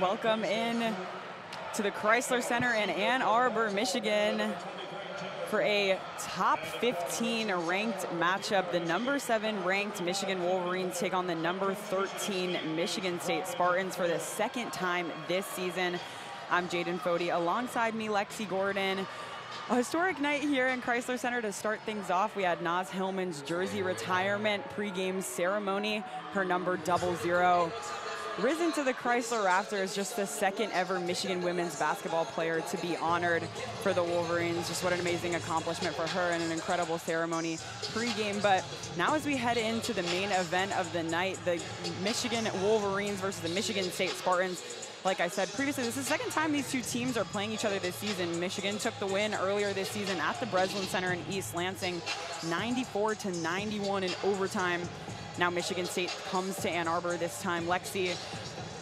Welcome in to the Crisler Center in Ann Arbor, Michigan for a top 15 ranked matchup. The number 7 ranked Michigan Wolverines take on the number 13 Michigan State Spartans for the second time this season. I'm Jaden Fode. Alongside me, Lexi Gordon. A historic night here in Crisler Center to start things off. We had Naz Hillman's jersey retirement pregame ceremony, her number 00. Risen to the Crisler rafters, just the second ever Michigan women's basketball player to be honored for the Wolverines. Just what an amazing accomplishment for her and an incredible ceremony pregame. But now as we head into the main event of the night, the Michigan Wolverines versus the Michigan State Spartans. Like I said previously, this is the second time these two teams are playing each other this season. Michigan took the win earlier this season at the Breslin Center in East Lansing, 94-91 in overtime. Now Michigan State comes to Ann Arbor this time. Lexi, it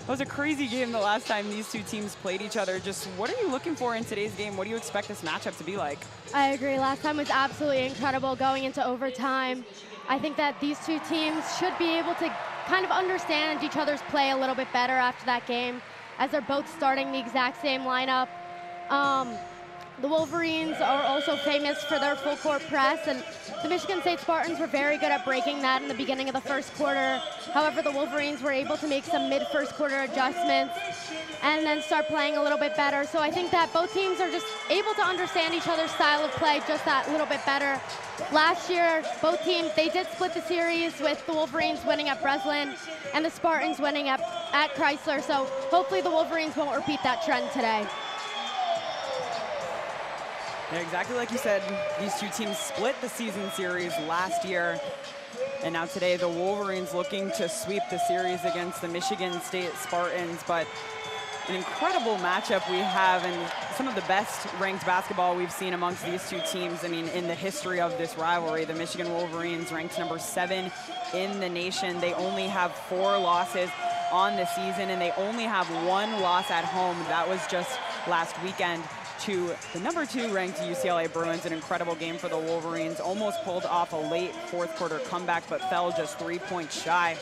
was a crazy game the last time these two teams played each other. Just what are you looking for in today's game? What do you expect this matchup to be like? I agree. Last time was absolutely incredible going into overtime. I think that these two teams should be able to kind of understand each other's play a little bit better after that game, as they're both starting the exact same lineup. The Wolverines are also famous for their full court press, and the Michigan State Spartans were very good at breaking that in the beginning of the first quarter. However, the Wolverines were able to make some mid-first quarter adjustments and then start playing a little bit better. So I think that both teams are just able to understand each other's style of play just that little bit better. Last year, both teams, they did split the series with the Wolverines winning at Breslin and the Spartans winning at Crisler. So hopefully the Wolverines won't repeat that trend today. Yeah, exactly like you said, these two teams split the season series last year. And now today, the Wolverines looking to sweep the series against the Michigan State Spartans. But an incredible matchup we have, and some of the best ranked basketball we've seen amongst these two teams. I mean, in the history of this rivalry, the Michigan Wolverines ranked number 7 in the nation. They only have 4 losses on the season, and they only have 1 loss at home. That was just last weekend to the number 2 ranked UCLA Bruins. An incredible game for the Wolverines. Almost pulled off a late fourth quarter comeback, but fell just 3 points shy.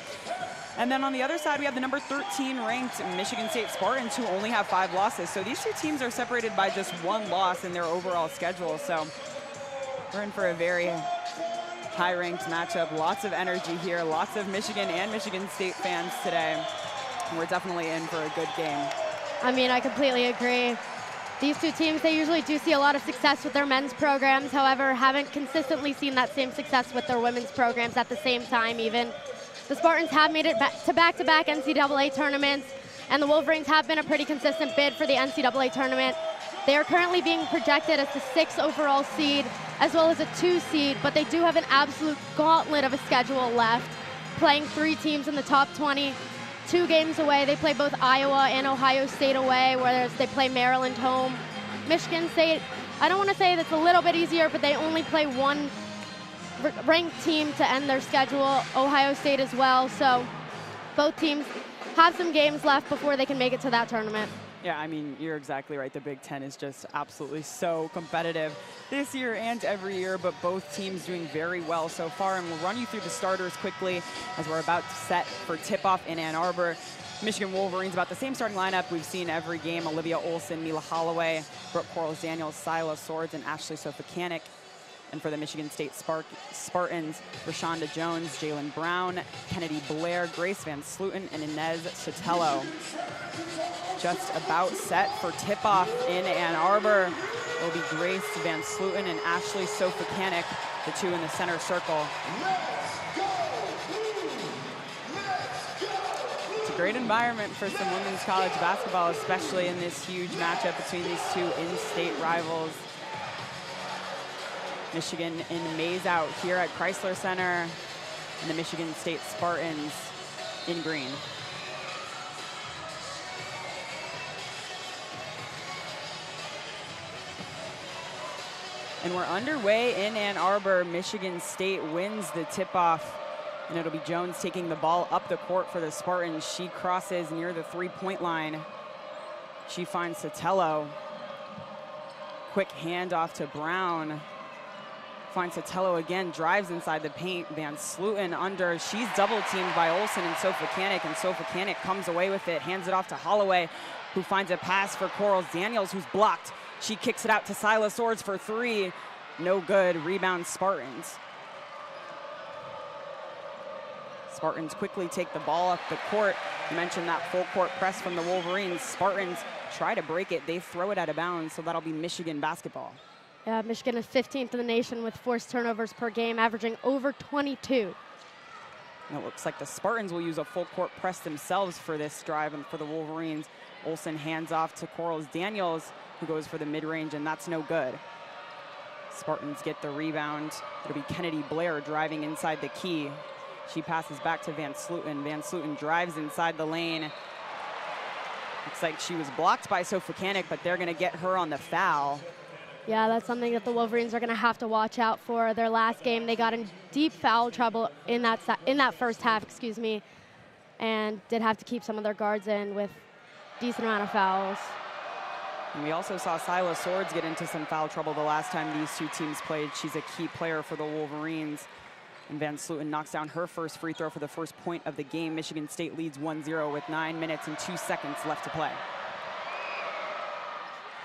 And then on the other side, we have the number 13 ranked Michigan State Spartans, who only have 5 losses. So these two teams are separated by just 1 loss in their overall schedule. So we're in for a very high-ranked matchup. Lots of energy here. Lots of Michigan and Michigan State fans today. We're definitely in for a good game. I mean, I completely agree. These two teams, they usually do see a lot of success with their men's programs. However, haven't consistently seen that same success with their women's programs at the same time even. The Spartans have made it to back-to-back NCAA tournaments, and the Wolverines have been a pretty consistent bid for the NCAA tournament. They are currently being projected as the 6th overall seed, as well as a 2 seed, but they do have an absolute gauntlet of a schedule left, playing 3 teams in the top 20. 2 games away. They play both Iowa and Ohio State away, whereas they play Maryland home. Michigan State, I don't want to say that's a little bit easier, but they only play 1 ranked team to end their schedule, Ohio State as well. So both teams have some games left before they can make it to that tournament. Yeah, I mean, you're exactly right. The Big Ten is just absolutely so competitive this year and every year, but both teams doing very well so far. And we'll run you through the starters quickly as we're about to set for tip-off in Ann Arbor. Michigan Wolverines, about the same starting lineup we've seen every game. Olivia Olson, Mila Holloway, Brooke Quarles-Daniels, Sila Swords, and Ashley Sofakanik. And for the Michigan State Spartans, Rashonda Jones, Jalen Brown, Kennedy Blair, Grace Van Sluten, and Inez Sotelo. Just about set for tip-off in Ann Arbor. It'll be Grace Van Sluten and Ashley Sofakanik, the 2 in the center circle. It's a great environment for some women's college basketball, especially in this huge matchup between these 2 in-state rivals. Michigan in maize out here at Crisler Center, and the Michigan State Spartans in green. And we're underway in Ann Arbor. Michigan State wins the tip-off, and it'll be Jones taking the ball up the court for the Spartans. She crosses near the 3-point line. She finds Sotelo. Quick handoff to Brown. Finds Sotelo again, drives inside the paint. Van Sluten under. She's double teamed by Olsen and Sofakanik, and Sofakanik comes away with it, hands it off to Holloway, who finds a pass for Corals Daniels, who's blocked. She kicks it out to Silas Swords for three. No good. Rebound Spartans. Spartans quickly take the ball up the court. You mentioned that full court press from the Wolverines. Spartans try to break it. They throw it out of bounds, so that'll be Michigan basketball. Yeah, Michigan is 15th in the nation with forced turnovers per game, averaging over 22. And it looks like the Spartans will use a full court press themselves for this drive and for the Wolverines. Olsen hands off to Corals Daniels, who goes for the mid-range, and that's no good. Spartans get the rebound. It'll be Kennedy Blair driving inside the key. She passes back to Van Sluten. Van Sluten drives inside the lane. Looks like she was blocked by Sofakanik, but they're gonna get her on the foul. Yeah, that's something that the Wolverines are going to have to watch out for. Their last game, they got in deep foul trouble in that first half, and did have to keep some of their guards in with decent amount of fouls. And we also saw Silas Swords get into some foul trouble the last time these two teams played. She's a key player for the Wolverines. And Van Sluten knocks down her first free throw for the first point of the game. Michigan State leads 1-0 with 9 minutes and 2 seconds left to play.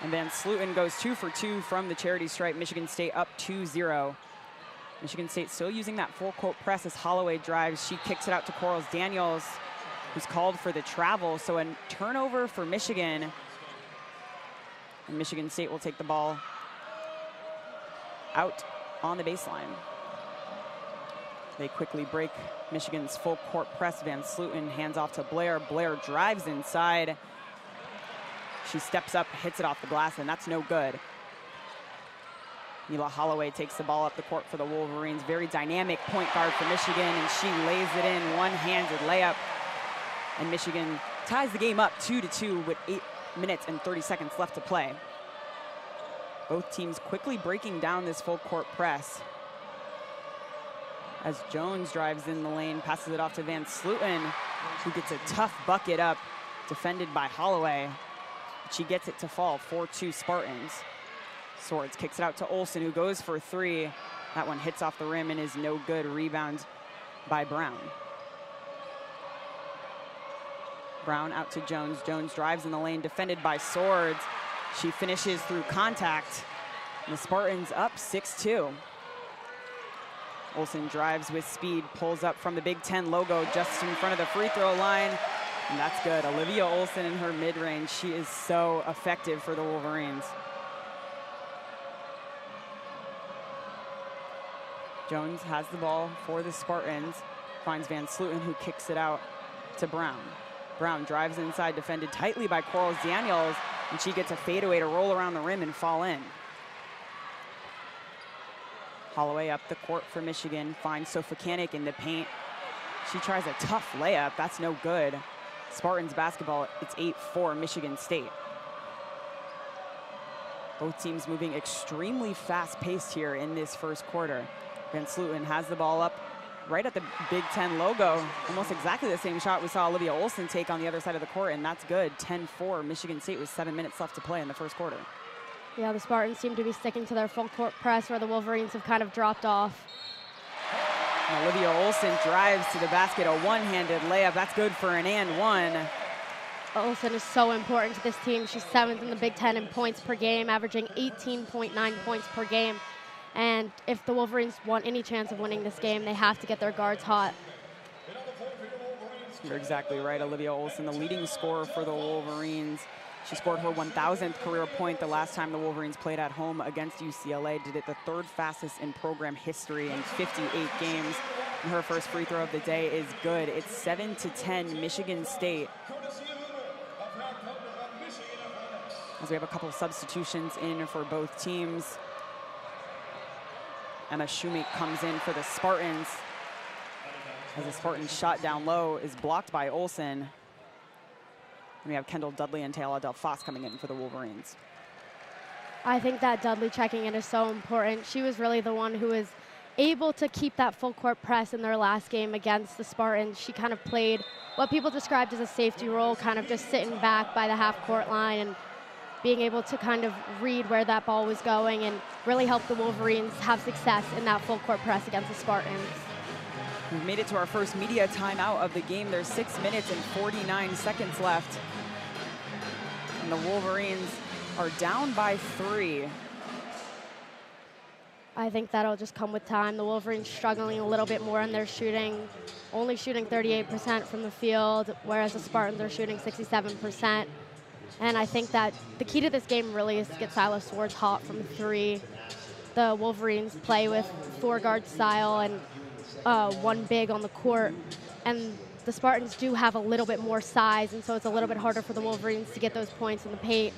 And Van Sluten goes 2 for 2 from the charity stripe. Michigan State up 2-0. Michigan State still using that full court press as Holloway drives. She kicks it out to Corals Daniels, who's called for the travel. So a turnover for Michigan. And Michigan State will take the ball out on the baseline. They quickly break Michigan's full court press. Van Sluten hands off to Blair. Blair drives inside. She steps up, hits it off the glass, and that's no good. Mila Holloway takes the ball up the court for the Wolverines. Very dynamic point guard for Michigan, and she lays it in, one-handed layup. And Michigan ties the game up 2-2 with 8 minutes and 30 seconds left to play. Both teams quickly breaking down this full court press. As Jones drives in the lane, passes it off to Van Sluten, who gets a tough bucket up, defended by Holloway. She gets it to fall, 4-2 Spartans. Swords kicks it out to Olsen, who goes for three. That one hits off the rim and is no good. Rebound by Brown. Brown out to Jones. Jones drives in the lane, defended by Swords. She finishes through contact. And the Spartans up 6-2. Olsen drives with speed, pulls up from the Big Ten logo just in front of the free throw line. And that's good. Olivia Olsen in her mid-range. She is so effective for the Wolverines. Jones has the ball for the Spartans. Finds Van Sluten, who kicks it out to Brown. Brown drives inside, defended tightly by Corals Daniels, and she gets a fadeaway to roll around the rim and fall in. Holloway up the court for Michigan, finds Sofakanik in the paint. She tries a tough layup, that's no good. Spartans basketball, it's 8-4 Michigan State. Both teams moving extremely fast-paced here in this first quarter. Van Sluten has the ball up right at the Big Ten logo. Almost exactly the same shot we saw Olivia Olsen take on the other side of the court, and that's good. 10-4 Michigan State with 7 minutes left to play in the first quarter. Yeah, the Spartans seem to be sticking to their full court press, where the Wolverines have kind of dropped off. And Olivia Olsen drives to the basket, a one-handed layup. That's good for an and one. Olsen is so important to this team. She's 7th in the Big Ten in points per game, averaging 18.9 points per game. And if the Wolverines want any chance of winning this game, they have to get their guards hot. You're exactly right. Olivia Olsen, the leading scorer for the Wolverines. She scored her 1,000th career point the last time the Wolverines played at home against UCLA. Did it the 3rd fastest in program history in 58 games. And her first free throw of the day is good. It's 7-10 Michigan State. As we have a couple of substitutions in for both teams. Emma Shumate comes in for the Spartans. As the Spartans shot down low is blocked by Olsen. And we have Kendall Dudley and Taylor Del Foss coming in for the Wolverines. I think that Dudley checking in is so important. She was really the one who was able to keep that full court press in their last game against the Spartans. She kind of played what people described as a safety role, kind of just sitting back by the half court line and being able to kind of read where that ball was going and really help the Wolverines have success in that full court press against the Spartans. We've made it to our first media timeout of the game. There's 6 minutes and 49 seconds left. And the Wolverines are down by 3. I think that'll just come with time. The Wolverines struggling a little bit more in their shooting, only shooting 38% from the field, whereas the Spartans are shooting 67%. And I think that the key to this game really is to get Silas Swords hot from 3. The Wolverines play with 4-guard style and 1 big on the court. And the Spartans do have a little bit more size, and so it's a little bit harder for the Wolverines to get those points in the paint.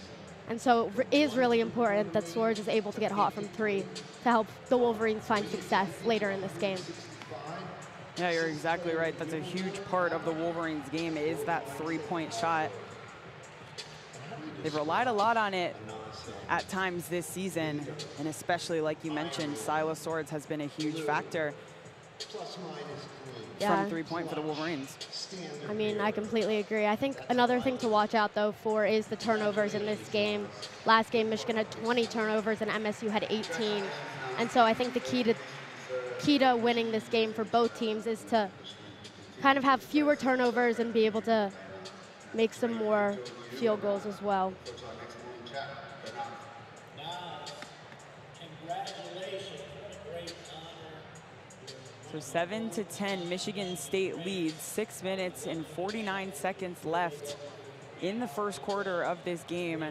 And so it is really important that Swords is able to get hot from 3 to help the Wolverines find success later in this game. Yeah, you're exactly right. That's a huge part of the Wolverines game is that 3-point shot. They've relied a lot on it at times this season, and especially, like you mentioned, Silas Swords has been a huge factor from 3-point for the Wolverines. I mean, I completely agree. I think another thing to watch out, though, for is the turnovers in this game. Last game, Michigan had 20 turnovers and MSU had 18. And so I think the key to winning this game for both teams is to kind of have fewer turnovers and be able to make some more field goals as well. So 7-10, Michigan State leads. 6 minutes and 49 seconds left in the first quarter of this game.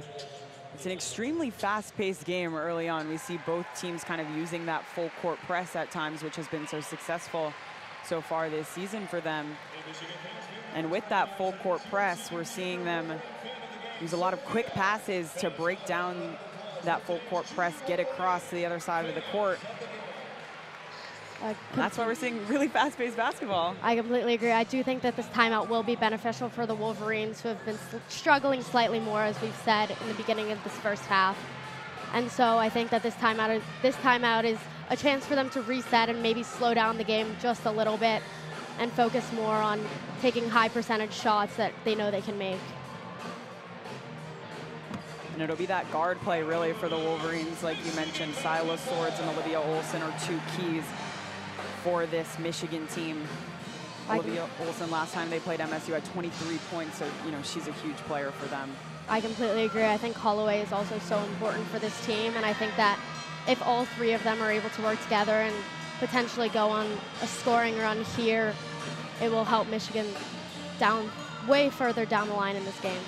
It's an extremely fast-paced game early on. We see both teams kind of using that full court press at times, which has been so successful so far this season for them. And with that full court press, we're seeing them use a lot of quick passes to break down that full court press, get across to the other side of the court. And that's why we're seeing really fast-paced basketball. I completely agree. I do think that this timeout will be beneficial for the Wolverines, who have been struggling slightly more, as we've said, in the beginning of this first half. And so I think that this timeout is a chance for them to reset and maybe slow down the game just a little bit and focus more on taking high percentage shots that they know they can make. And it'll be that guard play really for the Wolverines. Like you mentioned, Silas Swords and Olivia Olson are 2 keys for this Michigan team. Olivia Olson, last time they played MSU, had 23 points, so she's a huge player for them. I completely agree. I think Holloway is also so important for this team, and I think that if all 3 of them are able to work together and potentially go on a scoring run here, it will help Michigan way further down the line in this game.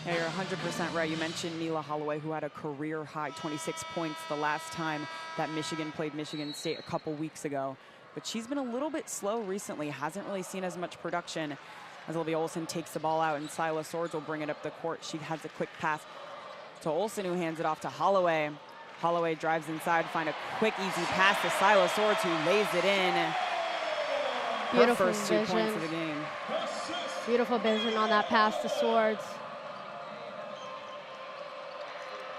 Yeah, you're 100% right. You mentioned Mila Holloway, who had a career-high 26 points the last time that Michigan played Michigan State a couple weeks ago. But she's been a little bit slow recently, hasn't really seen as much production as Olivia Olson takes the ball out, and Silas Swords will bring it up the court. She has a quick pass to Olson, who hands it off to Holloway. Holloway drives inside, find a quick, easy pass to Silas Swords, who lays it in. Beautiful her first 2 points of the game. Beautiful vision on that pass to Swords.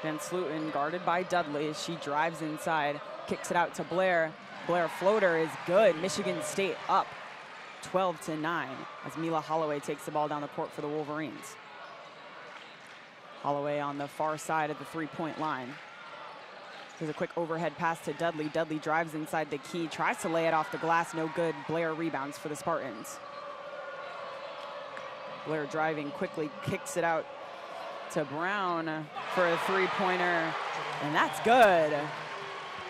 Van Sluten guarded by Dudley. She drives inside, kicks it out to Blair. Blair floater is good. Michigan State up 12-9 as Mila Holloway takes the ball down the court for the Wolverines. Holloway on the far side of the 3-point line. There's a quick overhead pass to Dudley. Dudley drives inside the key, tries to lay it off the glass, no good. Blair rebounds for the Spartans. Blair driving quickly, kicks it out to Brown for a 3-pointer, and that's good.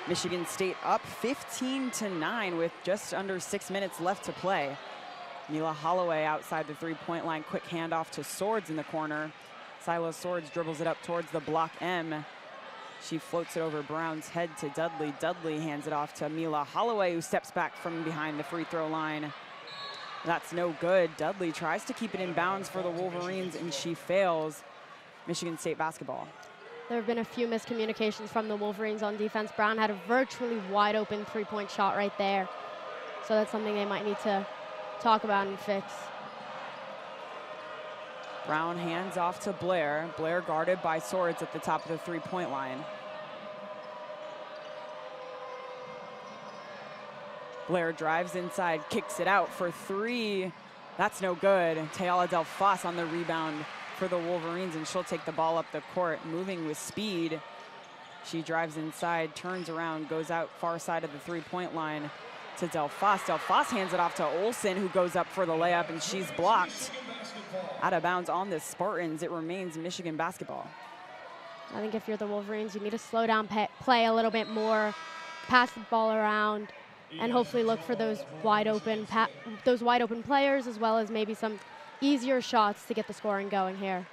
Michigan State up 15-9 with just under 6 minutes left to play. Mila Holloway outside the 3-point line, quick handoff to Swords in the corner. Silas Swords dribbles it up towards the block M. She floats it over Brown's head to Dudley. Dudley hands it off to Mila Holloway, who steps back from behind the free throw line. That's no good. Dudley tries to keep it in bounds for the Wolverines, and she fails. Michigan State basketball. There have been a few miscommunications from the Wolverines on defense. Brown had a virtually wide open 3-point shot right there. So that's something they might need to talk about and fix. Brown hands off to Blair. Blair guarded by Swords at the top of the 3-point line. Blair drives inside, kicks it out for 3. That's no good. Tayala Del Foss on the rebound for the Wolverines, and she'll take the ball up the court, moving with speed. She drives inside, turns around, goes out far side of the three-point line to Delphos. Delphos hands it off to Olsen, who goes up for the layup, and she's blocked. Out of bounds on the Spartans. It remains Michigan basketball. I think if you're the Wolverines, you need to slow down play a little bit more, pass the ball around, and hopefully look for those wide open players, as well as maybe some easier shots to get the scoring going here.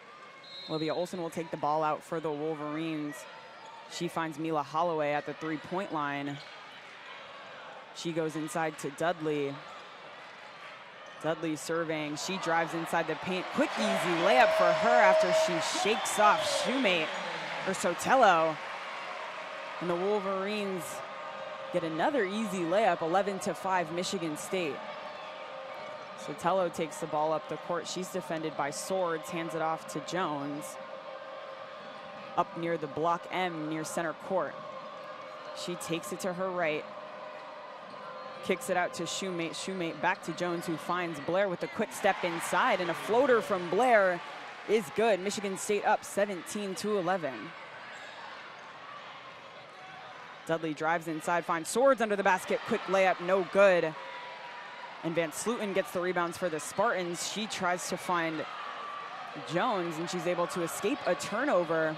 Olivia Olsen will take the ball out for the Wolverines. She finds Mila Holloway at the three-point line. She goes inside to Dudley. Dudley serving. She drives inside the paint. Quick, easy layup for her after she shakes off shoemate or Sotelo. And the Wolverines get another easy layup, 11-5 Michigan State. Sotelo takes the ball up the court. She's defended by Swords, hands it off to Jones. Up near the block M, near center court. She takes it to her right. Kicks it out to Shoemate. Shoemate back to Jones, who finds Blair with a quick step inside, and a floater from Blair is good. Michigan State up 17-11. Dudley drives inside, finds Swords under the basket. Quick layup, no good. And Van Sluten gets the rebounds for the Spartans. She tries to find Jones, and she's able to escape a turnover.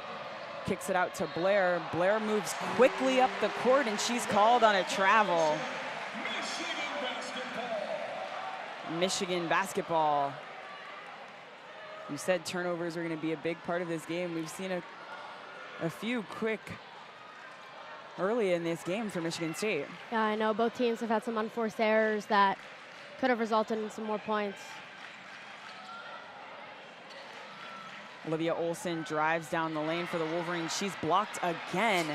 Kicks it out to Blair. Blair moves quickly up the court, and she's called on a travel. Michigan basketball. You said turnovers are going to be a big part of this game. We've seen a few quick early in this game for Michigan State. Yeah, I know both teams have had some unforced errors that could have resulted in some more points. Olivia Olsen drives down the lane for the Wolverines. She's blocked again.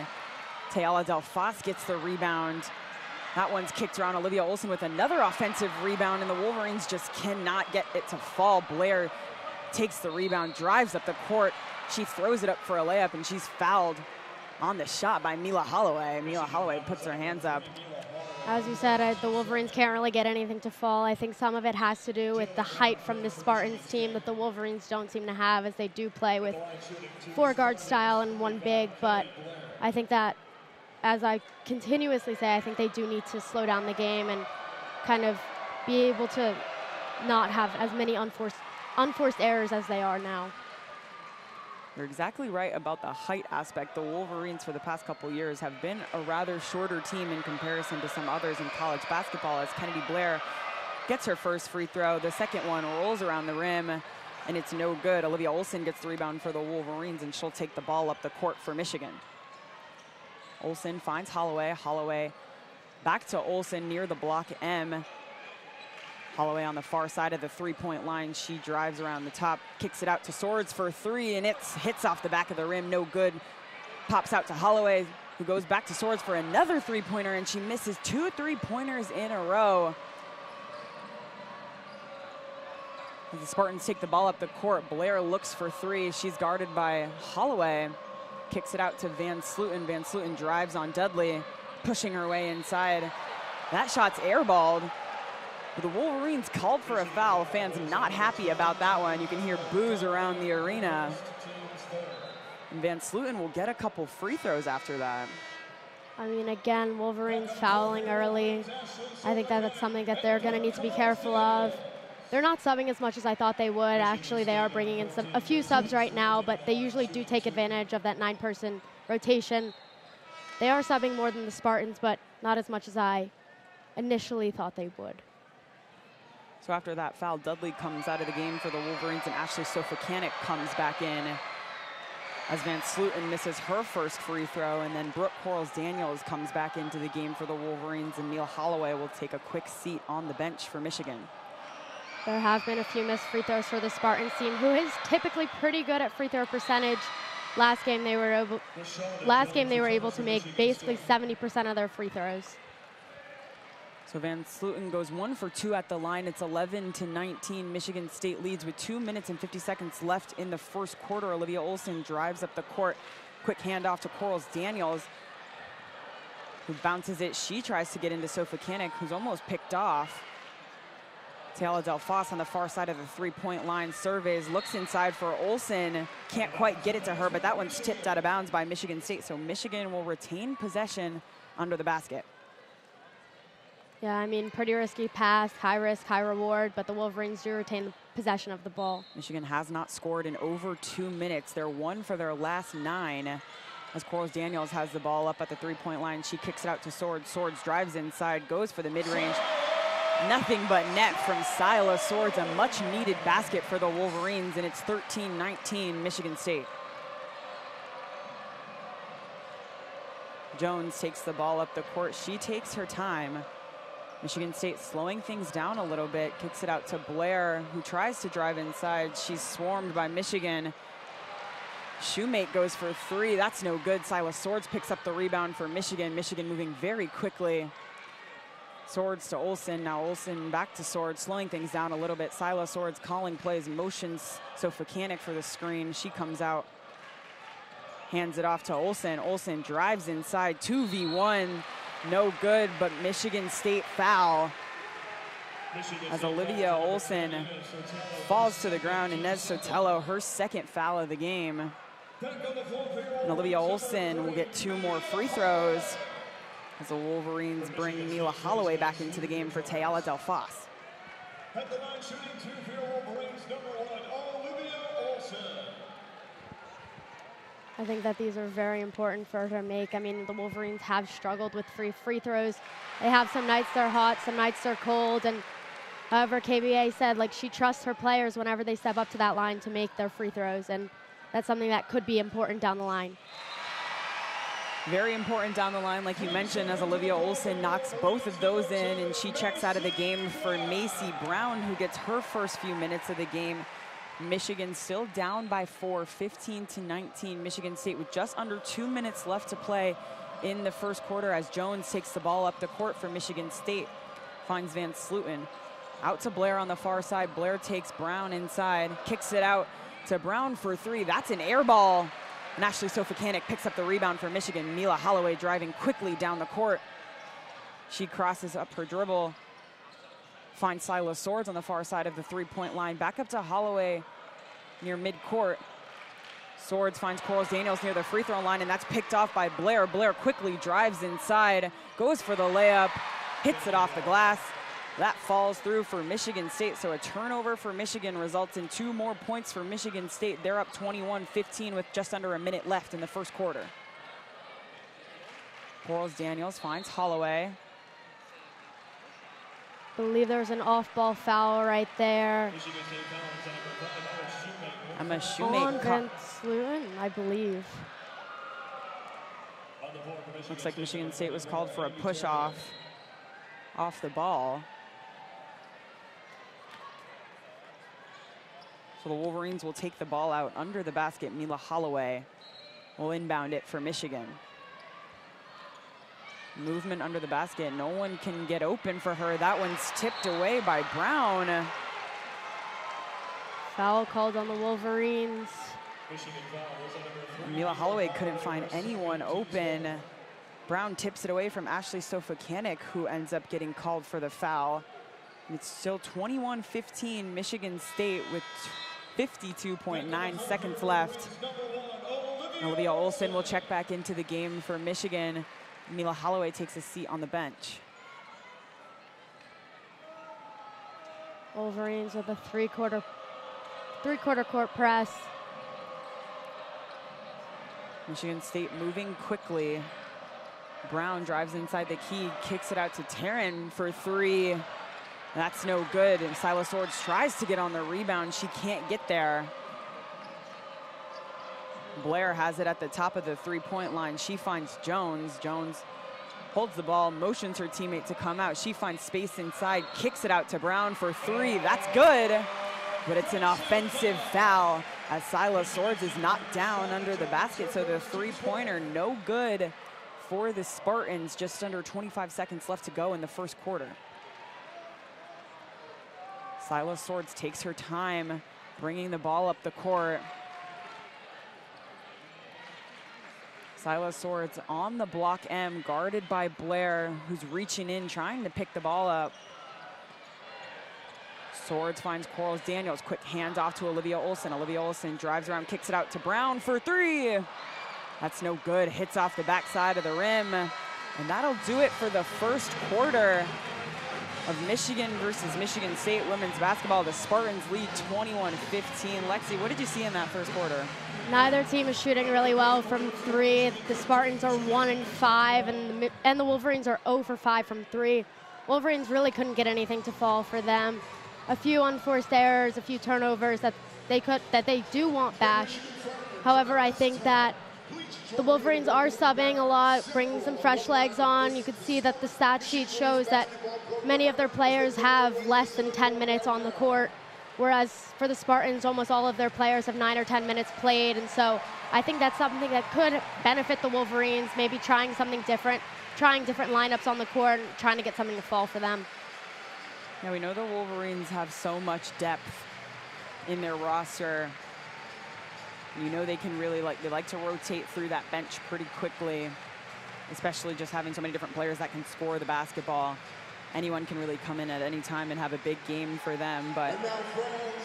Tayala Delphos gets the rebound. That one's kicked around. Olivia Olsen with another offensive rebound, and the Wolverines just cannot get it to fall. Blair takes the rebound, drives up the court. She throws it up for a layup, and she's fouled on the shot by Mila Holloway. Mila Holloway puts her hands up. As you said, the Wolverines can't really get anything to fall. I think some of it has to do with the height from the Spartans team that the Wolverines don't seem to have, as they do play with 4-guard style and 1 big. But I think that, as I continuously say, I think they do need to slow down the game and kind of be able to not have as many unforced errors as they are now. You're exactly right about the height aspect. The Wolverines for the past couple years have been a rather shorter team in comparison to some others in college basketball, as Kennedy Blair gets her first free throw. The second one rolls around the rim, and it's no good. Olivia Olsen gets the rebound for the Wolverines, and she'll take the ball up the court for Michigan. Olsen finds Holloway. Holloway back to Olsen near the block M. Holloway on the far side of the three-point line. She drives around the top, kicks it out to Swords for 3, and it hits off the back of the rim, no good. Pops out to Holloway, who goes back to Swords for another three-pointer, and she misses 2 three-pointers in a row. As the Spartans take the ball up the court, Blair looks for 3. She's guarded by Holloway. Kicks it out to Van Sluten. Van Sluten drives on Dudley, pushing her way inside. That shot's airballed. The Wolverines called for a foul. Fans not happy about that one. You can hear boos around the arena. And Van Sluten will get a couple free throws after that. I mean, again, Wolverines fouling early. I think that's something that they're going to need to be careful of. They're not subbing as much as I thought they would. Actually, they are bringing in a few subs right now, but they usually do take advantage of that 9-person rotation. They are subbing more than the Spartans, but not as much as I initially thought they would. So after that foul, Dudley comes out of the game for the Wolverines, and Ashley Sofakanik comes back in as Van Sluten misses her first free throw, and then Brooke Quarles-Daniels comes back into the game for the Wolverines, and Neil Holloway will take a quick seat on the bench for Michigan. There have been a few missed free throws for the Spartans team, who is typically pretty good at free throw percentage. Last game they were able to make basically 70% of their free throws. So Van Sluten goes 1 for 2 at the line. It's 11-19. Michigan State leads with 2 minutes and 50 seconds left in the first quarter. Olivia Olsen drives up the court. Quick handoff to Quarles-Daniels, who bounces it. She tries to get into Sofakanik, who's almost picked off. Taylor Delphos on the far side of the three-point line surveys, looks inside for Olsen. Can't quite get it to her, but that one's tipped out of bounds by Michigan State. So Michigan will retain possession under the basket. Yeah, I mean, pretty risky pass, high risk, high reward, but the Wolverines do retain possession of the ball. Michigan has not scored in over 2 minutes. They're 1 for their last 9. As Corals Daniels has the ball up at the three-point line, she kicks it out to Swords. Swords drives inside, goes for the mid-range. Nothing but net from Sila Swords, a much-needed basket for the Wolverines, and it's 13-19 Michigan State. Jones takes the ball up the court. She takes her time. Michigan State slowing things down a little bit, kicks it out to Blair, who tries to drive inside. She's swarmed by Michigan. Shoemate goes for 3. That's no good. Silas Swords picks up the rebound for Michigan. Michigan moving very quickly. Swords to Olsen. Now Olsen back to Swords, slowing things down a little bit. Silas Swords calling plays, motions Sofacanic for the screen. She comes out, hands it off to Olsen. Olsen drives inside, 2v1. No good, but Michigan State foul. As Olivia Olsen falls to the ground, Inez Sotelo, her second foul of the game. And Olivia Olsen will get 2 more free throws as the Wolverines bring Mila Holloway back into the game for Tayala Delphos. At the line shooting 2 for your Wolverines, #1, Olivia Olsen. I think that these are very important for her to make. I mean, the Wolverines have struggled with free throws. They have some nights they're hot, some nights they're cold, and however, KBA said, like, she trusts her players whenever they step up to that line to make their free throws, and that's something that could be important down the line. Very important down the line, like you mentioned, as Olivia Olsen knocks both of those in, and she checks out of the game for Macy Brown, who gets her first few minutes of the game. Michigan still down by 4, 15-19. Michigan State with just under 2 minutes left to play in the first quarter as Jones takes the ball up the court for Michigan State. Finds Van Sluten. Out to Blair on the far side. Blair takes Brown inside, kicks it out to Brown for 3. That's an air ball. And Ashley Sofacanic picks up the rebound for Michigan. Mila Holloway driving quickly down the court. She crosses up her dribble. Finds Silas Swords on the far side of the three-point line. Back up to Holloway near midcourt. Swords finds Corals Daniels near the free throw line, and that's picked off by Blair. Blair quickly drives inside, goes for the layup, hits it off the glass. That falls through for Michigan State, so a turnover for Michigan results in 2 more points for Michigan State. They're up 21-15 with just under a minute left in the first quarter. Corals Daniels finds Holloway. I believe there's an off-ball foul right there. I'm a On Shoemate. Van Sluten, I believe. Looks like Michigan State was called for a push-off off the ball. So the Wolverines will take the ball out under the basket. Mila Holloway will inbound it for Michigan. Movement under the basket. No one can get open for her. That one's tipped away by Brown. Foul called on the Wolverines. Mila Holloway couldn't find anyone open. Brown tips it away from Ashley Sofacanic, who ends up getting called for the foul. And it's still 21-15 Michigan State with 52.9 seconds left. Olivia Olsen will check back into the game for Michigan. Mila Holloway takes a seat on the bench. Wolverines with a three-quarter court press. Michigan State moving quickly. Brown drives inside the key, kicks it out to Taryn for 3. That's no good, and Silas Swords tries to get on the rebound. She can't get there. Blair has it at the top of the three-point line. She finds Jones. Jones holds the ball, motions her teammate to come out. She finds space inside, kicks it out to Brown for 3. That's good, but it's an offensive foul as Silas Swords is knocked down under the basket. So the three-pointer no good for the Spartans. Just under 25 seconds left to go in the first quarter. Silas Swords takes her time, bringing the ball up the court. Silas Swords on the block M, guarded by Blair, who's reaching in, trying to pick the ball up. Swords finds Corals Daniels. Quick handoff to Olivia Olsen. Olivia Olsen drives around, kicks it out to Brown for three. That's no good. Hits off the backside of the rim. And that'll do it for the first quarter of Michigan versus Michigan State women's basketball. The Spartans lead 21-15. Lexi, what did you see in that first quarter? Neither team is shooting really well from three. The Spartans are 1-5, and the Wolverines are 0 for 5 from three. Wolverines really couldn't get anything to fall for them. A few unforced errors, a few turnovers that they do want back. However, I think that the Wolverines are subbing a lot, bringing some fresh legs on. You could see that the stat sheet shows that many of their players have less than 10 minutes on the court, whereas for the Spartans, almost all of their players have 9 or 10 minutes played. And so I think that's something that could benefit the Wolverines, maybe trying something different, trying different lineups on the court, and trying to get something to fall for them. Now, we know the Wolverines have so much depth in their roster. You know they can really they like to rotate through that bench pretty quickly, especially just having so many different players that can score the basketball. Anyone can really come in at any time and have a big game for them. But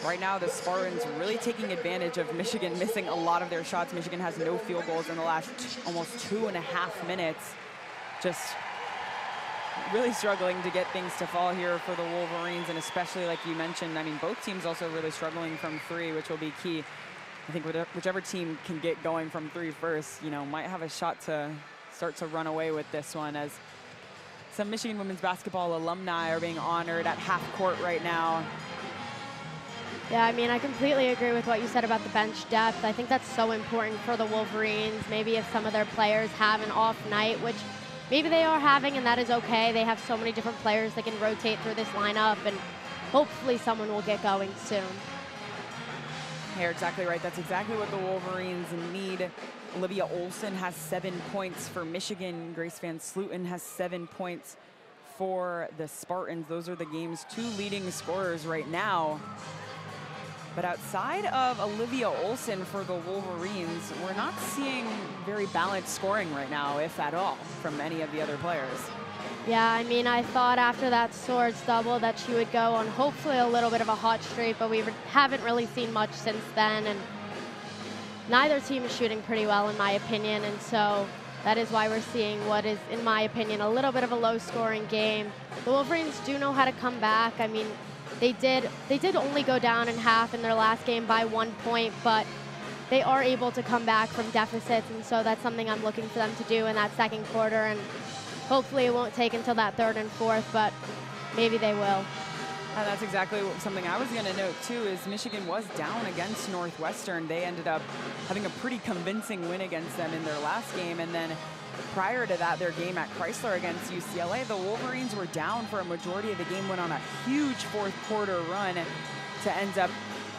right now, the Spartans really taking advantage of Michigan missing a lot of their shots. Michigan has no field goals in the last almost 2.5 minutes. Just really struggling to get things to fall here for the Wolverines, and especially like you mentioned, I mean, both teams also really struggling from three, which will be key. I think whichever team can get going from three first, you know, might have a shot to start to run away with this one, as some Michigan women's basketball alumni are being honored at half court right now. Yeah, I mean, I completely agree with what you said about the bench depth. I think that's so important for the Wolverines. Maybe if some of their players have an off night, which maybe they are having, and that is okay. They have so many different players that can rotate through this lineup, and hopefully someone will get going soon. You're exactly right. That's exactly what the Wolverines need. Olivia Olsen has 7 points for Michigan. Grace Van Slooten has 7 points for the Spartans. Those are the game's 2 leading scorers right now. But outside of Olivia Olsen for the Wolverines, we're not seeing very balanced scoring right now, if at all, from any of the other players. Yeah, I mean, I thought after that Swords double that she would go on hopefully a little bit of a hot streak, but we haven't really seen much since then. And neither team is shooting pretty well, in my opinion, and so that is why we're seeing what is, in my opinion, a little bit of a low-scoring game. The Wolverines do know how to come back. I mean, they did only go down in half in their last game by 1 point, but they are able to come back from deficits, and so that's something I'm looking for them to do in that second quarter, and hopefully it won't take until that third and fourth, but maybe they will. That's exactly something I was going to note, too, is Michigan was down against Northwestern. They ended up having a pretty convincing win against them in their last game, and then prior to that, their game at Crisler against UCLA, the Wolverines were down for a majority of the game, went on a huge fourth quarter run to end up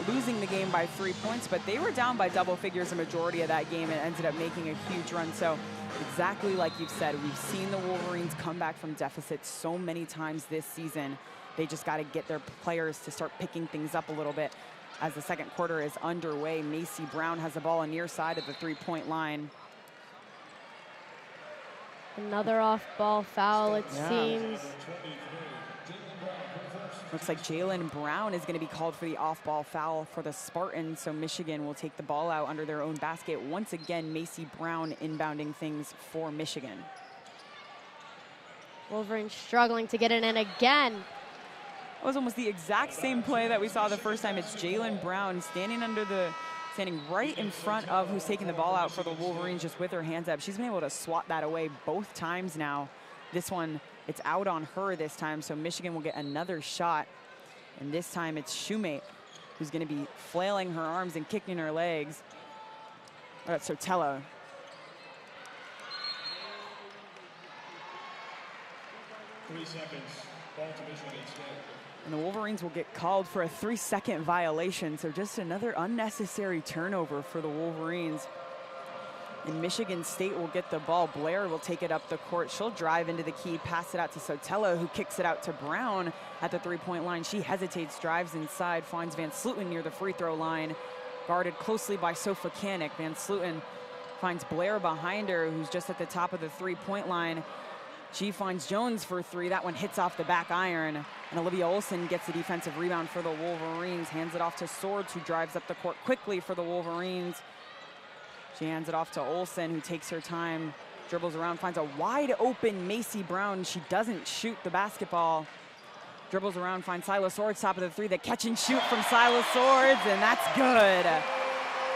losing the game by 3 points, but they were down by double figures a majority of that game and ended up making a huge run. So exactly like you've said, we've seen the Wolverines come back from deficits so many times this season. They just got to get their players to start picking things up a little bit. As the second quarter is underway, Macy Brown has the ball on near side of the three-point line. Another off-ball foul, it seems. Looks like Jalen Brown is going to be called for the off-ball foul for the Spartans, so Michigan will take the ball out under their own basket. Once again, Macy Brown inbounding things for Michigan. Wolverines struggling to get it in again. It was almost the exact same play that we saw the first time. It's Jalen Brown standing right in front of who's taking the ball out for the Wolverines, just with her hands up. She's been able to swat that away both times now. This one, it's out on her this time, so Michigan will get another shot. And this time it's Shoemate who's going to be flailing her arms and kicking her legs. Oh, that's Sotelo. And the Wolverines will get called for a 3-second violation, so just another unnecessary turnover for the Wolverines. And Michigan State will get the ball. Blair will take it up the court. She'll drive into the key, pass it out to Sotelo, who kicks it out to Brown at the three-point line. She hesitates, drives inside, finds Van Slooten near the free throw line, guarded closely by Sofa Kanik. Van Slooten finds Blair behind her, who's just at the top of the three-point line. She finds Jones for three. That one hits off the back iron. And Olivia Olson gets the defensive rebound for the Wolverines. Hands it off to Swords, who drives up the court quickly for the Wolverines. She hands it off to Olson, who takes her time, dribbles around, finds a wide open Macy Brown. She doesn't shoot the basketball. Dribbles around, finds Silas Swords, top of the three. The catch and shoot from Silas Swords, and that's good.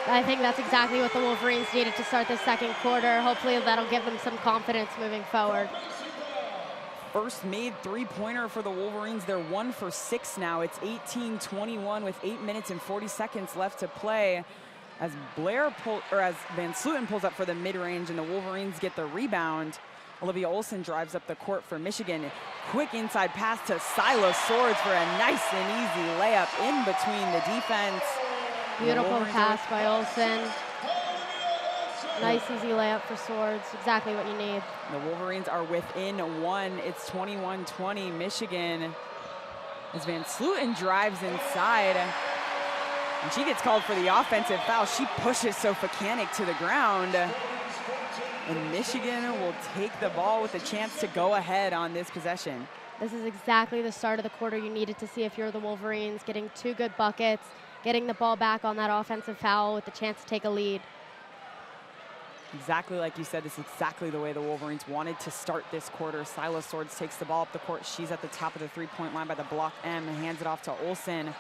I think that's exactly what the Wolverines needed to start the second quarter. Hopefully that'll give them some confidence moving forward. First made three-pointer for the Wolverines. They're 1 for 6 now. It's 18-21 with 8 minutes and 40 seconds left to play. As Van Sluten pulls up for the mid-range and the Wolverines get the rebound. Olivia Olson drives up the court for Michigan. Quick inside pass to Silas Swords for a nice and easy layup in between the defense. Beautiful pass by Olson. Nice easy layup for Swords, exactly what you need. The Wolverines are within one. It's 21-20 Michigan. As Van Sluten drives inside, and she gets called for the offensive foul. She pushes Sofakanik to the ground. And Michigan will take the ball with a chance to go ahead on this possession. This is exactly the start of the quarter you needed to see if you're the Wolverines, getting 2 good buckets, getting the ball back on that offensive foul with the chance to take a lead. Exactly like you said, this is exactly the way the Wolverines wanted to start this quarter. Silas Swords takes the ball up the court. She's at the top of the three-point line by the block M and hands it off to Olson.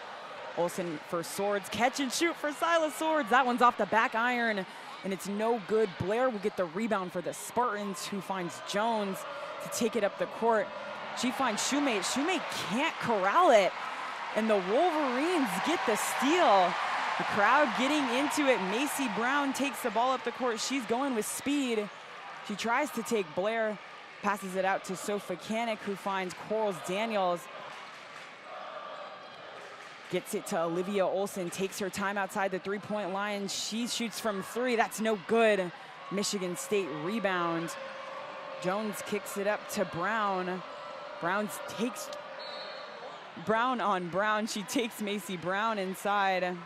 Olson for Swords, catch and shoot for Silas Swords. That one's off the back iron, and it's no good. Blair will get the rebound for the Spartans, who finds Jones to take it up the court. She finds Shoemate. Shoemate can't corral it, and the Wolverines get the steal. The crowd getting into it. Macy Brown takes the ball up the court. She's going with speed. She tries to take Blair, passes it out to Sofakanik, who finds Quarles Daniels. Gets it to Olivia Olson, takes her time outside the three-point line. She shoots from three, that's no good. Michigan State rebound. Jones kicks it up to Brown. Brown on Brown. She takes Macy Brown inside. And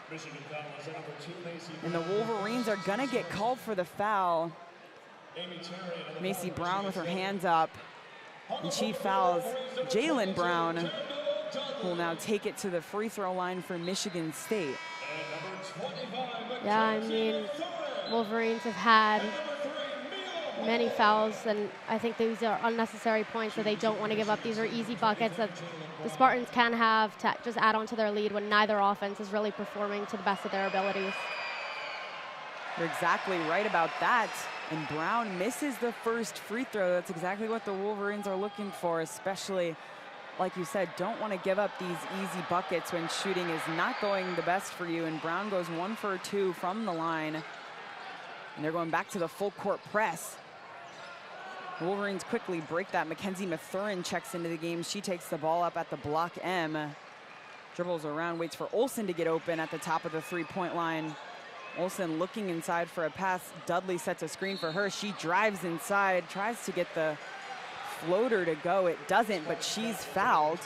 the Wolverines are gonna get called for the foul. Macy Brown with her hands up. And she fouls Jalen Brown, who will now take it to the free throw line for Michigan State. Yeah, I mean, Wolverines have had many fouls, and I think these are unnecessary points that they don't want to give up. These are easy buckets that the Spartans can have to just add on to their lead when neither offense is really performing to the best of their abilities. You're exactly right about that. And Brown misses the first free throw. That's exactly what the Wolverines are looking for, especially, like you said, don't want to give up these easy buckets when shooting is not going the best for you. And Brown goes 1 for 2 from the line. And they're going back to the full court press. Wolverines quickly break that. Mackenzie Mathurin checks into the game. She takes the ball up at the block M. Dribbles around, waits for Olson to get open at the top of the three-point line. Olson looking inside for a pass. Dudley sets a screen for her. She drives inside, tries to get the floater to go. It doesn't, but she's fouled.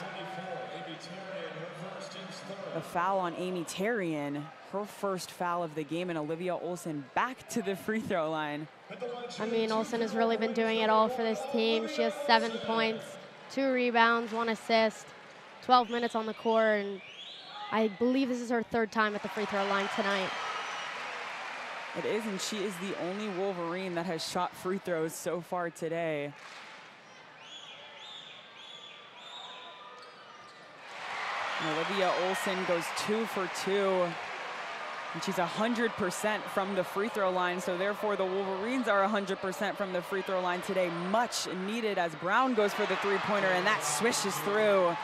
A foul on Amy Terrian, her first foul of the game, and Olivia Olson back to the free throw line. I mean, Olson has really been doing it all for this team. She has 7 points, 2 rebounds, 1 assist, 12 minutes on the court, and I believe this is her 3rd time at the free throw line tonight. It is, and she is the only Wolverine that has shot free throws so far today. And Olivia Olson goes 2 for 2. And she's 100% from the free throw line, so therefore the Wolverines are 100% from the free throw line today. Much needed as Brown goes for the three-pointer, and that swishes through.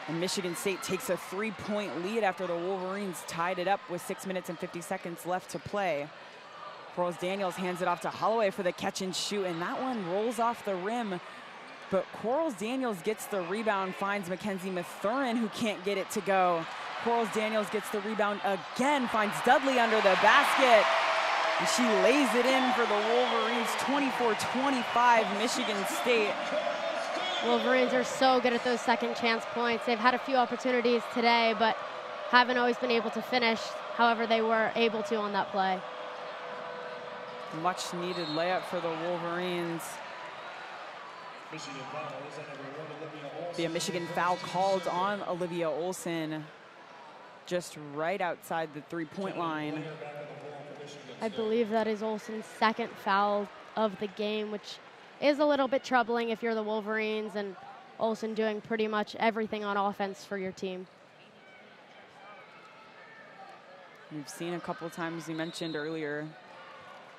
And Michigan State takes a 3-point lead after the Wolverines tied it up with 6 minutes and 50 seconds left to play. Quarles Daniels hands it off to Holloway for the catch and shoot, and that one rolls off the rim. But Quarles Daniels gets the rebound, finds Mackenzie Mathurin, who can't get it to go. Quarles Daniels gets the rebound again, finds Dudley under the basket. And she lays it in for the Wolverines, 24-25 Michigan State. Wolverines are so good at those second chance points. They've had a few opportunities today, but haven't always been able to finish. However, they were able to on that play. Much needed layup for the Wolverines. Be a Michigan foul called on Olivia Olson just right outside the three-point line. I believe that is Olson's second foul of the game, which is a little bit troubling if you're the Wolverines, and Olson doing pretty much everything on offense for your team. We've seen a couple times, you mentioned earlier,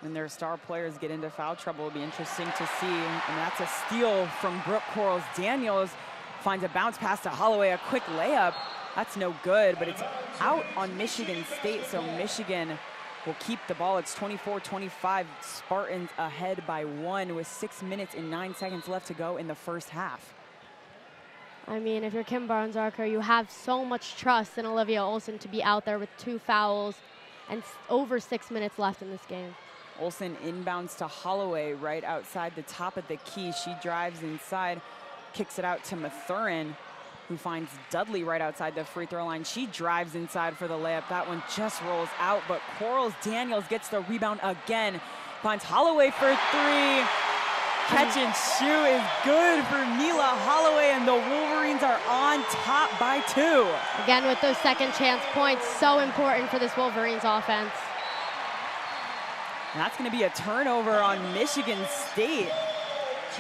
when their star players get into foul trouble. It'll be interesting to see. And that's a steal from Brooke Quarles-Daniels. Finds a bounce pass to Holloway, a quick layup. That's no good, but it's out on Michigan State, so Michigan will keep the ball. It's 24-25, Spartans ahead by 1 with 6 minutes and 9 seconds left to go in the first half. I mean, if you're Kim Barnes-Archer, you have so much trust in Olivia Olson to be out there with 2 fouls and over 6 minutes left in this game. Olson inbounds to Holloway right outside the top of the key. She drives inside, kicks it out to Mathurin, who finds Dudley right outside the free throw line. She drives inside for the layup. That one just rolls out, but Quarles-Daniels gets the rebound again. Finds Holloway for 3. Catch and shoot is good for Mila Holloway, and the Wolverines are on top by 2. Again, with those second chance points, so important for this Wolverines offense. And that's going to be a turnover on Michigan State.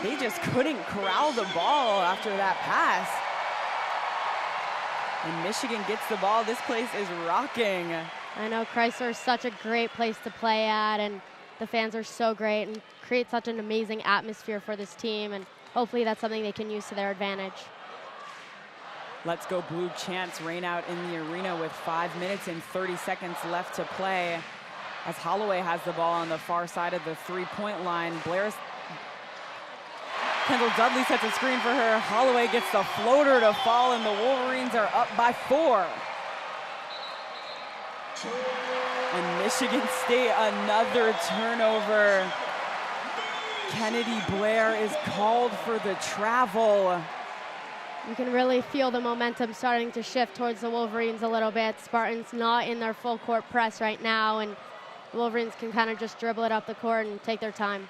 They just couldn't corral the ball after that pass. And Michigan gets the ball. This place is rocking. I know Crisler is such a great place to play at, and the fans are so great and create such an amazing atmosphere for this team, and hopefully that's something they can use to their advantage. Let's Go Blue chants rain out in the arena with 5 minutes and 30 seconds left to play, as Holloway has the ball on the far side of the three-point line. Kendall Dudley sets a screen for her. Holloway gets the floater to fall, and the Wolverines are up by 4. And Michigan State, another turnover. Kennedy Blair is called for the travel. You can really feel the momentum starting to shift towards the Wolverines a little bit. Spartans not in their full court press right now, and the Wolverines can kind of just dribble it up the court and take their time.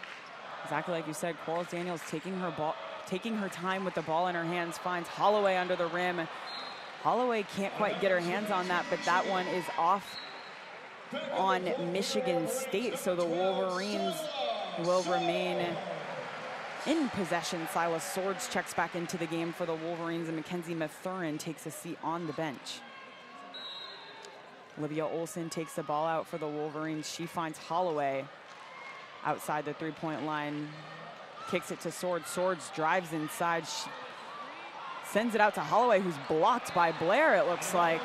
Exactly like you said, Quarles-Daniels taking her time with the ball in her hands, finds Holloway under the rim. Holloway can't quite get her hands on that, but that one is off on Michigan State, so the Wolverines will remain in possession. Silas Swords checks back into the game for the Wolverines, and Mackenzie Mathurin takes a seat on the bench. Olivia Olson takes the ball out for the Wolverines. She finds Holloway outside the three-point line, kicks it to Swords. Swords drives inside. She sends it out to Holloway, who's blocked by Blair, it looks like.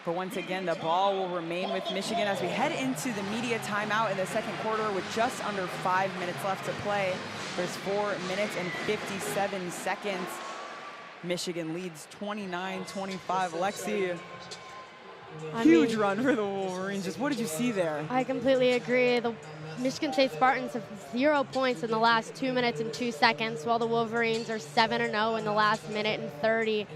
But once again, the ball will remain with Michigan as we head into the media timeout in the second quarter with just under 5 minutes left to play. There's 4 minutes and 57 seconds. Michigan leads 29-25. Lexi, huge run for the Wolverines. Just what did you see there? I completely agree. The Michigan State Spartans have 0 points in the last 2 minutes and 2 seconds, while the Wolverines are 7-0 in the last minute and 30.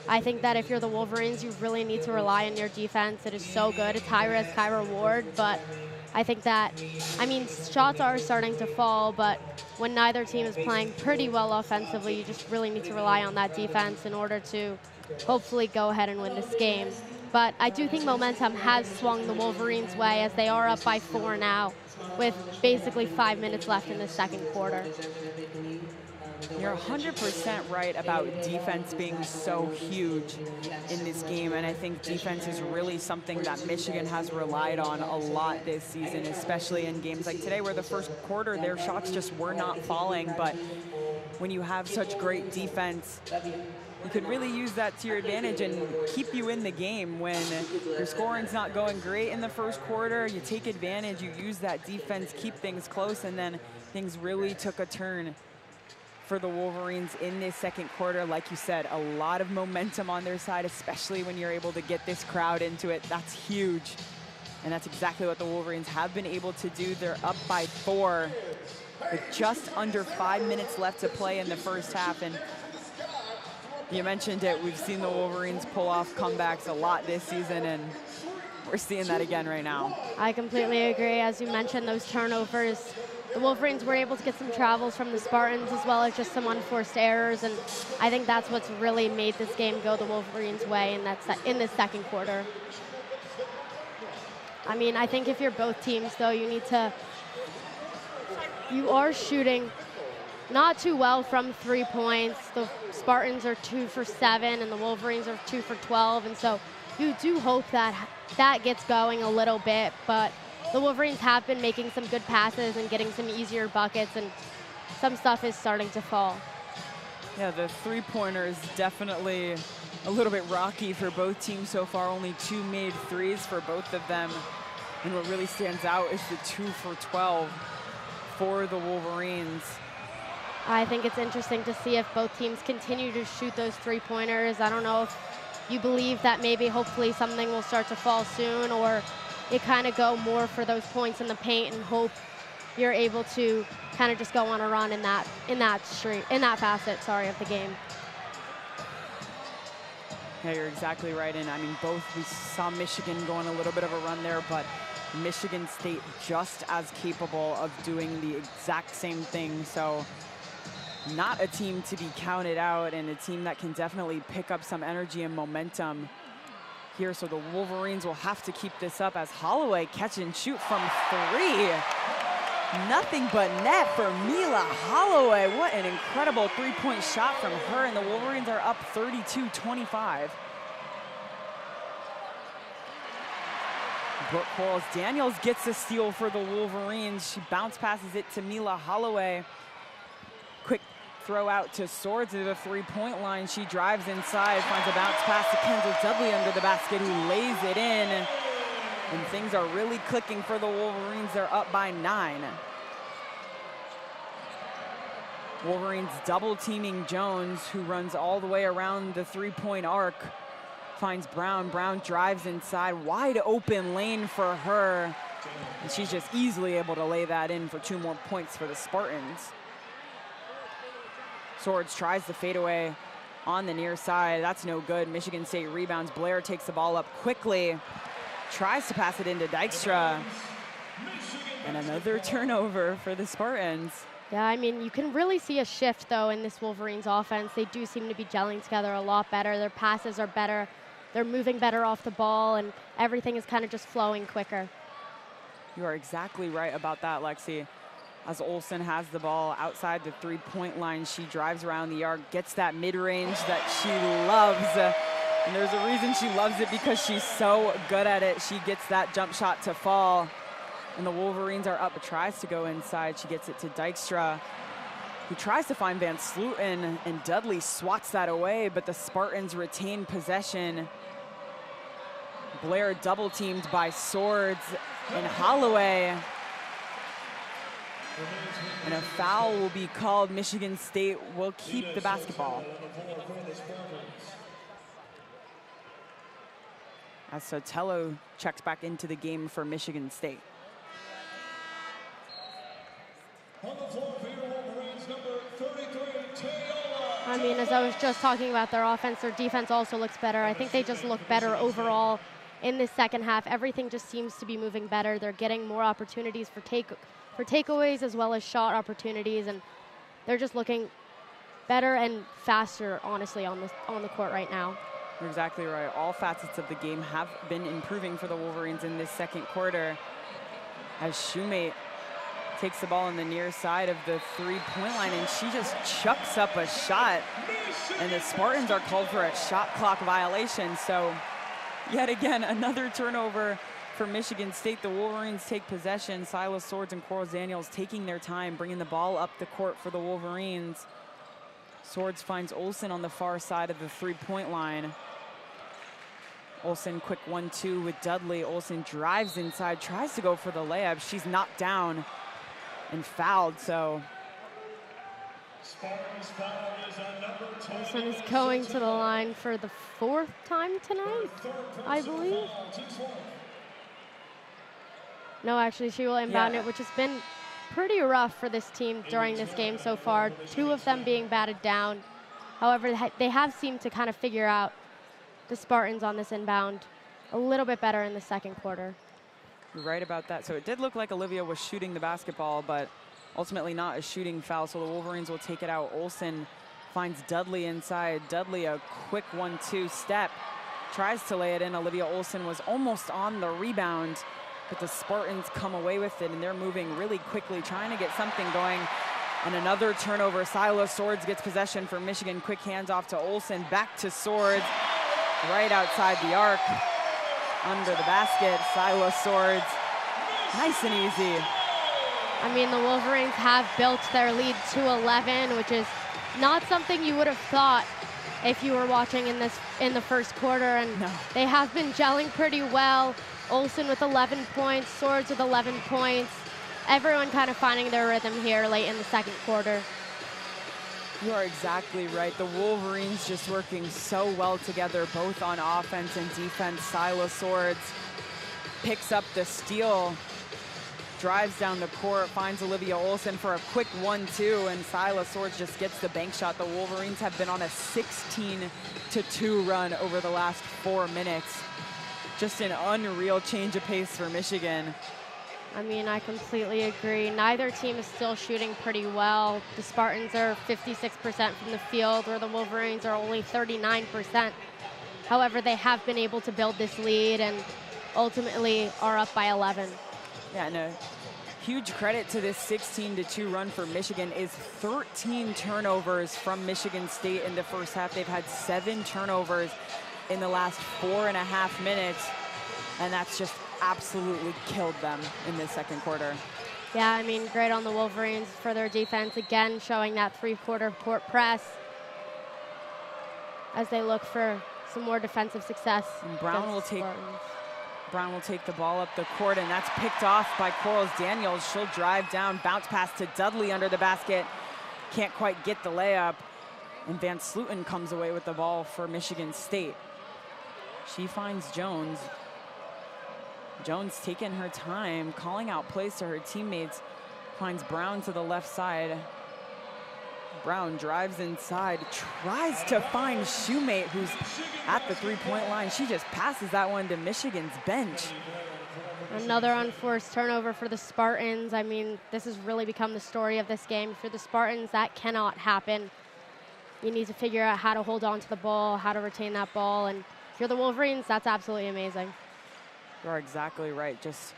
I think that if you're the Wolverines, you really need to rely on your defense. It is so good. It's high risk, high reward, but I think that, shots are starting to fall, but when neither team is playing pretty well offensively, you just really need to rely on that defense in order to hopefully go ahead and win this game. But I do think momentum has swung the Wolverines' way, as they are up by 4 now, with basically 5 minutes left in the second quarter. You're 100% right about defense being so huge in this game, and I think defense is really something that Michigan has relied on a lot this season, especially in games like today where the first quarter their shots just were not falling. But when you have such great defense, you can really use that to your advantage and keep you in the game. When your scoring's not going great in the first quarter, you take advantage, you use that defense, keep things close, and then things really took a turn for the Wolverines in this second quarter. Like you said, a lot of momentum on their side, especially when you're able to get this crowd into it. That's huge. And that's exactly what the Wolverines have been able to do. They're up by 4 with just under 5 minutes left to play in the first half. And you mentioned it, we've seen the Wolverines pull off comebacks a lot this season, and we're seeing that again right now. I completely agree. As you mentioned, those turnovers the Wolverines were able to get some travels from the Spartans as well as just some unforced errors, and I think that's what's really made this game go the Wolverines' way in this second quarter. I mean, I think if you're both teams, though, you are shooting not too well from 3 points. The Spartans are 2 for 7, and the Wolverines are 2 for 12, and so you do hope that that gets going a little bit, but the Wolverines have been making some good passes and getting some easier buckets, and some stuff is starting to fall. Yeah, the three-pointer is definitely a little bit rocky for both teams so far. Only 2 made threes for both of them. And what really stands out is the 2 for 12 for the Wolverines. I think it's interesting to see if both teams continue to shoot those three-pointers. I don't know if you believe that maybe hopefully something will start to fall soon, or you kind of go more for those points in the paint and hope you're able to kind of just go on a run in that facet, of the game. Yeah, you're exactly right. And I mean, we saw Michigan go on a little bit of a run there, but Michigan State just as capable of doing the exact same thing. So not a team to be counted out, and a team that can definitely pick up some energy and momentum here. So the Wolverines will have to keep this up as Holloway catch and shoot from 3. Nothing but net for Mila Holloway. What an incredible three-point shot from her, and the Wolverines are up 32-25. Brooke Quarles-Daniels gets a steal for the Wolverines. She bounce passes it to Mila Holloway. Quick throw out to Swords at the three-point line. She drives inside, finds a bounce pass to Kendall Dudley under the basket, who lays it in. And things are really clicking for the Wolverines. They're up by 9. Wolverines double teaming Jones, who runs all the way around the three-point arc. Finds Brown. Brown drives inside, wide open lane for her. And she's just easily able to lay that in for 2 more points for the Spartans. Swords tries to fade away on the near side. That's no good. Michigan State rebounds. Blair takes the ball up quickly. Tries to pass it into Dykstra. And another turnover for the Spartans. Yeah, I mean, you can really see a shift, though, in this Wolverines offense. They do seem to be gelling together a lot better. Their passes are better. They're moving better off the ball, and everything is kind of just flowing quicker. You are exactly right about that, Lexi. As Olsen has the ball outside the three-point line, she drives around the arc, gets that mid-range that she loves. And there's a reason she loves it, because she's so good at it. She gets that jump shot to fall. And the Wolverines are up, but tries to go inside. She gets it to Dykstra, who tries to find Van Slooten, and Dudley swats that away, but the Spartans retain possession. Blair double teamed by Swords and Holloway. And a foul will be called. Michigan State will keep the basketball. As Sotelo checks back into the game for Michigan State. On the floor for your Wolverines, number 33, Tayola. I mean, as I was just talking about their offense, their defense also looks better. I think they just look better overall in this second half. Everything just seems to be moving better. They're getting more opportunities for takeaways as well as shot opportunities, and they're just looking better and faster, honestly, on the court right now. You're exactly right. All facets of the game have been improving for the Wolverines in this second quarter, as Shoemate takes the ball on the near side of the three-point line, and she just chucks up a shot, and the Spartans are called for a shot clock violation. So yet again, another turnover for Michigan State. The Wolverines take possession. Silas Swords and Quarles-Daniels taking their time, bringing the ball up the court for the Wolverines. Swords finds Olsen on the far side of the three-point line. Olsen, quick 1-2 with Dudley. Olsen drives inside, tries to go for the layup. She's knocked down and fouled, so. Olsen is going to the line for the 4th time tonight, I believe. No, actually, she will inbound it, which has been pretty rough for this team during this game so far. 2 of them being batted down. However, they have seemed to kind of figure out the Spartans on this inbound a little bit better in the second quarter. You're right about that. So it did look like Olivia was shooting the basketball, but ultimately not a shooting foul, so the Wolverines will take it out. Olsen finds Dudley inside. Dudley, a quick 1-2 step, tries to lay it in. Olivia Olsen was almost on the rebound, but the Spartans come away with it, and they're moving really quickly, trying to get something going. And another turnover. Silas Swords gets possession for Michigan. Quick hands off to Olsen, back to Swords, right outside the arc, under the basket. Silas Swords, nice and easy. I mean, the Wolverines have built their lead to 11, which is not something you would have thought if you were watching in the first quarter. And No. they have been gelling pretty well. Olsen with 11 points, Swords with 11 points. Everyone kind of finding their rhythm here late in the second quarter. You are exactly right. The Wolverines just working so well together, both on offense and defense. Silas Swords picks up the steal, drives down the court, finds Olivia Olsen for a quick 1-2, and Silas Swords just gets the bank shot. The Wolverines have been on a 16-2 run over the last 4 minutes. Just an unreal change of pace for Michigan. I mean, I completely agree. Neither team is still shooting pretty well. The Spartans are 56% from the field, where the Wolverines are only 39%. However, they have been able to build this lead and ultimately are up by 11. Yeah, and a huge credit to this 16-2 run for Michigan is 13 turnovers from Michigan State in the first half. They've had 7 turnovers in the last 4.5 minutes, and that's just absolutely killed them in the second quarter. Yeah, I mean, great on the Wolverines for their defense. Again, showing that three-quarter court press as they look for some more defensive success. And Brown will take the ball up the court, and that's picked off by Corals Daniels. She'll drive down, bounce pass to Dudley under the basket. Can't quite get the layup. And Van Sluten comes away with the ball for Michigan State. She finds Jones. Jones taking her time, calling out plays to her teammates. Finds Brown to the left side. Brown drives inside, tries to find Shoemate, who's at the three-point line. She just passes that one to Michigan's bench. Another unforced turnover for the Spartans. I mean, this has really become the story of this game. For the Spartans, that cannot happen. You need to figure out how to hold on to the ball, how to retain that ball. And if you're the Wolverines, that's absolutely amazing. You are exactly right. Just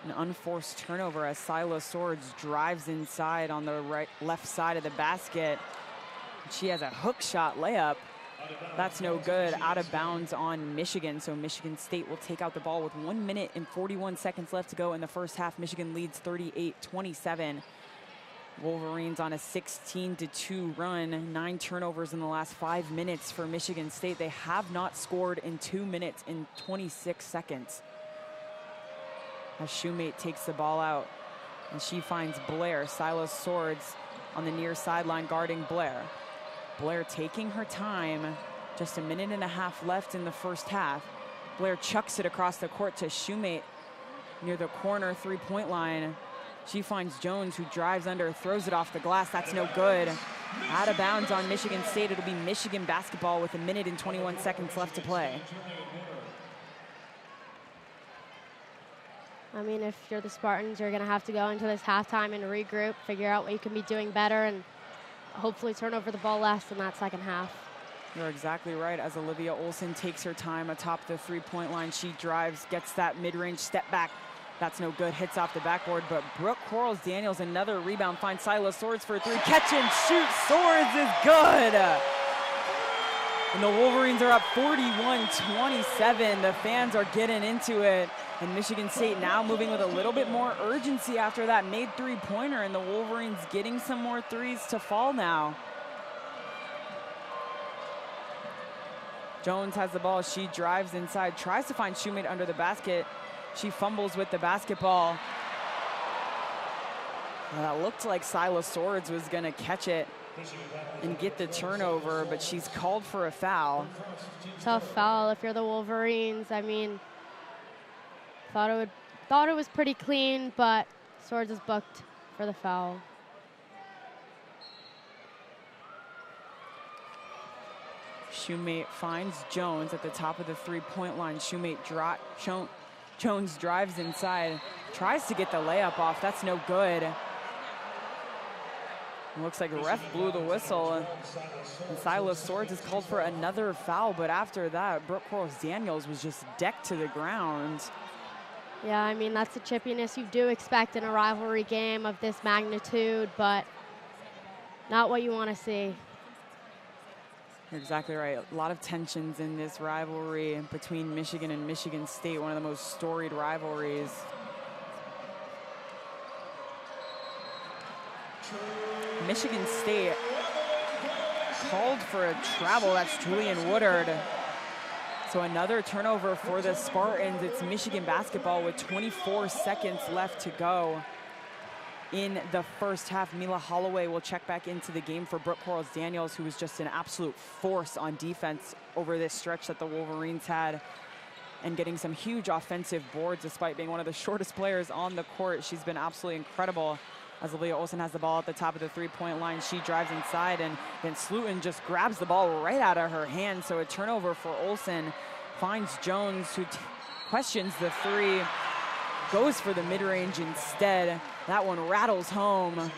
an unforced turnover as Silas Swords drives inside on the left side of the basket. She has a hook shot layup. That's no good. Out of bounds on Michigan. So Michigan State will take out the ball with 1 minute and 41 seconds left to go in the first half. Michigan leads 38-27. Wolverines on a 16-2 run. 9 turnovers in the last 5 minutes for Michigan State. They have not scored in 2 minutes and 26 seconds. As Shoemate takes the ball out, and she finds Blair. Silas Swords on the near sideline guarding Blair. Blair taking her time. Just a minute and a half left in the first half. Blair chucks it across the court to Shoemate near the corner three-point line. She finds Jones, who drives under, throws it off the glass. That's no good. Out of bounds on Michigan State. It'll be Michigan basketball with 1 minute and 21 seconds left to play. I mean, if you're the Spartans, you're going to have to go into this halftime and regroup, figure out what you can be doing better, and hopefully turn over the ball less in that second half. You're exactly right. As Olivia Olsen takes her time atop the three-point line, she drives, gets that mid-range step back. That's no good, hits off the backboard, but Brooke Corals-Daniels, another rebound, finds Silas Swords for 3. Catch and shoot, Swords is good! And the Wolverines are up 41-27. The fans are getting into it. And Michigan State now moving with a little bit more urgency after that made three-pointer, and the Wolverines getting some more threes to fall now. Jones has the ball. She drives inside, tries to find Shoemate under the basket. She fumbles with the basketball. That looked like Silas Swords was going to catch it and get the turnover, but she's called for a foul. Tough foul if you're the Wolverines. I mean, thought it was pretty clean, but Swords is booked for the foul. Shoemate finds Jones at the top of the three-point line. Shoemate Jones drives inside, tries to get the layup off. That's no good. It looks like a ref blew the whistle, and Silas Swords is called for another foul, but after that, Brooke Quarles-Daniels was just decked to the ground. Yeah, I mean, that's the chippiness you do expect in a rivalry game of this magnitude, but not what you want to see. You're exactly right. A lot of tensions in this rivalry between Michigan and Michigan State, one of the most storied rivalries. Michigan State called for a travel. That's Julian Woodard. So another turnover for the Spartans. It's Michigan basketball with 24 seconds left to go in the first half. Mila Holloway will check back into the game for Brooke Quarles-Daniels, who was just an absolute force on defense over this stretch that the Wolverines had, and getting some huge offensive boards despite being one of the shortest players on the court. She's been absolutely incredible. As Olivia Olson has the ball at the top of the three-point line, she drives inside, and then Slutin just grabs the ball right out of her hand. So a turnover for Olson, finds Jones, who questions the three, goes for the mid-range instead. That one rattles home.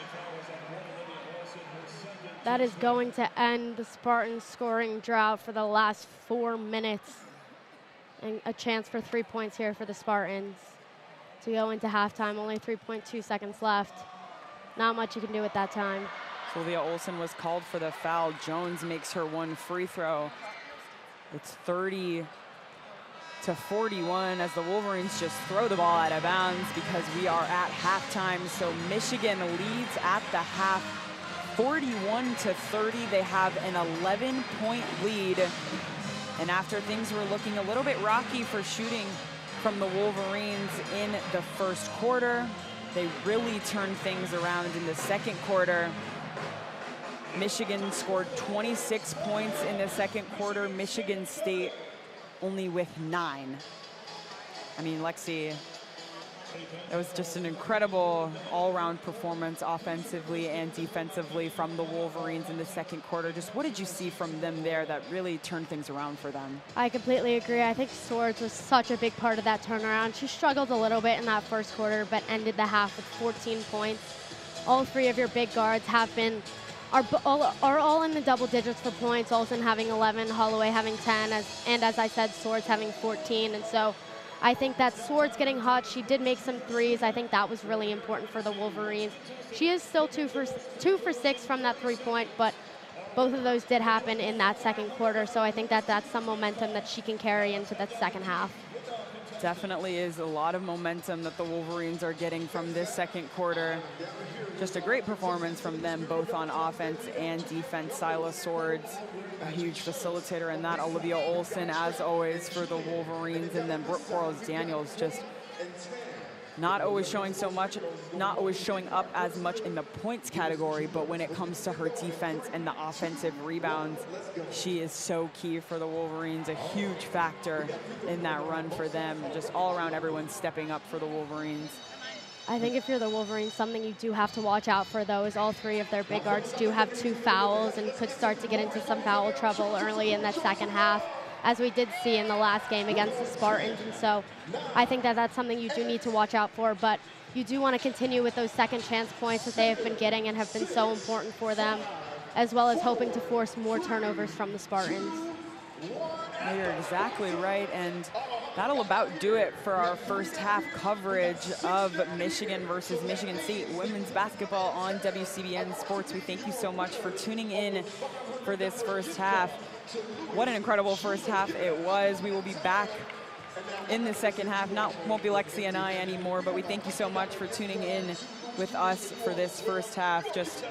That is going to end the Spartans scoring drought for the last 4 minutes. And a chance for 3 points here for the Spartans to go into halftime. Only 3.2 seconds left. Not much you can do at that time. Sylvia Olson was called for the foul. Jones makes her one free throw. It's 30 to 41 as the Wolverines just throw the ball out of bounds because we are at halftime. So Michigan leads at the half 41 to 30. They have an 11-point lead. And after things were looking a little bit rocky for shooting from the Wolverines in the first quarter, they really turned things around in the second quarter. Michigan scored 26 points in the second quarter. Michigan State only with 9. I mean, Lexi, it was just an incredible all-around performance offensively and defensively from the Wolverines in the second quarter. Just what did you see from them there that really turned things around for them? I completely agree. I think Swords was such a big part of that turnaround. She struggled a little bit in that first quarter, but ended the half with 14 points. All 3 of your big guards are all in the double digits for points. Olsen having 11, Holloway having 10, and as I said, Swords having 14. And so I think that Swords getting hot. She did make some threes. I think that was really important for the Wolverines. She is still 2 for 6 from that 3-point, but both of those did happen in that second quarter. So I think that that's some momentum that she can carry into that second half. Definitely is a lot of momentum that the Wolverines are getting from this second quarter. Just a great performance from them, both on offense and defense. Silas Swords, a huge facilitator in that. Olivia Olson, as always, for the Wolverines. And then Brooke Quarles-Daniels just not always showing so much, not always showing up as much in the points category, but when it comes to her defense and the offensive rebounds, she is so key for the Wolverines, a huge factor in that run for them. Just all around, everyone stepping up for the Wolverines. I think if you're the Wolverines, something you do have to watch out for, though, is all 3 of their big guards do have 2 fouls and could start to get into some foul trouble early in that second half, as we did see in the last game against the Spartans. And so I think that that's something you do need to watch out for, but you do want to continue with those second chance points that they have been getting and have been so important for them, as well as hoping to force more turnovers from the Spartans. You're exactly right, and that'll about do it for our first half coverage of Michigan versus Michigan State women's basketball on WCBN Sports. We thank you so much for tuning in for this first half. What an incredible first half it was. We will be back in the second half. Won't be Lexi and I anymore, but we thank you so much for tuning in with us for this first half. Just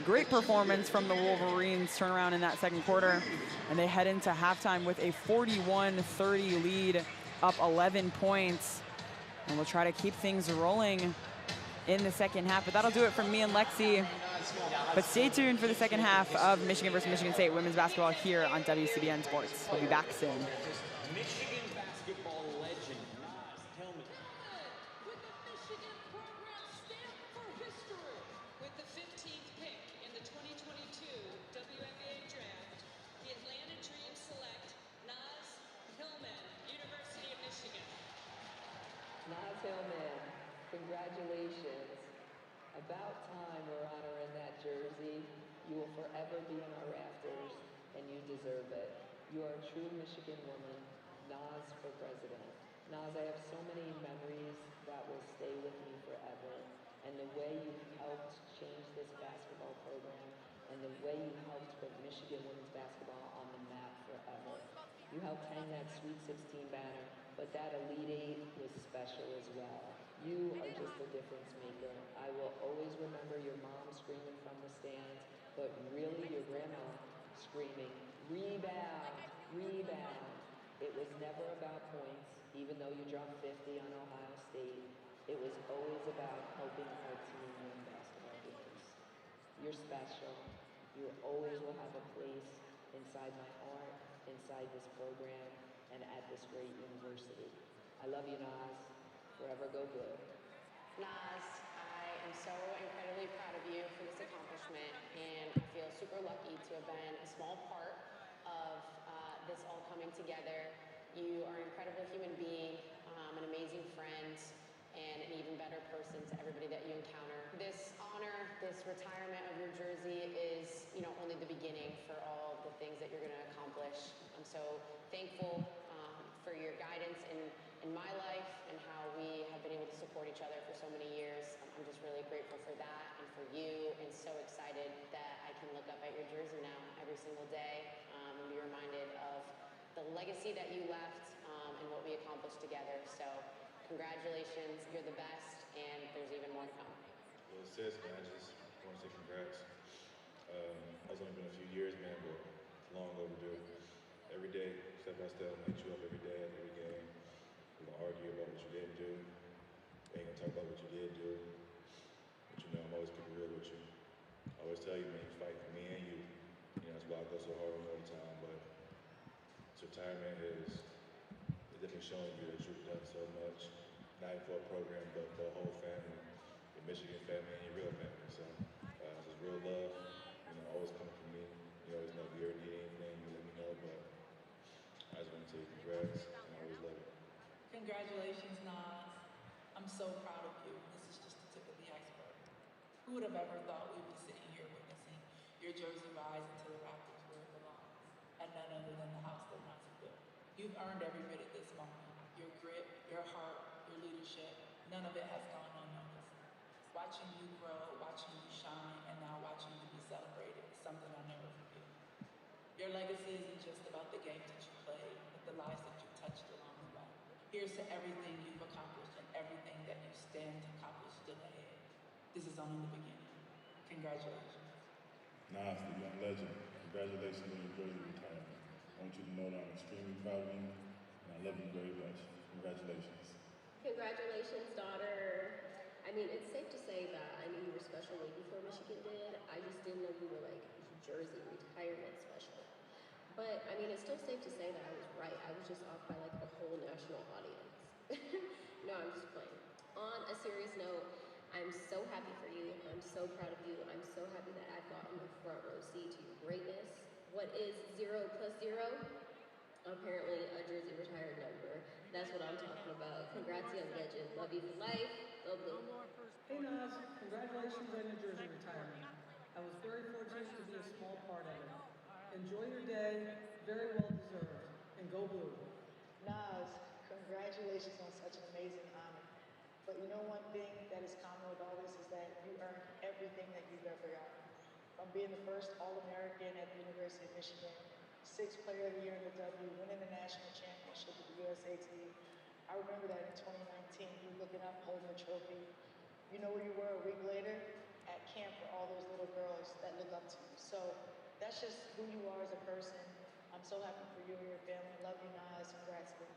great performance from the Wolverines, turnaround in that second quarter, and they head into halftime with a 41-30 lead, up 11 points, and we'll try to keep things rolling in the second half. But that'll do it from me and Lexi. But stay tuned for the second half of Michigan versus Michigan State women's basketball here on WCBN Sports. We'll be back soon. Michigan basketball legend Nas Hillman. With the Michigan program stamped for history. With the 15th pick in the 2022 WNBA draft, the Atlanta Dream select Nas Hillman, University of Michigan. congratulations. About time we're honoring that jersey. You will forever be in our rafters, and you deserve it. You are a true Michigan woman. Naz for president. Naz, I have so many memories that will stay with me forever. And the way you helped change this basketball program, and the way you helped put Michigan women's basketball on the map forever. You helped hang that Sweet 16 banner, but that Elite Eight was special as well. You are just a difference maker. I will always remember your mom screaming from the stands, but really your grandma screaming, rebound, rebound. It was never about points, even though you dropped 50 on Ohio State. It was always about helping our team win basketball games. You're special. You always will have a place inside my heart, inside this program, and at this great university. I love you, Naz. Forever go blue. Naz, I am so incredibly proud of you for this accomplishment, and I feel super lucky to have been a small part of this all coming together. You are an incredible human being, an amazing friend, and an even better person to everybody that you encounter. This honor, this retirement of your jersey is, only the beginning for all the things that you're going to accomplish. I'm so thankful for your guidance in my life and how we have been able to support each other for so many years. I'm just really grateful for that and for you, and so excited that I can look up at your jersey now every single day and be reminded of the legacy that you left and what we accomplished together. So congratulations, you're the best, and there's even more to come. Well, sis, man, I just want to say congrats. It's only been a few years, man, but long overdue. Every day, step by step, I hit you up every day, every game. We're gonna argue about what you didn't do. We ain't gonna talk about what you did do. But I'm always keeping real with you. I always tell you, man, you fight for me and you. That's why I go so hard on you all the time. But this retirement is definitely showing you that you've done so much, not even for a program, but for a whole family, your Michigan family and your real family. So just real love, always coming from me. You always know if you ever need anything, you let me know. But I just want to tell you congrats, and I always love it. Congratulations, Naz. I'm so proud of you. This is just the tip of the iceberg. Who would have ever thought we'd be sitting here witnessing your jersey rise into the rafters where it belongs, and none other than the house that Naz built. You've earned every bit of this moment. Your grit, your heart, your leadership, none of it has gone unnoticed. Watching you grow, watching you shine, and now watching you be celebrated is something I'll never forget. Your legacy isn't just about the games that you played, but the lives that you touched along the way. Here's to everything you've accomplished and everything that you stand to accomplish still ahead. This is only the beginning. Congratulations. Naz, the young legend, congratulations on your jersey retirement. I want you to know that I'm extremely proud of you, and I love you very much. Congratulations. Congratulations, daughter. It's safe to say that I knew you were special way before Michigan did. I just didn't know you were jersey retirement special. But it's still safe to say that I was right. I was just off by a whole national audience. No, I'm just playing. On a serious note, I'm so happy for you. I'm so proud of you. I'm so happy that I've gotten the front row seat to your greatness. What is 0 + 0? Apparently a jersey retired number. That's what I'm talking about. Congrats, young legend. Love you for life. Go blue. Hey Naz, congratulations on your jersey retirement. I was very fortunate to be a small part of it. Enjoy your day, very well deserved, and go blue. Naz, congratulations on such an amazing honor. But one thing that is common with all this is that you earned everything that you've ever gotten. From being the first All-American at the University of Michigan, 6th Player of the Year in the W, winning the national championship with the USA team. I remember that in 2019, you were looking up, holding the trophy. You know where you were a week later? At camp for all those little girls that look up to you. So that's just who you are as a person. I'm so happy for you and your family. Love you, Naz. Congrats, man.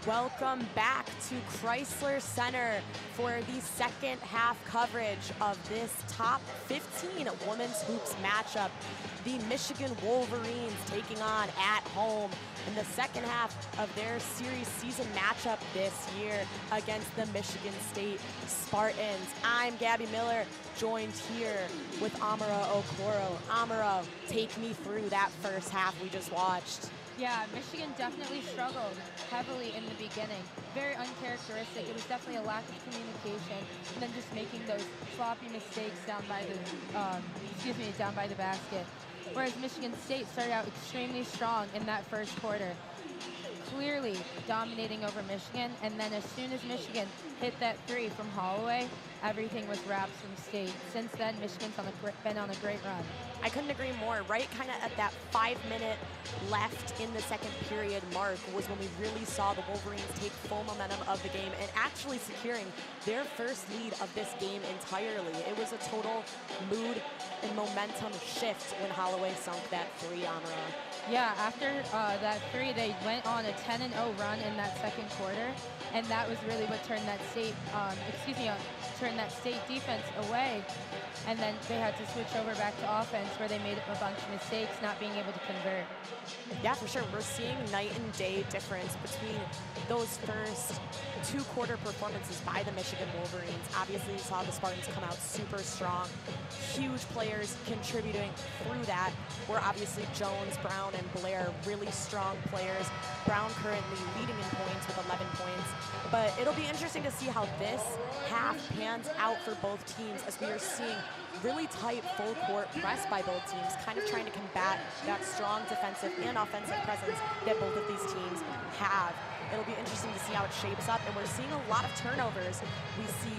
Welcome back to Crisler Center for the second half coverage of this top 15 women's hoops matchup. The Michigan Wolverines taking on at home in the second half of their series season matchup this year against the Michigan State Spartans. I'm Gabby Miller, joined here with Amara Okoro. Amara, take me through that first half we just watched. Yeah, Michigan definitely struggled heavily in the beginning. Very uncharacteristic. It was definitely a lack of communication, and then just making those sloppy mistakes down by the basket. Whereas Michigan State started out extremely strong in that first quarter, clearly dominating over Michigan, and then as soon as Michigan hit that three from Holloway, everything was wraps from State. Since then, Michigan's been on a great run. I couldn't agree more. Right kind of at that 5-minute left in the second period mark was when we really saw the Wolverines take full momentum of the game and actually securing their first lead of this game entirely. It was a total mood and momentum shift when Holloway sunk that three, Amara. Yeah, after that three, they went on a 10-0 run in that second quarter, and that was really what turned that State defense away. And then they had to switch over back to offense, where they made a bunch of mistakes, not being able to convert. Yeah, for sure. We're seeing night and day difference between those first two-quarter performances by the Michigan Wolverines. Obviously, you saw the Spartans come out super strong. Huge players contributing through that were obviously Jones, Brown, and Blair, really strong players. Brown currently leading in points with 11 points. But it'll be interesting to see how this half pans out for both teams, as we are seeing really tight full-court press by both teams, kind of trying to combat that strong defensive and offensive presence that both of these teams have. It'll be interesting to see how it shapes up, and we're seeing a lot of turnovers. We see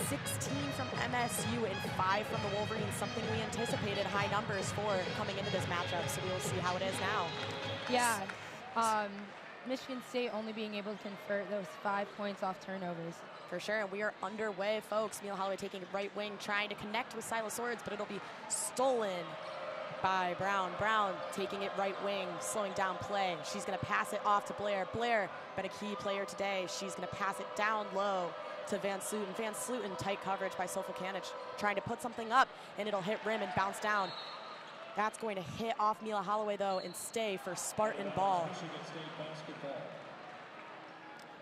16 from MSU and 5 from the Wolverines, something we anticipated high numbers for coming into this matchup, so we'll see how it is now. Yeah, Michigan State only being able to convert those 5 points off turnovers. For sure, and we are underway, folks. Neil Holloway taking right wing, trying to connect with Silas Swords, but it'll be stolen by Brown. Brown taking it right wing, slowing down play. She's gonna pass it off to Blair. Blair, been a key player today. She's gonna pass it down low to Van Sluten. Van Sluten, tight coverage by Sofokanic, trying to put something up, and it'll hit rim and bounce down. That's going to hit off Mila Holloway, though, and stay for Spartan ball.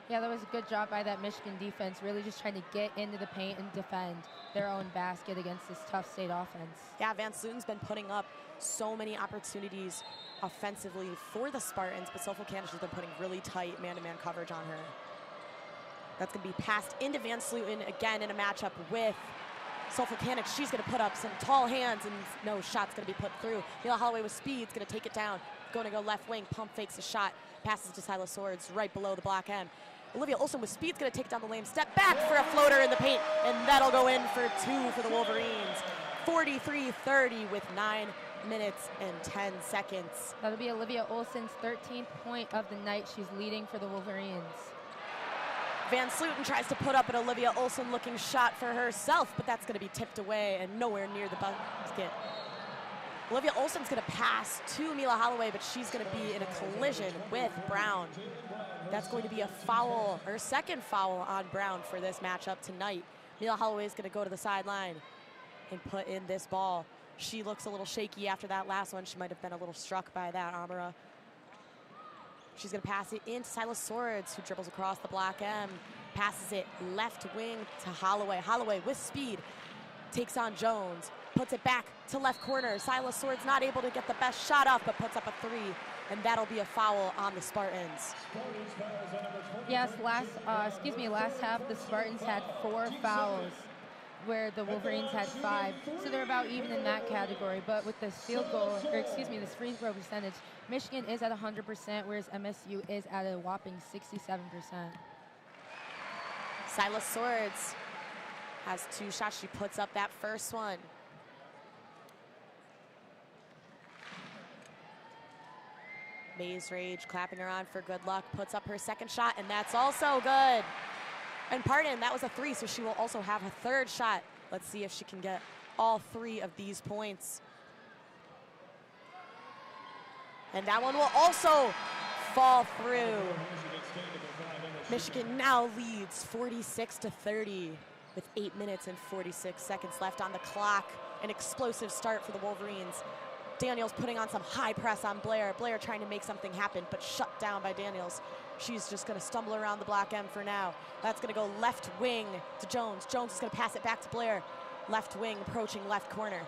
Yeah, that was a good job by that Michigan defense, really just trying to get into the paint and defend their own basket against this tough State offense. Yeah, Van Sluten's been putting up so many opportunities offensively for the Spartans, but Sofokanic has been putting really tight man-to-man coverage on her. That's going to be passed into Van Sluten again in a matchup with Sofokanic. She's going to put up some tall hands, and no shot's going to be put through. Mila Holloway with speed is going to take it down. Going to go left wing, pump fakes a shot, passes to Silas Swords right below the block end. Olivia Olson with speed is going to take down the lane, step back for a floater in the paint, and that'll go in for 2 for the Wolverines. 43-30 with 9 minutes and 10 seconds. That'll be Olivia Olson's 13th point of the night. She's leading for the Wolverines. Van Sluten tries to put up an Olivia Olson looking shot for herself, but that's going to be tipped away and nowhere near the basket. Olivia Olson's going to pass to Mila Holloway, but she's going to be in a collision with Brown. That's going to be a foul, or second foul on Brown for this matchup tonight. Mila Holloway is going to go to the sideline and put in this ball. She looks a little shaky after that last one. She might have been a little struck by that, Amara. She's going to pass it into Silas Swords, who dribbles across the block M, passes it left wing to Holloway. Holloway with speed takes on Jones, puts it back to left corner. Silas Swords not able to get the best shot off, but puts up a 3, and that'll be a foul on the Spartans. Yes, last half the Spartans had 4 fouls, where the Wolverines had 5. So they're about even in that category. But with this this free throw percentage, Michigan is at 100%, whereas MSU is at a whopping 67%. Silas Swords has 2 shots. She puts up that first one. Maze Rage clapping her on for good luck, puts up her second shot, and that's also good. And pardon, that was a 3, so she will also have a 3rd shot. Let's see if she can get all 3 of these points. And that one will also fall through. Michigan now leads 46-30 with 8 minutes and 46 seconds left on the clock. An explosive start for the Wolverines. Daniels putting on some high press on Blair. Blair trying to make something happen, but shut down by Daniels. She's just gonna stumble around the block M for now. That's gonna go left wing to Jones. Jones is gonna pass it back to Blair. Left wing approaching left corner.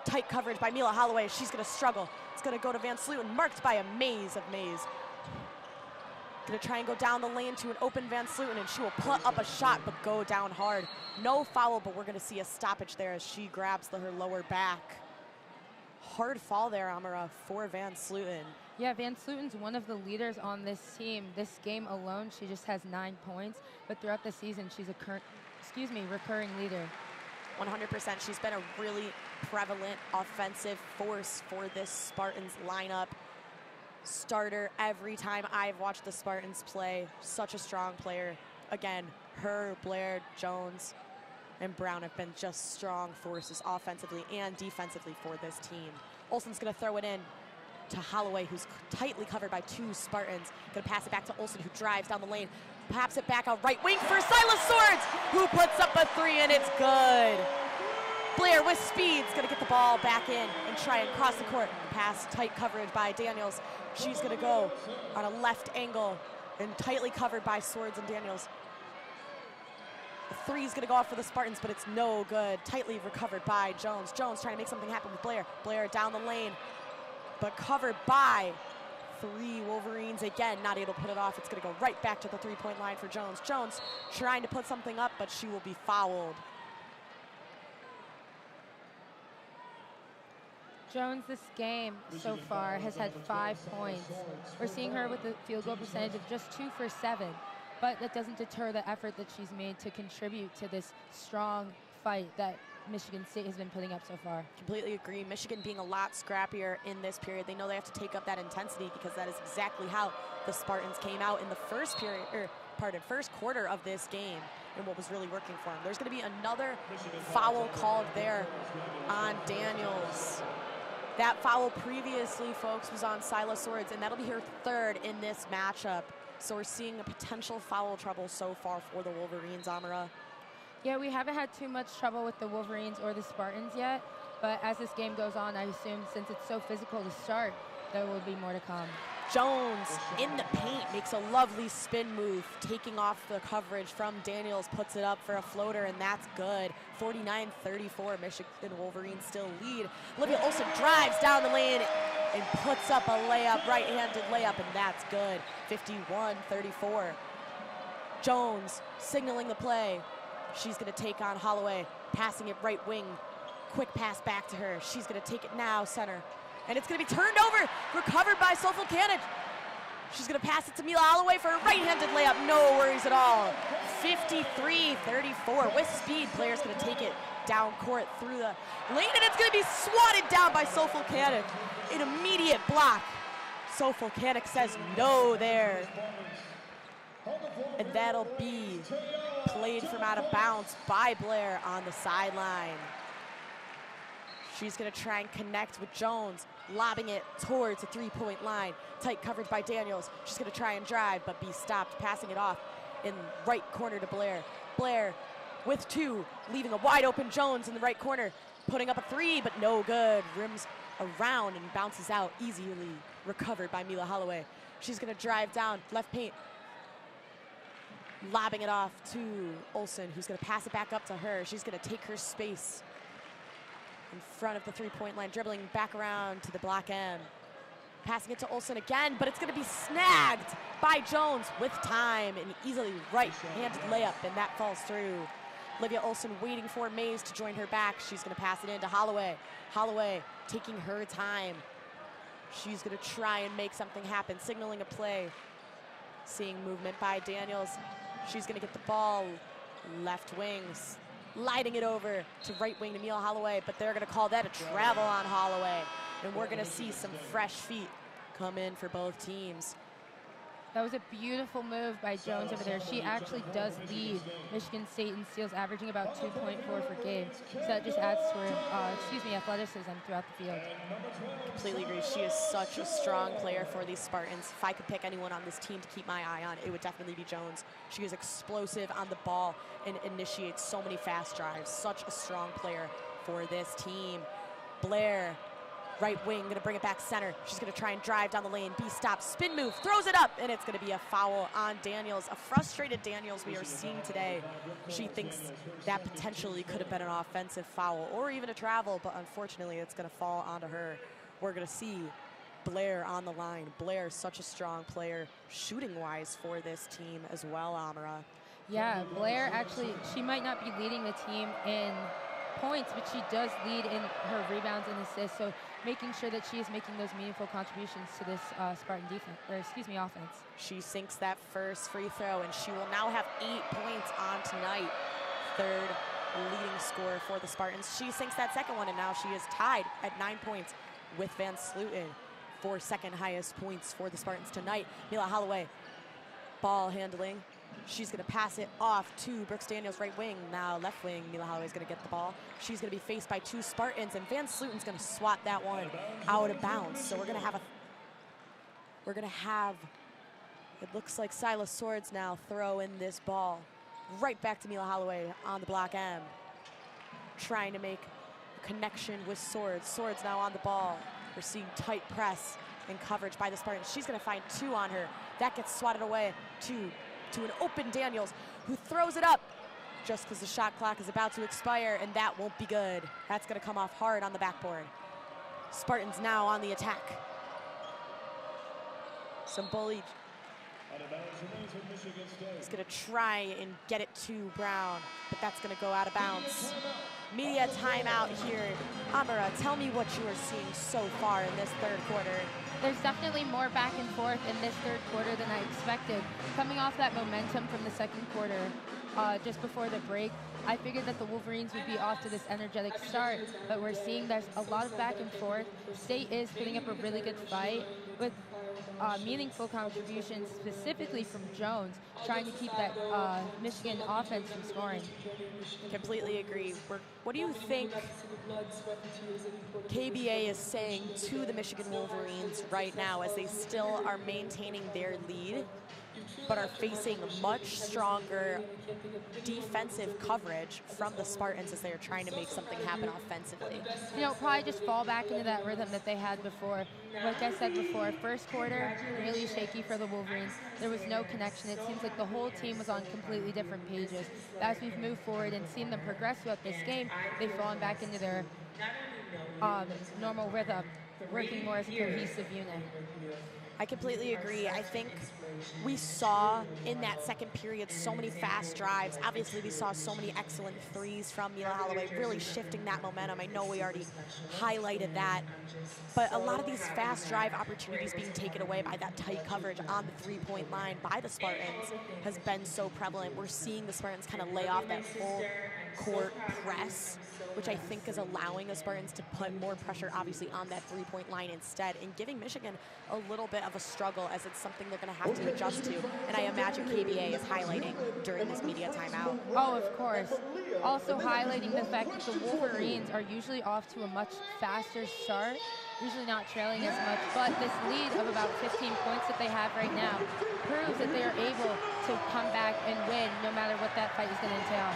Tight coverage by Mila Holloway. She's gonna struggle. It's gonna go to Van Sluten, marked by a maze of Mays. Gonna try and go down the lane to an open Van Sluten, and she will put up a shot, but go down hard. No foul, but we're gonna see a stoppage there as she grabs her lower back. Hard fall there, Amara, for Van Sluten. Yeah, Van Sluten's one of the leaders on this team. This game alone, she just has 9 points, but throughout the season, she's a recurring leader. 100%. She's been a really prevalent offensive force for this Spartans lineup. Starter every time I've watched the Spartans play. Such a strong player. Again, her, Blair, Jones, and Brown have been just strong forces offensively and defensively for this team. Olsen's gonna throw it in to Holloway, who's tightly covered by 2 Spartans. Gonna pass it back to Olsen, who drives down the lane. Paps it back out right wing for Silas Swords, who puts up a 3, and it's good. Blair with speed's gonna get the ball back in and try and cross the court. Pass tight coverage by Daniels. She's gonna go on a left angle and tightly covered by Swords and Daniels. The 3's gonna go off for the Spartans, but it's no good. Tightly recovered by Jones. Jones trying to make something happen with Blair. Blair down the lane, but covered by 3 Wolverines. Again, not able to put it off. It's gonna go right back to the 3-point line for Jones. Jones trying to put something up, but she will be fouled. Jones this game so far has had 5 points. We're seeing her with a field goal percentage of just 2 for 7, but that doesn't deter the effort that she's made to contribute to this strong fight that Michigan State has been putting up so far. Completely agree. Michigan being a lot scrappier in this period. They know they have to take up that intensity because that is exactly how the Spartans came out in the first quarter of this game and what was really working for them. There's going to be another foul called there on Daniels. That foul previously, folks, was on Silas Swords, and that'll be her 3rd in this matchup. So we're seeing a potential foul trouble so far for the Wolverines, Amara. Yeah, we haven't had too much trouble with the Wolverines or the Spartans yet, but as this game goes on, I assume since it's so physical to start, there will be more to come. Jones in the paint makes a lovely spin move, taking off the coverage from Daniels, puts it up for a floater, and that's good. 49-34, Michigan Wolverines still lead. Olivia Olsen drives down the lane and puts up a layup, right-handed layup, and that's good. 51-34. Jones signaling the play. She's gonna take on Holloway, passing it right wing. Quick pass back to her. She's gonna take it now, center. And it's gonna be turned over, recovered by Sofel Cannon. She's gonna pass it to Mila Holloway for a right-handed layup, no worries at all. 53-34, with speed, player's gonna take it down court through the lane, and it's gonna be swatted down by Sofel Cannon. An immediate block. Sofel Cannon says no there. And that'll be played from out of bounds by Blair on the sideline. She's gonna try and connect with Jones, lobbing it towards the 3-point line. Tight coverage by Daniels. She's gonna try and drive, but be stopped, passing it off in right corner to Blair. Blair with 2, leaving a wide open Jones in the right corner, putting up a 3, but no good. Rims around and bounces out, easily recovered by Mila Holloway. She's gonna drive down, left paint, lobbing it off to Olsen, who's gonna pass it back up to her. She's gonna take her space in front of the 3-point line, dribbling back around to the block M. Passing it to Olsen again, but it's gonna be snagged by Jones with time, and easily right-handed layup, and that falls through. Olivia Olsen waiting for Mays to join her back. She's gonna pass it in to Holloway. Holloway taking her time. She's gonna try and make something happen, signaling a play. Seeing movement by Daniels. She's gonna get the ball, left wings, lighting it over to right wing to Mila Holloway, but they're gonna call that a travel on Holloway. And we're gonna see some fresh feet come in for both teams. That was a beautiful move by Jones over there. She actually does lead Michigan State in steals, averaging about 2.4 per game. So that just adds to her, athleticism throughout the field. Completely agree. She is such a strong player for these Spartans. If I could pick anyone on this team to keep my eye on, it would definitely be Jones. She is explosive on the ball and initiates so many fast drives. Such a strong player for this team. Blair, right wing, gonna bring it back center. She's gonna try and drive down the lane. B stops, spin move, throws it up, and it's gonna be a foul on Daniels. A frustrated Daniels we are seeing today. She thinks that potentially could have been an offensive foul or even a travel, but unfortunately it's gonna fall onto her. We're gonna see Blair on the line. Blair, such a strong player, shooting-wise for this team as well, Amara. Yeah, Blair actually, she might not be leading the team in points, but she does lead in her rebounds and assists, so making sure that she is making those meaningful contributions to this Spartan offense. She sinks that first free throw, and she will now have 8 points on tonight. Third leading scorer for the Spartans. She sinks that second one, and now she is tied at 9 points with Van Sluten for second highest points for the Spartans tonight. Mila Holloway, ball handling. She's gonna pass it off to Brooks Daniels, right wing. Now left wing, Mila Holloway's gonna get the ball. She's gonna be faced by 2 Spartans, and Van Sluten's gonna swat that one out of bounds. So we're gonna have, it looks like Silas Swords now throw in this ball right back to Mila Holloway on the block M. Trying to make a connection with Swords. Swords now on the ball. We're seeing tight press and coverage by the Spartans. She's gonna find 2 on her. That gets swatted away to an open Daniels, who throws it up just because the shot clock is about to expire, and that won't be good. That's gonna come off hard on the backboard. Spartans now on the attack. Simboli is gonna try and get it to Brown, but that's gonna go out of bounds. Media timeout here. Amara, tell me what you are seeing so far in this third quarter. There's definitely more back and forth in this third quarter than I expected. Coming off that momentum from the second quarter, just before the break, I figured that the Wolverines would be off to this energetic start, but we're seeing there's a lot of back and forth. State is putting up a really good fight with meaningful contributions, specifically from Jones, trying to keep that Michigan offense from scoring. Completely agree. What do you think KBA is saying to the Michigan Wolverines right now as they still are maintaining their lead, but are facing much stronger defensive coverage from the Spartans as they're trying to make something happen offensively? You know, probably just fall back into that rhythm that they had before. Like I said before, first quarter, really shaky for the Wolverines. There was no connection. It seems like the whole team was on completely different pages. As we've moved forward and seen them progress throughout this game, they've fallen back into their normal rhythm, working more as a cohesive unit. I completely agree. I think we saw in that second period so many fast drives. Obviously, we saw so many excellent threes from Mila Holloway, really shifting that momentum. I know we already highlighted that, but a lot of these fast drive opportunities being taken away by that tight coverage on the three-point line by the Spartans has been so prevalent. We're seeing the Spartans kind of lay off that full court press, which I think is allowing the Spartans to put more pressure, obviously, on that three-point line instead, and giving Michigan a little bit of a struggle as it's something they're going to have to adjust to, and I imagine KBA is highlighting during this media timeout. Oh, of course. Also highlighting the fact that the Wolverines are usually off to a much faster start, usually not trailing as much, but this lead of about 15 points that they have right now proves that they are able to come back and win no matter what that fight is going to entail.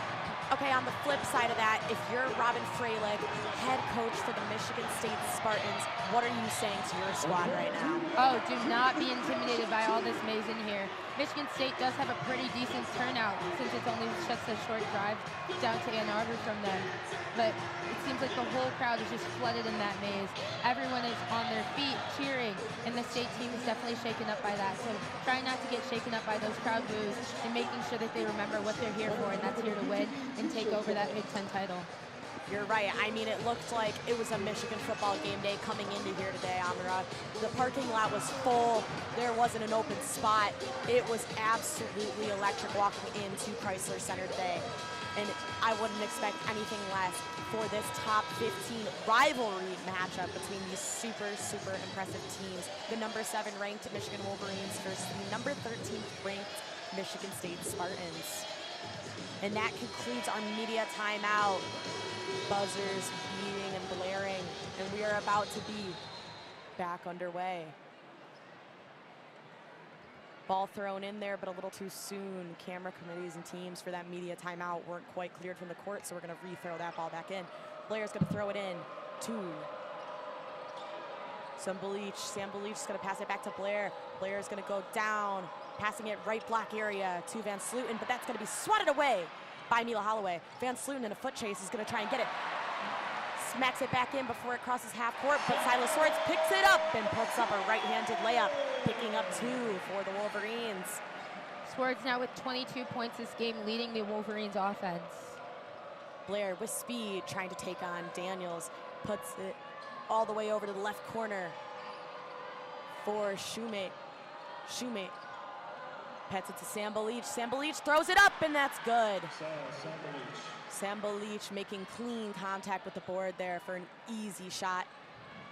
Okay, on the flip side of that, if you're Robin Freilich, head coach for the Michigan State Spartans, what are you saying to your squad right now? Oh, do not be intimidated by all this maze in here. Michigan State does have a pretty decent turnout since it's only just a short drive down to Ann Arbor from them. But it seems like the whole crowd is just flooded in that maze. Everyone is on their feet cheering, and the state team is definitely shaken up by that. So try not to get shaken up by those crowd boos and making sure that they remember what they're here for, and that's here to win and take over that Big Ten title. You're right. I mean, it looked like it was a Michigan football game day coming into here today, Amara. The parking lot was full. There wasn't an open spot. It was absolutely electric walking into Crisler Center today. and I wouldn't expect anything less for this top 15 rivalry matchup between these super, super impressive teams. The number 7 ranked Michigan Wolverines versus the number 13 ranked Michigan State Spartans. And that concludes our media timeout. Buzzers beating and blaring, and we are about to be back underway. Ball thrown in there, but a little too soon. Camera committees and teams for that media timeout weren't quite cleared from the court, so we're going to re-throw that ball back in. Blair's going to throw it in to Sam Belich. Sam Belich is going to pass it back to Blair. Blair's going to go down, passing it right block area to Van Sluten, but that's going to be swatted away by Mila Holloway. Van Sluten in a foot chase is going to try and get it. Smacks it back in before it crosses half court, but Silas Swords picks it up and puts up a right-handed layup, picking up 2 for the Wolverines. Swords now with 22 points this game, leading the Wolverines offense. Blair with speed, trying to take on Daniels, puts it all the way over to the left corner for Shoemate. Shoemate pets it to Sam Belich. Sam Belich throws it up, and that's good. Sam Belich making clean contact with the board there for an easy shot.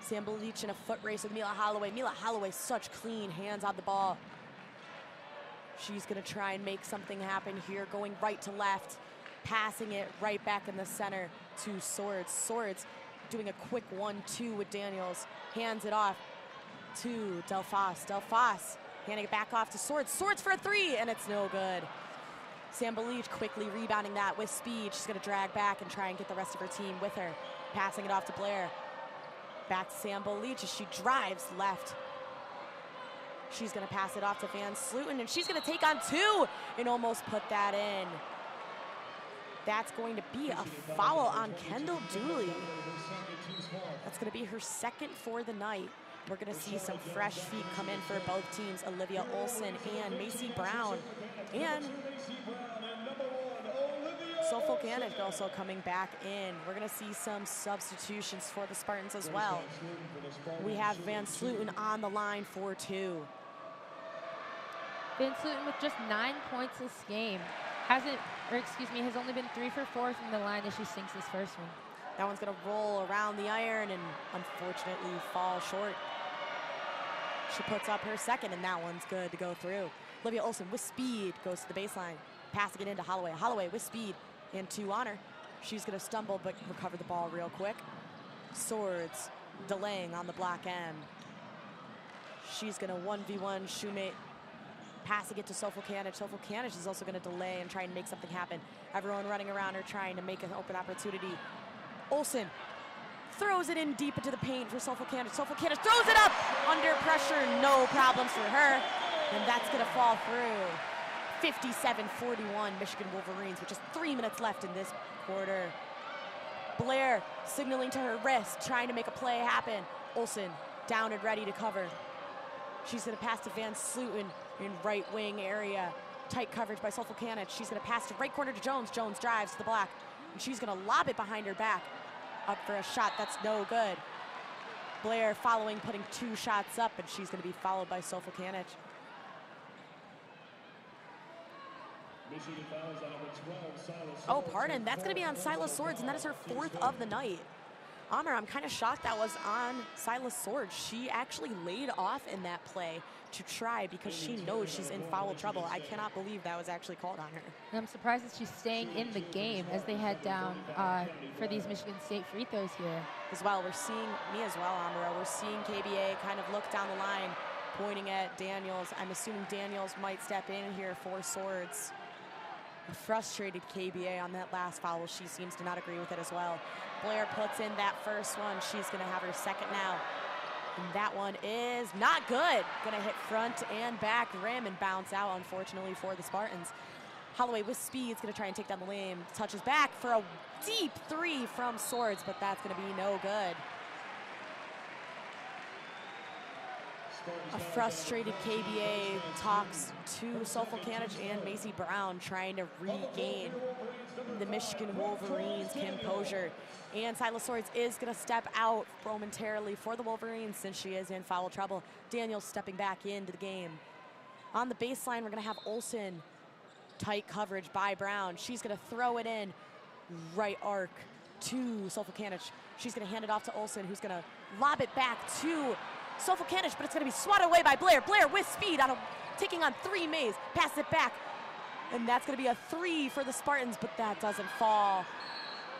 Sam Belich in a foot race with Mila Holloway. Mila Holloway, such clean hands on the ball. She's gonna try and make something happen here, going right to left, passing it right back in the center to Swords. Swords doing a quick 1-2 with Daniels, hands it off to Delphos. Delphos handing it back off to Swords. Swords for a 3, and it's no good. Sam Belich quickly rebounding that with speed. She's gonna drag back and try and get the rest of her team with her. Passing it off to Blair. Back to Sam Belich as she drives left. She's gonna pass it off to Van Sluten, and she's gonna take on 2 and almost put that in. That's going to be a foul on Kendall Dooley. That's gonna be her 2nd for the night. We're gonna see some fresh feet come in for both teams, Olivia Olson and Macy Brown. And Sofo Ganich also coming back in. We're gonna see some substitutions for the Spartans as well. We have Van Sluten on the line for 2. Van Sluten with just 9 points this game. Has only been 3 for 4 from the line as she sinks this first one. That one's gonna roll around the iron and unfortunately fall short. She puts up her 2nd, and that one's good to go through. Olivia Olson with speed goes to the baseline, passing it into Holloway. Holloway with speed and 2 on her. She's gonna stumble but recover the ball real quick. Swords delaying on the block end. She's gonna 1v1 Shoemate, passing it to Sofo Ganich. Sofo Ganich is also gonna delay and try and make something happen. Everyone running around her trying to make an open opportunity. Olson throws it in deep into the paint for Sofo Ganich. Sofo Ganich throws it up under pressure, no problems for her, and that's gonna fall through. 57-41 Michigan Wolverines with just 3 minutes left in this quarter. Blair signaling to her wrist, trying to make a play happen. Olson down and ready to cover. She's gonna pass to Van Sluten in right wing area. Tight coverage by Sofo Ganich. She's gonna pass to right corner to Jones. Jones drives to the block, and she's gonna lob it behind her back. Up for a shot, that's no good. Blair following, putting 2 shots up, and she's gonna be followed by Sofo Ganich. Oh, pardon, that's gonna be on Silas Swords, and that is her 4th of the night. Amara, I'm kind of shocked that was on Silas Swords. She actually laid off in that play to try because she knows she's in foul trouble. I cannot believe that was actually called on her. And I'm surprised that she's staying in the game as they head down for these Michigan State free throws here. As well, we're seeing, me as well, Amara, we're seeing KBA kind of look down the line, pointing at Daniels. I'm assuming Daniels might step in here for Swords. A frustrated KBA on that last foul. She seems to not agree with it as well. Blair puts in that first one. She's gonna have her 2nd now. And that one is not good. Gonna hit front and back rim and bounce out, unfortunately, for the Spartans. Holloway with speed is gonna try and take down the lane. Touches back for a deep 3 from Swords, but that's gonna be no good. A frustrated KBA talks to Sofo Ganich and Macy Brown, trying to regain the Michigan Wolverines' composure. And Silas Swords is gonna step out momentarily for the Wolverines since she is in foul trouble. Daniels stepping back into the game. On the baseline, we're gonna have Olson Tight coverage by Brown. She's gonna throw it in. Right arc to Sofocanic. She's gonna hand it off to Olsen, who's gonna lob it back to Sofocanic, but it's gonna be swatted away by Blair. Blair with speed, taking on 3 Mays, passes it back. And that's gonna be a 3 for the Spartans, but that doesn't fall.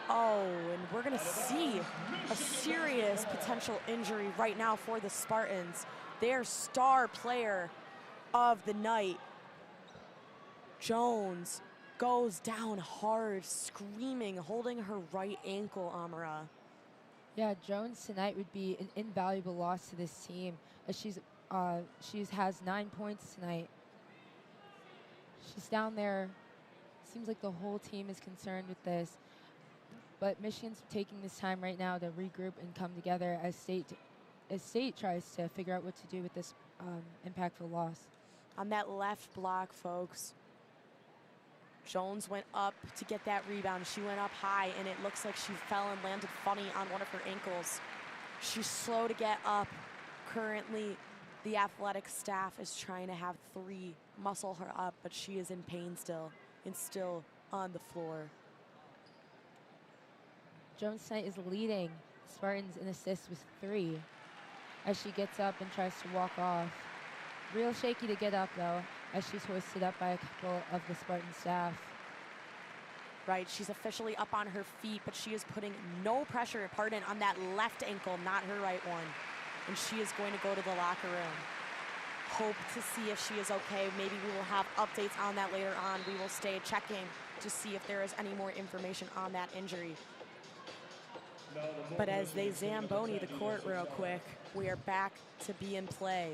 Oh, and we're gonna see a serious potential injury right now for the Spartans. Their star player of the night, Jones, goes down hard, screaming, holding her right ankle, Amara. Yeah, Jones tonight would be an invaluable loss to this team, as she has 9 points tonight. She's down there. Seems like the whole team is concerned with this. But Michigan's taking this time right now to regroup and come together as State tries to figure out what to do with this impactful loss. On that left block, folks, Jones went up to get that rebound. She went up high, and it looks like she fell and landed funny on one of her ankles. She's slow to get up. Currently, the athletic staff is trying to have 3 muscle her up, but she is in pain still and still on the floor. Jones tonight is leading Spartans in assists with 3 as she gets up and tries to walk off. Real shaky to get up, though, as she's hoisted up by a couple of the Spartan staff. Right, she's officially up on her feet, but she is putting no pressure, on that left ankle, not her right one. And she is going to go to the locker room. Hope to see if she is okay. Maybe we will have updates on that later on. We will stay checking to see if there is any more information on that injury. But as they Zamboni the court real quick, we are back to be in play.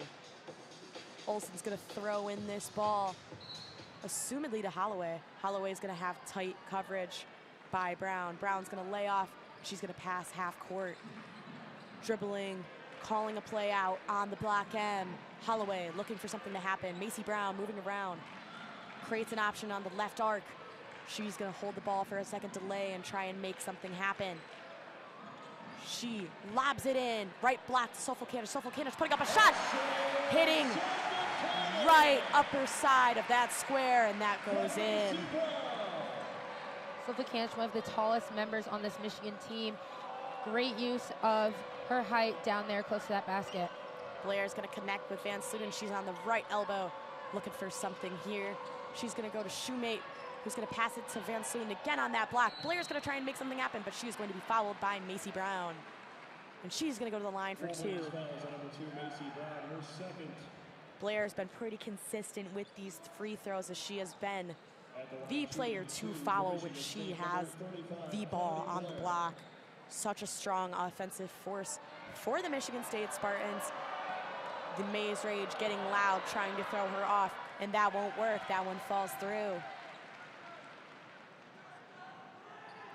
Olsen's gonna throw in this ball, assumedly to Holloway. Holloway's gonna have tight coverage by Brown. Brown's gonna lay off. She's gonna pass half court. Dribbling, calling a play out on the block M. Holloway looking for something to happen. Macy Brown moving around. Creates an option on the left arc. She's gonna hold the ball for a second delay and try and make something happen. She lobs it in, right block to Sofocanic. Sofocanic putting up a shot, hitting right upper side of that square, and that goes in. Sofocanic, one of the tallest members on this Michigan team. Great use of her height down there close to that basket. Blair's gonna connect with Van Sluten. She's on the right elbow, looking for something here. She's gonna go to Shoemate, who's gonna pass it to Van Sluten again on that block. Blair's gonna try and make something happen, but she's going to be fouled by Macy Brown. And she's gonna go to the line for 2. Blair's been pretty consistent with these free throws, as she has been the player to foul when she has the ball on the block. Such a strong offensive force for the Michigan State Spartans. The Maze Rage getting loud, trying to throw her off, and that won't work. That one falls through.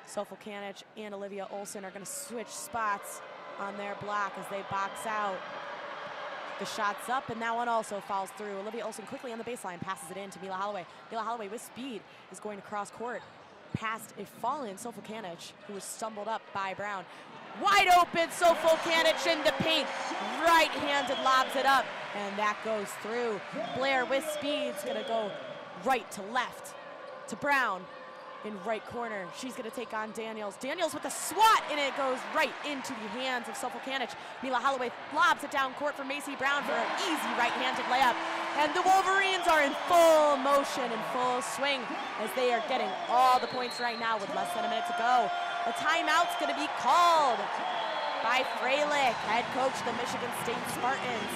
Sofocanic and Olivia Olsen are gonna switch spots on their block as they box out. The shot's up, and that one also falls through. Olivia Olsen quickly on the baseline, passes it in to Mila Holloway. Mila Holloway with speed is going to cross court past a fallen Sofocanic, who was stumbled up by Brown. Wide open, Sofocanic in the paint. Right-handed lobs it up, and that goes through. Blair with speed's gonna go right to left to Brown. In right corner, she's gonna take on Daniels. Daniels with a swat, and it goes right into the hands of Sofocanic. Mila Holloway lobs it down court for Macy Brown for an easy right-handed layup. And the Wolverines are in full motion and full swing as they are getting all the points right now with less than a minute to go. A timeout's gonna be called by Freilich, head coach of the Michigan State Spartans.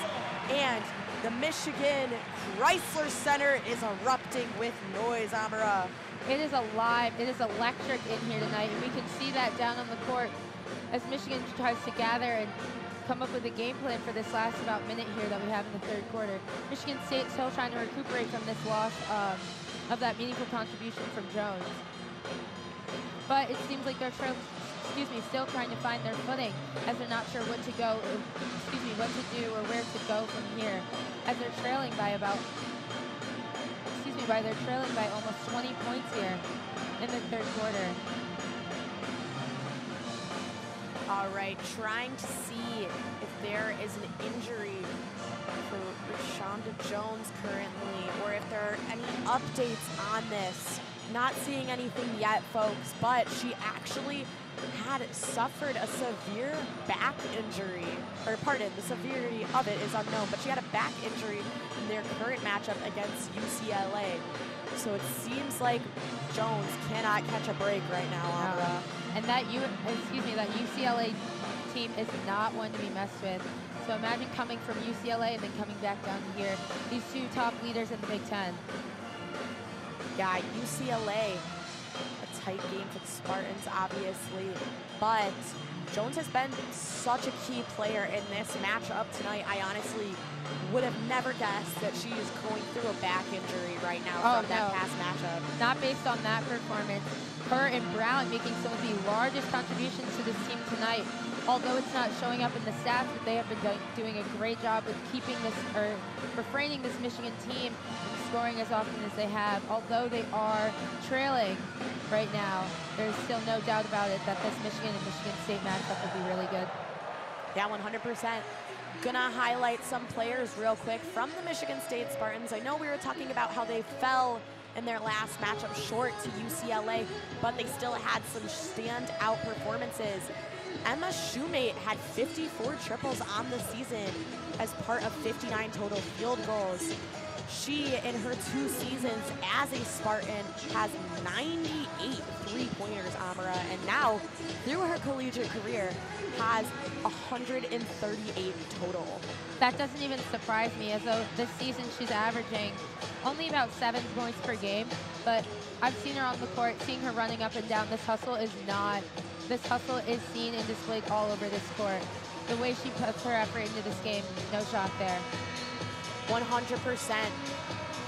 And the Michigan Crisler Center is erupting with noise, Amara. It is alive, it is electric in here tonight, and we can see that down on the court as Michigan tries to gather and come up with a game plan for this last about minute here that we have in the third quarter. Michigan State still trying to recuperate from this loss of that meaningful contribution from Jones. But it seems like they're still trying to find their footing as they're not sure what to go, what to do or where to go from here as they're trailing by they're trailing by almost 20 points here in the third quarter. All right, trying to see if there is an injury for Rashonda Jones currently, or if there are any updates on this. Not seeing anything yet, folks, but she actually had suffered a severe back injury, or pardon, the severity of it is unknown, but she had a back injury in their current matchup against UCLA. So it seems like Jones cannot catch a break right now, Amara. And that UCLA team is not one to be messed with. So imagine coming from UCLA and then coming back down here. These two top leaders in the Big Ten. Yeah, UCLA, a tight game for the Spartans, obviously, but Jones has been such a key player in this matchup tonight. I honestly would have never guessed that she is going through a back injury right now from that past matchup. Not based on that performance. Her and Brown making some of the largest contributions to this team tonight. Although it's not showing up in the stats, but they have been doing a great job with keeping this, or refraining this Michigan team from scoring as often as they have. Although they are trailing right now, there's still no doubt about it that this Michigan and Michigan State matchup will be really good. Yeah, 100%. Gonna highlight some players real quick from the Michigan State Spartans. I know we were talking about how they fell in their last matchup short to UCLA, but they still had some standout performances. Emma Shoemate had 54 triples on the season as part of 59 total field goals. She, in her 2 seasons as a Spartan, has 98 three-pointers, Amara, and now, through her collegiate career, has 138 total. That doesn't even surprise me, as though this season she's averaging only about 7 points per game, but I've seen her on the court, seeing her running up and down. This hustle is seen and displayed all over this court. The way she puts her effort into this game, no shock there. 100%.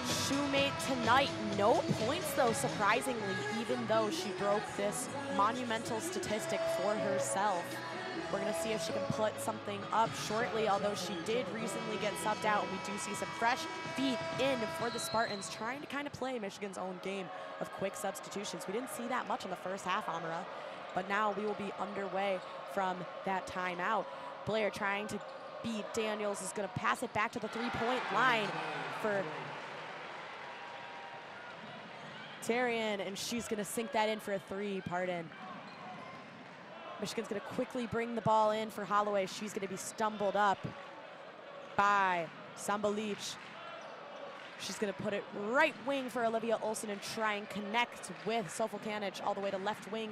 Shoemate tonight, no points though, surprisingly, even though she broke this monumental statistic for herself. We're gonna see if she can put something up shortly, although she did recently get subbed out, and we do see some fresh feet in for the Spartans, trying to kind of play Michigan's own game of quick substitutions. We didn't see that much in the first half, Amara, but now we will be underway from that timeout. Blair trying to beat Daniels, is gonna pass it back to the three-point line for Tarian, and she's gonna sink that in for a 3, pardon. Michigan's gonna quickly bring the ball in for Holloway. She's gonna be stumbled up by Sambalic. She's gonna put it right wing for Olivia Olson and try and connect with Sofokanic all the way to left wing.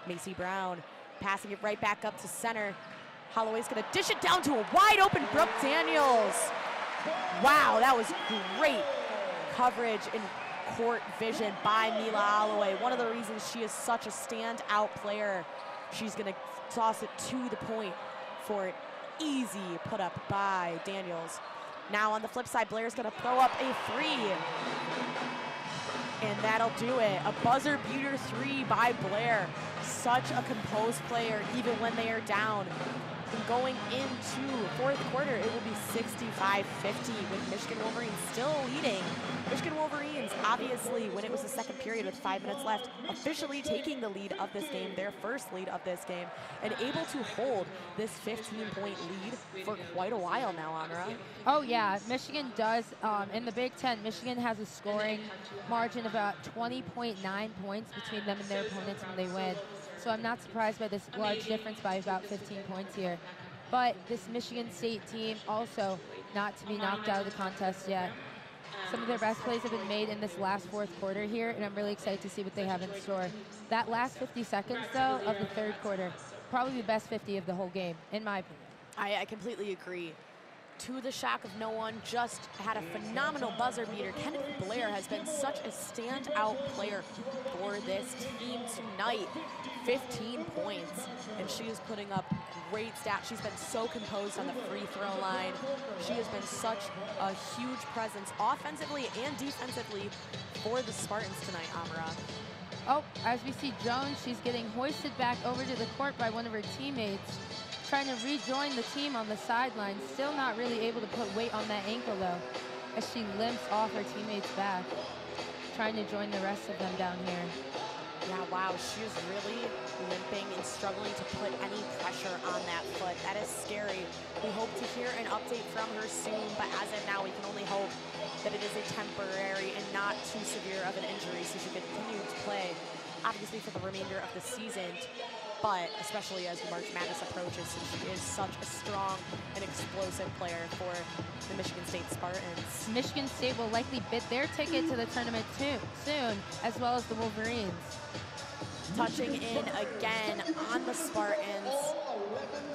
Macy Brown passing it right back up to center. Holloway's gonna dish it down to a wide open Brooke Daniels. Wow, that was great coverage and court vision by Mila Holloway. One of the reasons she is such a standout player. She's gonna toss it to the point for an easy put up by Daniels. Now on the flip side, Blair's gonna throw up a 3. And that'll do it. A buzzer beater 3 by Blair. Such a composed player, even when they are down. And going into fourth quarter, it will be 65-50 with Michigan Wolverines still leading. Michigan Wolverines, obviously, when it was the second period with 5 minutes left, officially taking the lead of this game, their first lead of this game, and able to hold this 15-point lead for quite a while now, Amara. Oh yeah, Michigan does. In the Big Ten, Michigan has a scoring margin of about 20.9 points between them and their opponents when they win. So I'm not surprised by this large difference by about 15 points here. But this Michigan State team also not to be knocked out of the contest yet. Some of their best plays have been made in this last fourth quarter here, and I'm really excited to see what they have in store. That last 50 seconds, though, of the third quarter, probably the best 50 of the whole game, in my opinion. I completely agree. To the shock of no one, just had a phenomenal buzzer beater. Kennedy Blair has been such a standout player for this team tonight. 15 points, and she is putting up great stats. She's been so composed on the free throw line. She has been such a huge presence offensively and defensively for the Spartans tonight, Amara. Oh, as we see Jones, she's getting hoisted back over to the court by one of her teammates, trying to rejoin the team on the sideline. Still not really able to put weight on that ankle, though, as she limps off her teammates' back, trying to join the rest of them down here. Yeah, wow, she is really limping and struggling to put any pressure on that foot. That is scary. We hope to hear an update from her soon, but as of now, we can only hope that it is a temporary and not too severe of an injury, so she continue to play, obviously, for the remainder of the season, but especially as March Madness approaches, since she is such a strong and explosive player for the Michigan State Spartans. Michigan State will likely bid their ticket to the tournament soon, as well as the Wolverines. Touching in again on the Spartans,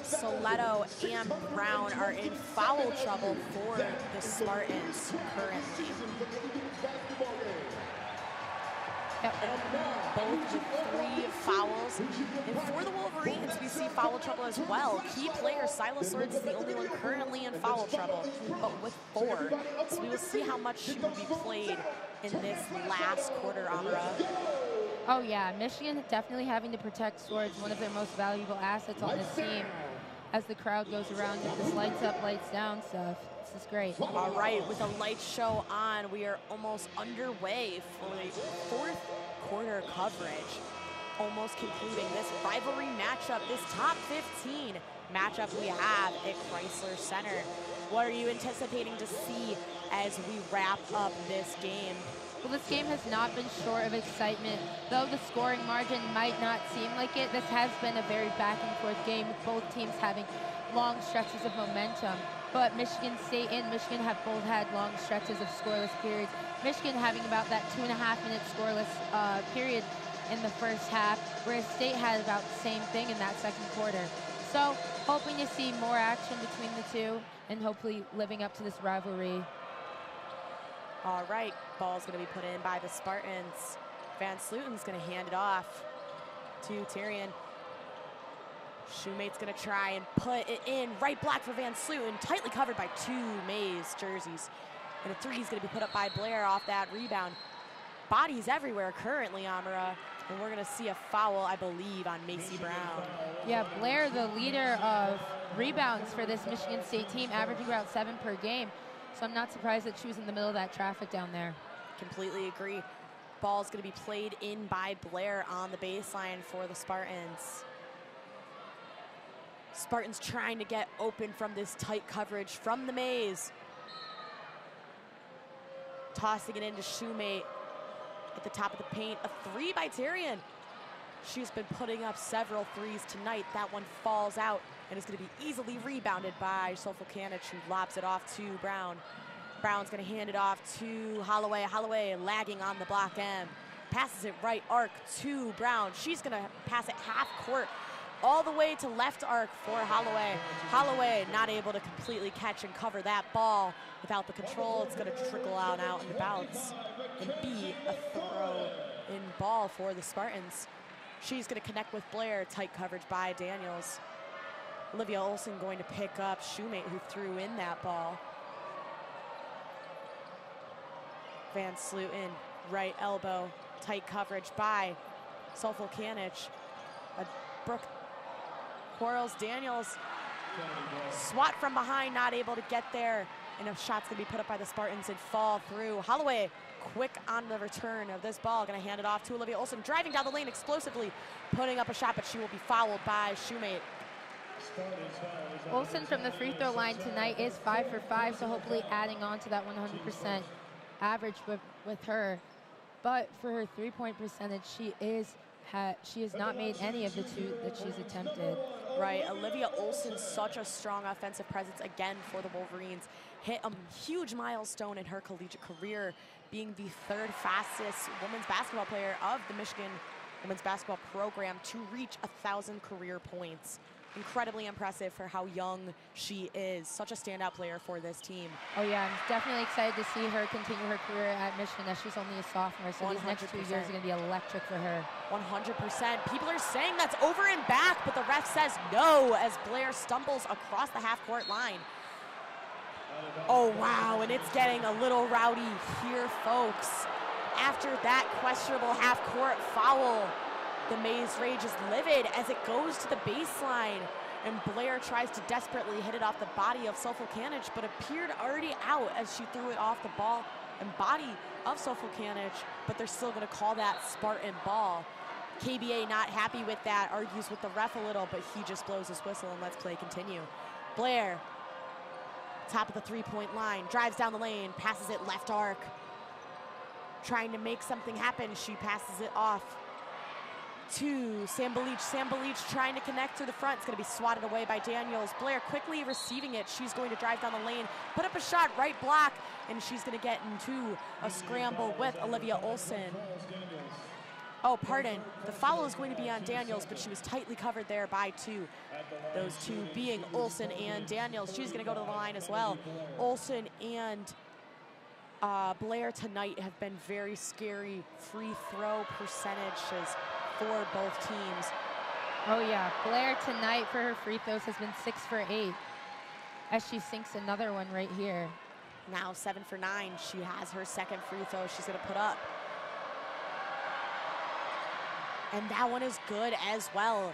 Soletto and Brown are in foul trouble for the Spartans currently. Yep. Both with 3 fouls. And for the Wolverines, we see foul trouble as well. Key player Silas Swords is the only one currently in foul trouble, but with 4. So we will see how much she will be played in this last quarter, Amara. Oh yeah, Michigan definitely having to protect Swords, one of their most valuable assets on this team, as the crowd goes around with this lights up, lights down stuff. This is great. All right, with a light show on, we are almost underway for the 4th quarter coverage. Almost concluding this rivalry matchup, this top 15 matchup we have at Crisler Center. What are you anticipating to see as we wrap up this game? Well, this game has not been short of excitement. Though the scoring margin might not seem like it, this has been a very back and forth game with both teams having long stretches of momentum. But Michigan State and Michigan have both had long stretches of scoreless periods. Michigan having about that 2.5-minute scoreless period in the first half, whereas State had about the same thing in that second quarter. So hoping to see more action between the two and hopefully living up to this rivalry. All right, ball's gonna be put in by the Spartans. Van Sluten's gonna hand it off to Tyrion. Shoemate's gonna try and put it in. Right block for Van Sluten, tightly covered by 2 Mays jerseys. And a 3 is gonna be put up by Blair off that rebound. Bodies everywhere currently, Amara. And we're gonna see a foul, I believe, on Macy Brown. Yeah, Blair, the leader of rebounds for this Michigan State team, averaging about 7 per game. So I'm not surprised that she was in the middle of that traffic down there. Completely agree. Ball's gonna be played in by Blair on the baseline for the Spartans. Spartans trying to get open from this tight coverage from the Mays. Tossing it into Shoemate at the top of the paint. A 3 by Tyrion. She's been putting up several 3s tonight. That one falls out and is going to be easily rebounded by Sofokanic, who lobs it off to Brown. Brown's going to hand it off to Holloway. Holloway lagging on the block M. Passes it right arc to Brown. She's going to pass it half court all the way to left arc for Holloway. Holloway not able to completely catch and cover that ball without the control. It's going to trickle out and bounce and be a throw-in ball for the Spartans. She's going to connect with Blair. Tight coverage by Daniels. Olivia Olson going to pick up Shoemate, who threw in that ball. Van Sluten, right elbow. Tight coverage by Sofokanic. Brooke Quarles Daniels. Swat from behind, not able to get there. And a shot's going to be put up by the Spartans and fall through. Holloway quick on the return of this ball. Going to hand it off to Olivia Olson, driving down the lane explosively, putting up a shot, but she will be fouled by Shoemate. Olson from the free throw line tonight is 5 for 5, so hopefully adding on to that 100% average with her. But for her three-point percentage, she has not made any of the 2 that she's attempted. Right, Olivia Olson, such a strong offensive presence again for the Wolverines. Hit a huge milestone in her collegiate career, being the 3rd fastest women's basketball player of the Michigan women's basketball program to reach 1,000 career points. Incredibly impressive for how young she is. Such a standout player for this team. Oh yeah, I'm definitely excited to see her continue her career at Michigan, as she's only a sophomore, so 100%. These next 2 years are gonna be electric for her. 100%. People are saying that's over and back, but the ref says no as Blair stumbles across the half-court line. Oh wow, and it's getting a little rowdy here, folks. After that questionable half-court foul, the Mays rage is livid as it goes to the baseline, and Blair tries to desperately hit it off the body of Sofokanic, but appeared already out as she threw it off the ball and body of Sofokanic, but they're still going to call that Spartan ball. KBA not happy with that, argues with the ref a little, but he just blows his whistle and lets play continue. Blair, top of the 3-point line, drives down the lane, passes it left arc trying to make something happen. She passes it off to Sam Belich. Sam Belich trying to connect to the front. It's going to be swatted away by Daniels. Blair quickly receiving it. She's going to drive down the lane, put up a shot, right block, and she's going to get into a scramble with Olivia Olson. Oh, pardon. The foul is going to be on Daniels, but she was tightly covered there by two. Those two being Olson and Daniels. She's going to go to the line as well. Olson and Blair tonight have been very scary free throw percentages for both teams. Oh yeah, Blair tonight for her free throws has been 6 for 8 as she sinks another one right here. Now 7 for 9. She has her second free throw she's going to put up. And that one is good as well.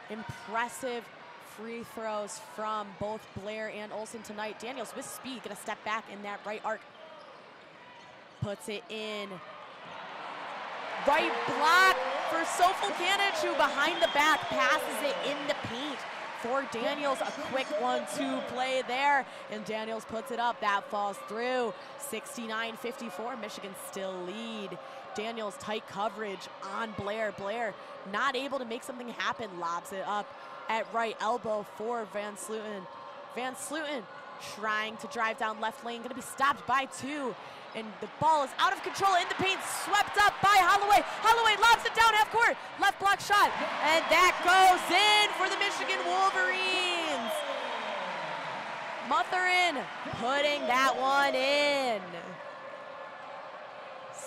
Impressive free throws from both Blair and Olson tonight. Daniels with speed, gonna step back in that right arc. Puts it in. Right block for Sofilcanic, who behind the back passes it in the paint for Daniels. A quick 1-2 play there, and Daniels puts it up. That falls through. 69-54, Michigan still lead. Daniels tight coverage on Blair. Blair not able to make something happen. Lobs it up at right elbow for Van Sluten. Van Sluten trying to drive down left lane. Gonna be stopped by two. And the ball is out of control in the paint. Swept up by Holloway. Holloway lobs it down half court. Left block shot. And that goes in for the Michigan Wolverines. Mutherin putting that one in.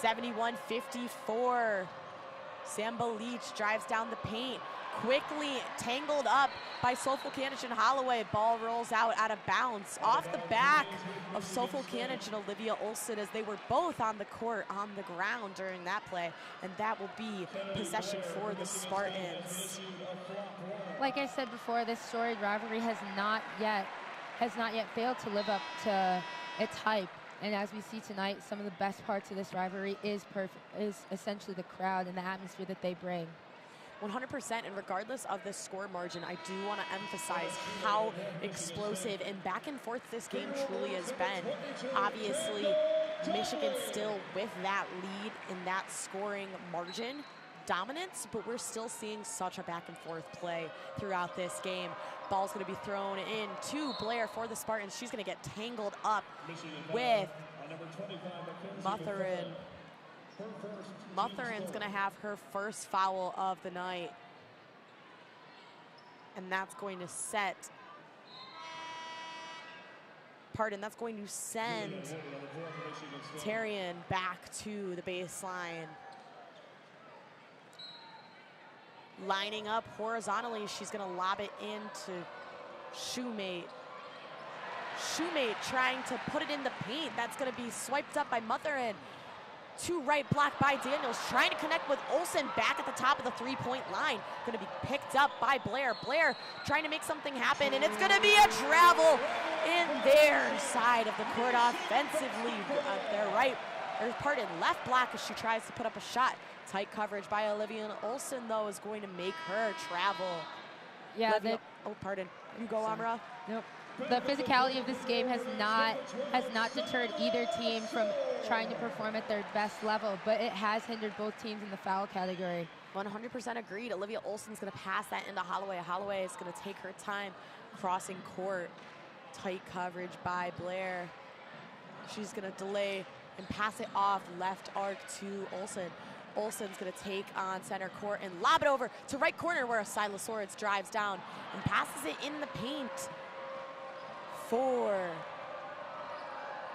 71-54. Sam Belich drives down the paint. Quickly tangled up by Sofilcanic and Holloway. Ball rolls out of bounds. Off the back of Sofilcanic and Olivia Olson as they were both on the court, on the ground during that play. And that will be possession for the Spartans. Like I said before, this storied rivalry has not yet failed to live up to its hype. And as we see tonight, some of the best parts of this rivalry is essentially the crowd and the atmosphere that they bring. 100%, and regardless of the score margin, I do want to emphasize how explosive and back and forth this game truly has been. Obviously, Michigan still with that lead in that scoring margin dominance, but we're still seeing such a back and forth play throughout this game. Ball's going to be thrown in to Blair for the Spartans. She's going to get tangled up with Mutherin. Mutherin's going to have her first foul of the night. And that's going to set, that's going to send Tarian back to the baseline. Lining up horizontally, she's going to lob it into Shoemate. Shoemate trying to put it in the paint. That's going to be swiped up by Mutherin. To right block by Daniels, trying to connect with Olson back at the top of the three-point line. Going to be picked up by Blair. Blair trying to make something happen, and it's going to be a travel in their side of the court offensively. Their left block as she tries to put up a shot. Tight coverage by Olivia Olson, though, is going to make her travel. Yeah. You go, Amara. Nope. The physicality of this game has not deterred either team from trying to perform at their best level, but it has hindered both teams in the foul category. 100% agreed. Olivia Olson's going to pass that into Holloway. Holloway is going to take her time crossing court. Tight coverage by Blair. She's going to delay and pass it off left arc to Olson. Olson's going to take on center court and lob it over to right corner where Silas Swords drives down and passes it in the paint for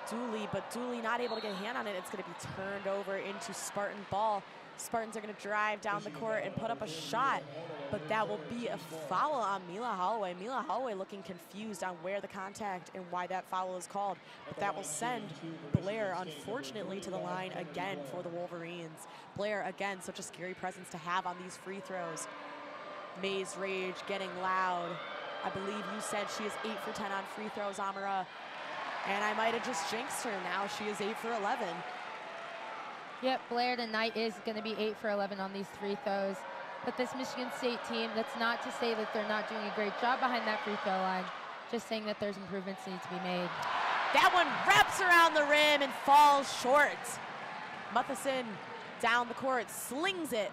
Dooley, but Dooley not able to get a hand on it. It's going to be turned over into Spartan ball. Spartans are going to drive down the court and put up a shot, but that will be a foul on Mila Holloway. Mila Holloway looking confused on where the contact and why that foul is called, but that will send Blair, unfortunately, to the line again for the Wolverines. Blair, again, such a scary presence to have on these free throws. Maze Rage getting loud. I believe you said she is 8 for 10 on free throws, Amara. And I might have just jinxed her. Now she is 8 for 11. Yep, Blair tonight is going to be 8 for 11 on these free throws. But this Michigan State team, that's not to say that they're not doing a great job behind that free throw line. Just saying that there's improvements that need to be made. That one wraps around the rim and falls short. Matheson down the court, slings it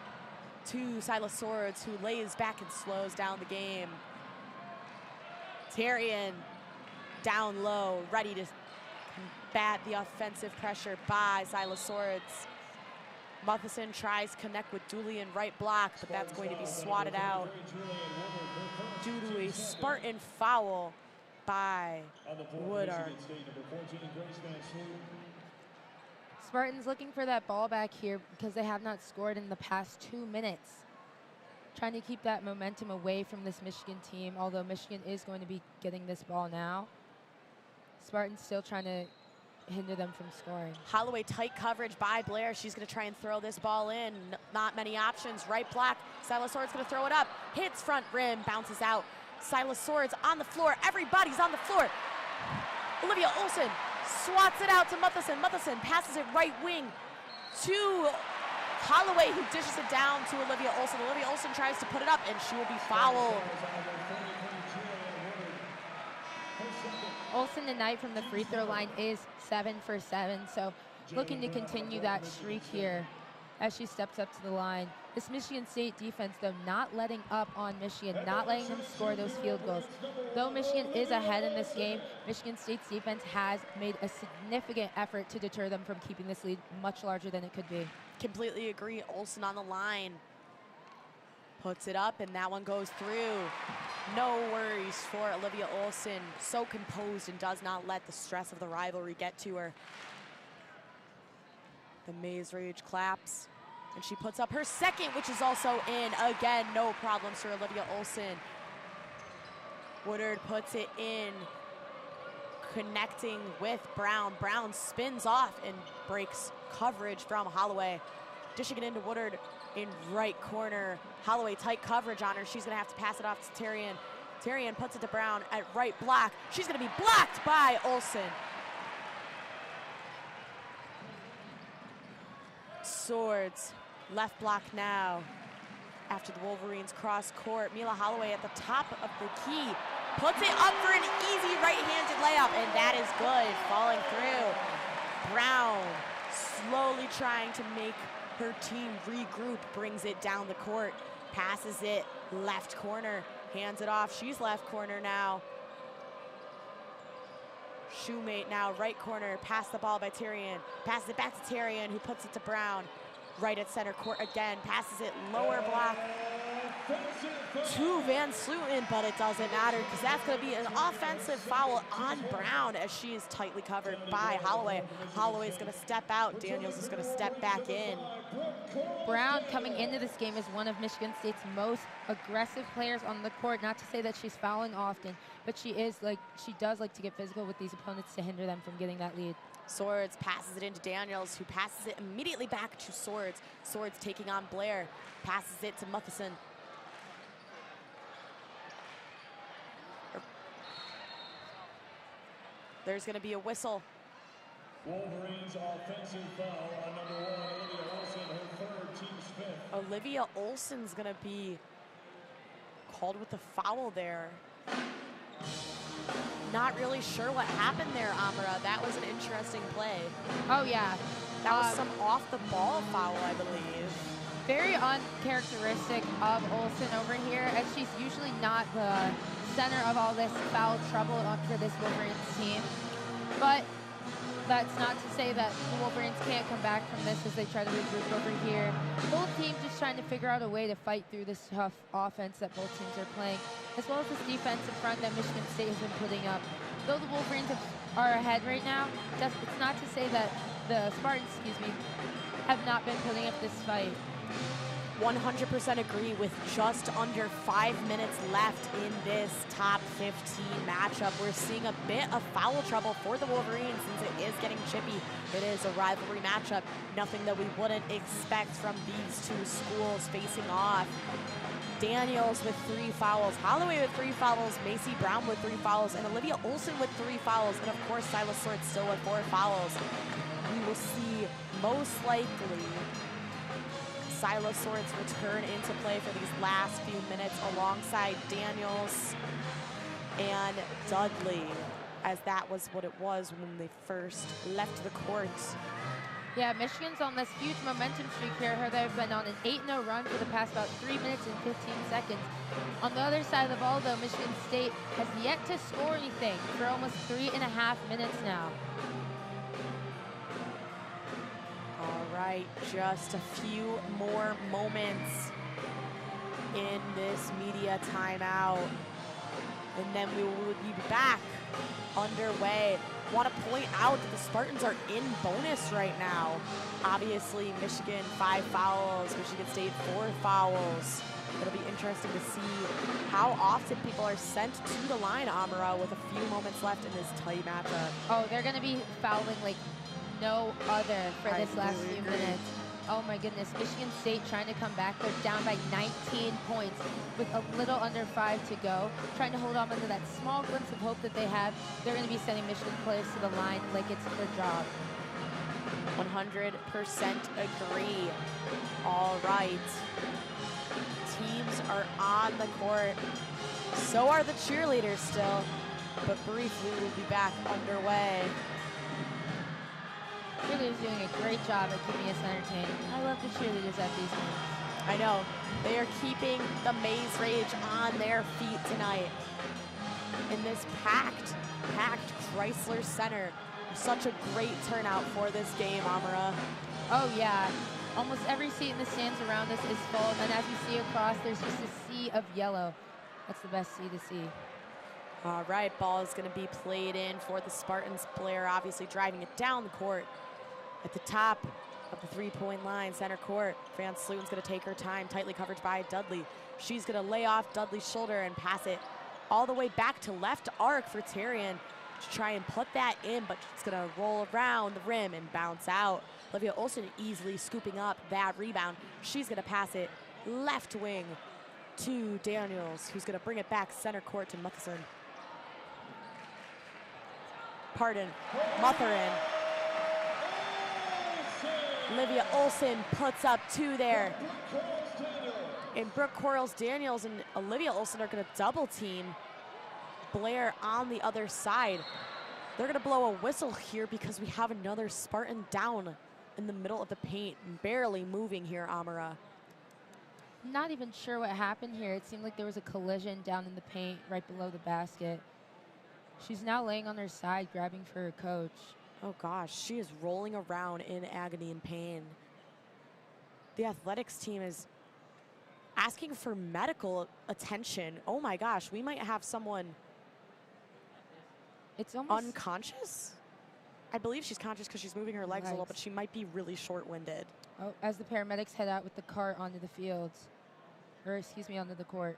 to Silas Swords, who lays back and slows down the game. Tarian down low, ready to combat the offensive pressure by Silas Swords. Matheson tries to connect with Julian, right block, but that's going to be swatted out due to a Spartan foul by Woodard. Spartans looking for that ball back here because they have not scored in the past 2 minutes. Trying to keep that momentum away from this Michigan team, although Michigan is going to be getting this ball now. Spartans still trying to hinder them from scoring. Holloway tight coverage by Blair. She's going to try and throw this ball in. Not many options. Right block. Silas Swords going to throw it up. Hits front rim. Bounces out. Silas Swords on the floor. Everybody's on the floor. Olivia Olson swats it out to Matheson. Matheson passes it right wing to Holloway, who dishes it down to Olivia Olson. Olivia Olson tries to put it up, and she will be fouled. Olson tonight from the free throw line is 7 for 7, so looking to continue that streak here as she steps up to the line. This Michigan State defense, though, not letting up on Michigan, not letting them score those field goals. Though Michigan is ahead in this game, Michigan State's defense has made a significant effort to deter them from keeping this lead much larger than it could be. Completely agree. Olson on the line. Puts it up, and that one goes through. No worries for Olivia Olson. So composed and does not let the stress of the rivalry get to her. The Maze Rage claps, and she puts up her second, which is also in. Again, no problems for Olivia Olson. Woodard puts it in, connecting with Brown. Brown spins off and breaks coverage from Holloway. Dishing it into Woodard in right corner. Holloway tight coverage on her. She's gonna have to pass it off to Tarian. Tarian puts it to Brown at right block. She's gonna be blocked by Olson. Swords, left block now. After the Wolverines cross court, Mila Holloway at the top of the key. Puts it up for an easy right-handed layup, and that is good, falling through. Brown slowly trying to make her team regroup, brings it down the court, passes it left corner, hands it off. She's left corner now. Shoemate now right corner, pass the ball by Tarian, passes it back to Tarian, who puts it to Brown. Right at center court again, passes it lower block to Van Sluten, but it doesn't matter because that's going to be an offensive foul on Brown as she is tightly covered by Holloway. Holloway is going to step out. Daniels is going to step back in. Brown coming into this game is one of Michigan State's most aggressive players on the court. Not to say that she's fouling often, but she does like to get physical with these opponents to hinder them from getting that lead. Swords passes it into Daniels, who passes it immediately back to Swords. Swords taking on Blair, passes it to Matheson. There's going to be a whistle. Wolverines offensive foul on number 1, Olivia Olson, her third, team's fifth. Olivia Olson's going to be called with the foul there. Not really sure what happened there, Amara. That was an interesting play. Oh, yeah. That was some off-the-ball foul, I believe. Very uncharacteristic of Olson over here, as she's usually not the center of all this foul trouble for this Wolverines team. But that's not to say that the Wolverines can't come back from this as they try to regroup over here. Both teams just trying to figure out a way to fight through this tough offense that both teams are playing, as well as this defensive front that Michigan State has been putting up. Though the Wolverines are ahead right now, it's not to say that the Spartans, have not been putting up this fight. 100% agree. With just under 5 minutes left in this top 15 matchup, we're seeing a bit of foul trouble for the Wolverines since it is getting chippy. It is a rivalry matchup, nothing that we wouldn't expect from these two schools facing off. Daniels with 3 fouls, Holloway with 3 fouls, Macy Brown with 3 fouls, and Olivia Olson with 3 fouls, and of course Silas Swords still with 4 fouls. We will see most likely Silas Swords return into play for these last few minutes alongside Daniels and Dudley, as that was what it was when they first left the court. Yeah, Michigan's on this huge momentum streak here. They've been on an 8-0 run for the past about 3 minutes and 15 seconds. On the other side of the ball, though, Michigan State has yet to score anything for almost 3.5 minutes now. All right, just a few more moments in this media timeout, and then we will be back underway. Want to point out that the Spartans are in bonus right now. Obviously, Michigan 5 fouls, Michigan State 4 fouls. It'll be interesting to see how often people are sent to the line, Amara, with a few moments left in this tight matchup. Oh, they're going to be fouling like no other for this last few minutes. Oh my goodness, Michigan State trying to come back. They're down by 19 points with a little under 5 to go. Trying to hold on to that small glimpse of hope that they have. They're going to be sending Michigan players to the line like it's their job. 100% agree. All right. Teams are on the court. So are the cheerleaders still. But briefly, we'll be back underway. Cheerleaders doing a great job at keeping us entertained. I love the cheerleaders at these games. I know. They are keeping the Maze Rage on their feet tonight. In this packed Crisler Center. Such a great turnout for this game, Amara. Oh yeah. Almost every seat in the stands around us is full. And then as you see across, there's just a sea of yellow. That's the best sea to see. All right, ball is going to be played in for the Spartans. Blair obviously driving it down the court. At the top of the three-point line, center court, Van Sluten's going to take her time, tightly covered by Dudley. She's going to lay off Dudley's shoulder and pass it all the way back to left arc for Tyrion to try and put that in, but it's going to roll around the rim and bounce out. Olivia Olsen easily scooping up that rebound. She's going to pass it left wing to Daniels, who's going to bring it back center court to Mutherin. Mutherin. Olivia Olsen puts up 2 there. And Brooke Quarles-Daniels and Olivia Olsen are going to double team Blair on the other side. They're going to blow a whistle here because we have another Spartan down in the middle of the paint, barely moving here, Amara. Not even sure what happened here. It seemed like there was a collision down in the paint right below the basket. She's now laying on her side, grabbing for her coach. Oh gosh, she is rolling around in agony and pain. The athletics team is asking for medical attention. Oh my gosh, we might have someone unconscious? I believe she's conscious because she's moving her legs a little, but she might be really short-winded. Oh, as the paramedics head out with the cart onto the fields, or excuse me, onto the court.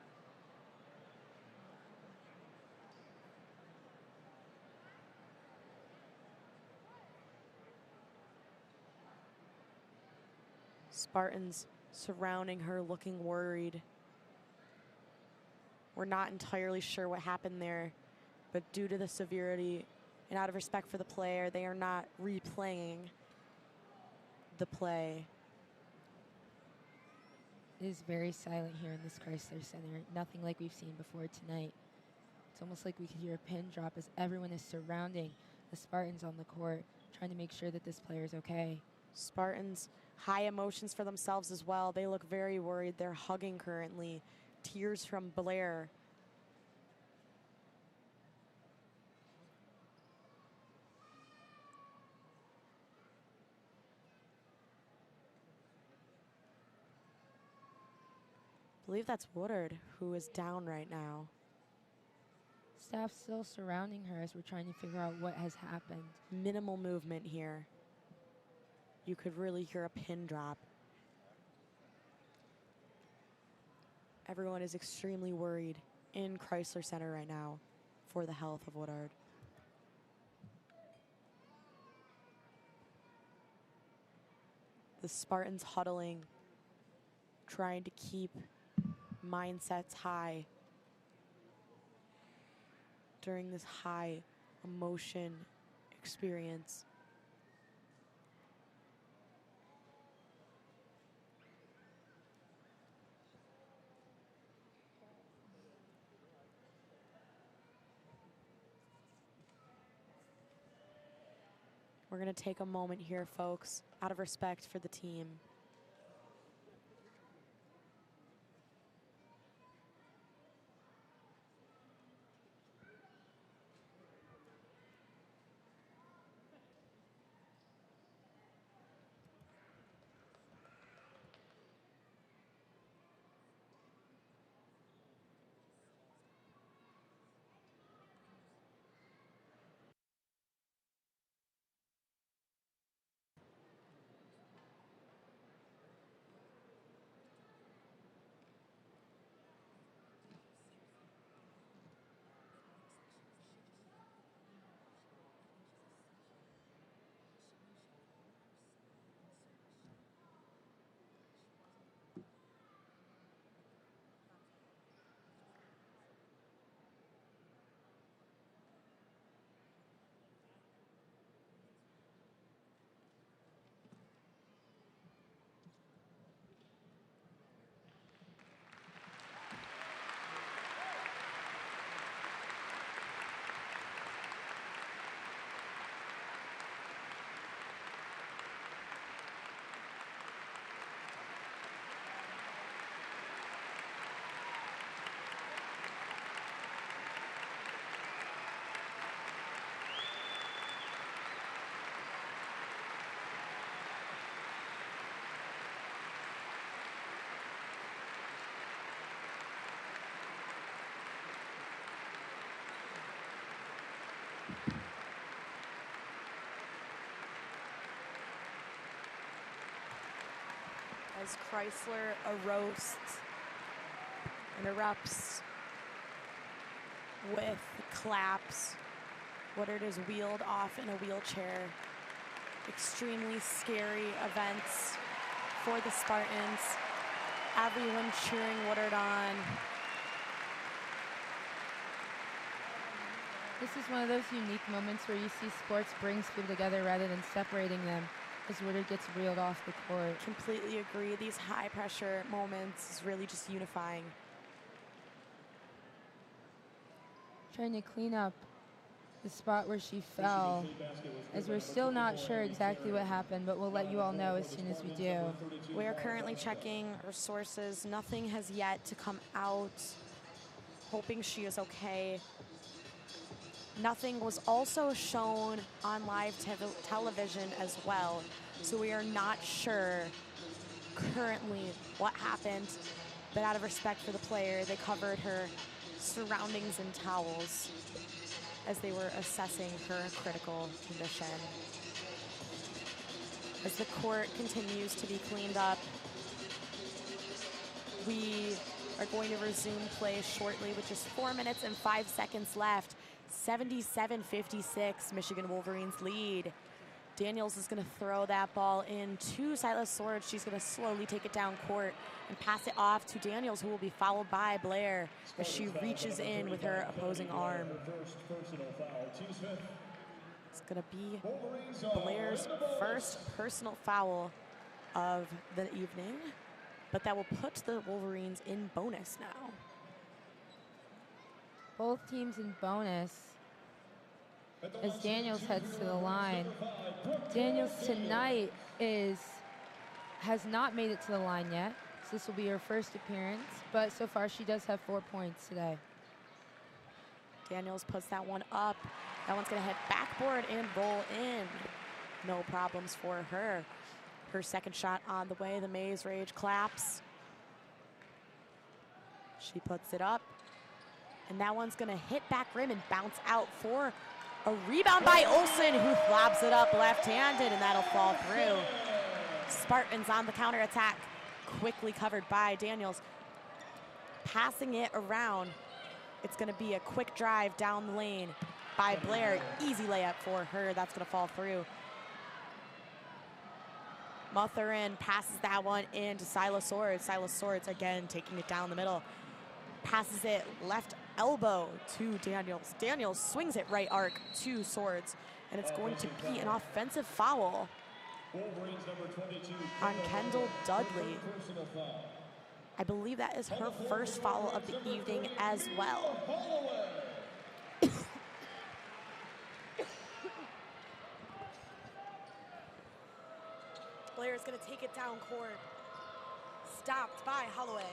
Spartans surrounding her, looking worried. We're not entirely sure what happened there, but due to the severity and out of respect for the player, they are not replaying the play. It is very silent here in this Crisler Center. Nothing like we've seen before tonight. It's almost like we could hear a pin drop as everyone is surrounding the Spartans on the court, trying to make sure that this player is okay. Spartans, high emotions for themselves as well. They look very worried. They're hugging currently. Tears from Blair. I believe that's Woodard who is down right now. Staff still surrounding her as we're trying to figure out what has happened. Minimal movement here. You could really hear a pin drop. Everyone is extremely worried in Crisler Center right now for the health of Woodard. The Spartans huddling, trying to keep mindsets high during this high emotion experience. We're going to take a moment here, folks, out of respect for the team. As Crisler interrupts with claps. Woodard is wheeled off in a wheelchair. Extremely scary events for the Spartans. Everyone cheering Woodard on. This is one of those unique moments where you see sports brings people together rather than separating them, as Woodard gets reeled off the court. Completely agree. These high pressure moments is really just unifying. Trying to clean up the spot where she fell, as we're still not sure exactly what happened, but we'll let you all know as soon as we do. We are currently checking our sources. Nothing has yet to come out. Hoping she is okay. Nothing was also shown on live television as well, so we are not sure currently what happened, but out of respect for the player, they covered her surroundings in towels as they were assessing her critical condition. As the court continues to be cleaned up, we are going to resume play shortly with just 4 minutes and 5 seconds left. 77-56, Michigan Wolverines lead. Daniels is going to throw that ball into Silas Swords. She's going to slowly take it down court and pass it off to Daniels, who will be followed by Blair as she reaches in with her opposing arm. It's going to be Blair's first personal foul of the evening, but that will put the Wolverines in bonus now. Both teams in bonus as Daniels heads to the line. Daniels tonight has not made it to the line yet, so this will be her first appearance, but so far she does have 4 points today. Daniels puts that one up. That one's gonna head backboard and roll in. No problems for her. Her second shot on the way. The Maze Rage claps. She puts it up. And that one's gonna hit back rim and bounce out for a rebound by Olsen, who lobs it up left-handed, and that'll fall through. Spartans on the counterattack, quickly covered by Daniels. Passing it around. It's gonna be a quick drive down the lane by Blair. Easy layup for her, that's gonna fall through. Mutherin passes that one into Silas Swords. Silas Swords again taking it down the middle. Passes it left elbow to Daniels. Daniels swings it right arc to Swords, and it's going to be an offensive foul on Kendall Dudley. I believe that is her first foul of the evening as well. Blair is going to take it down court. Stopped by Holloway.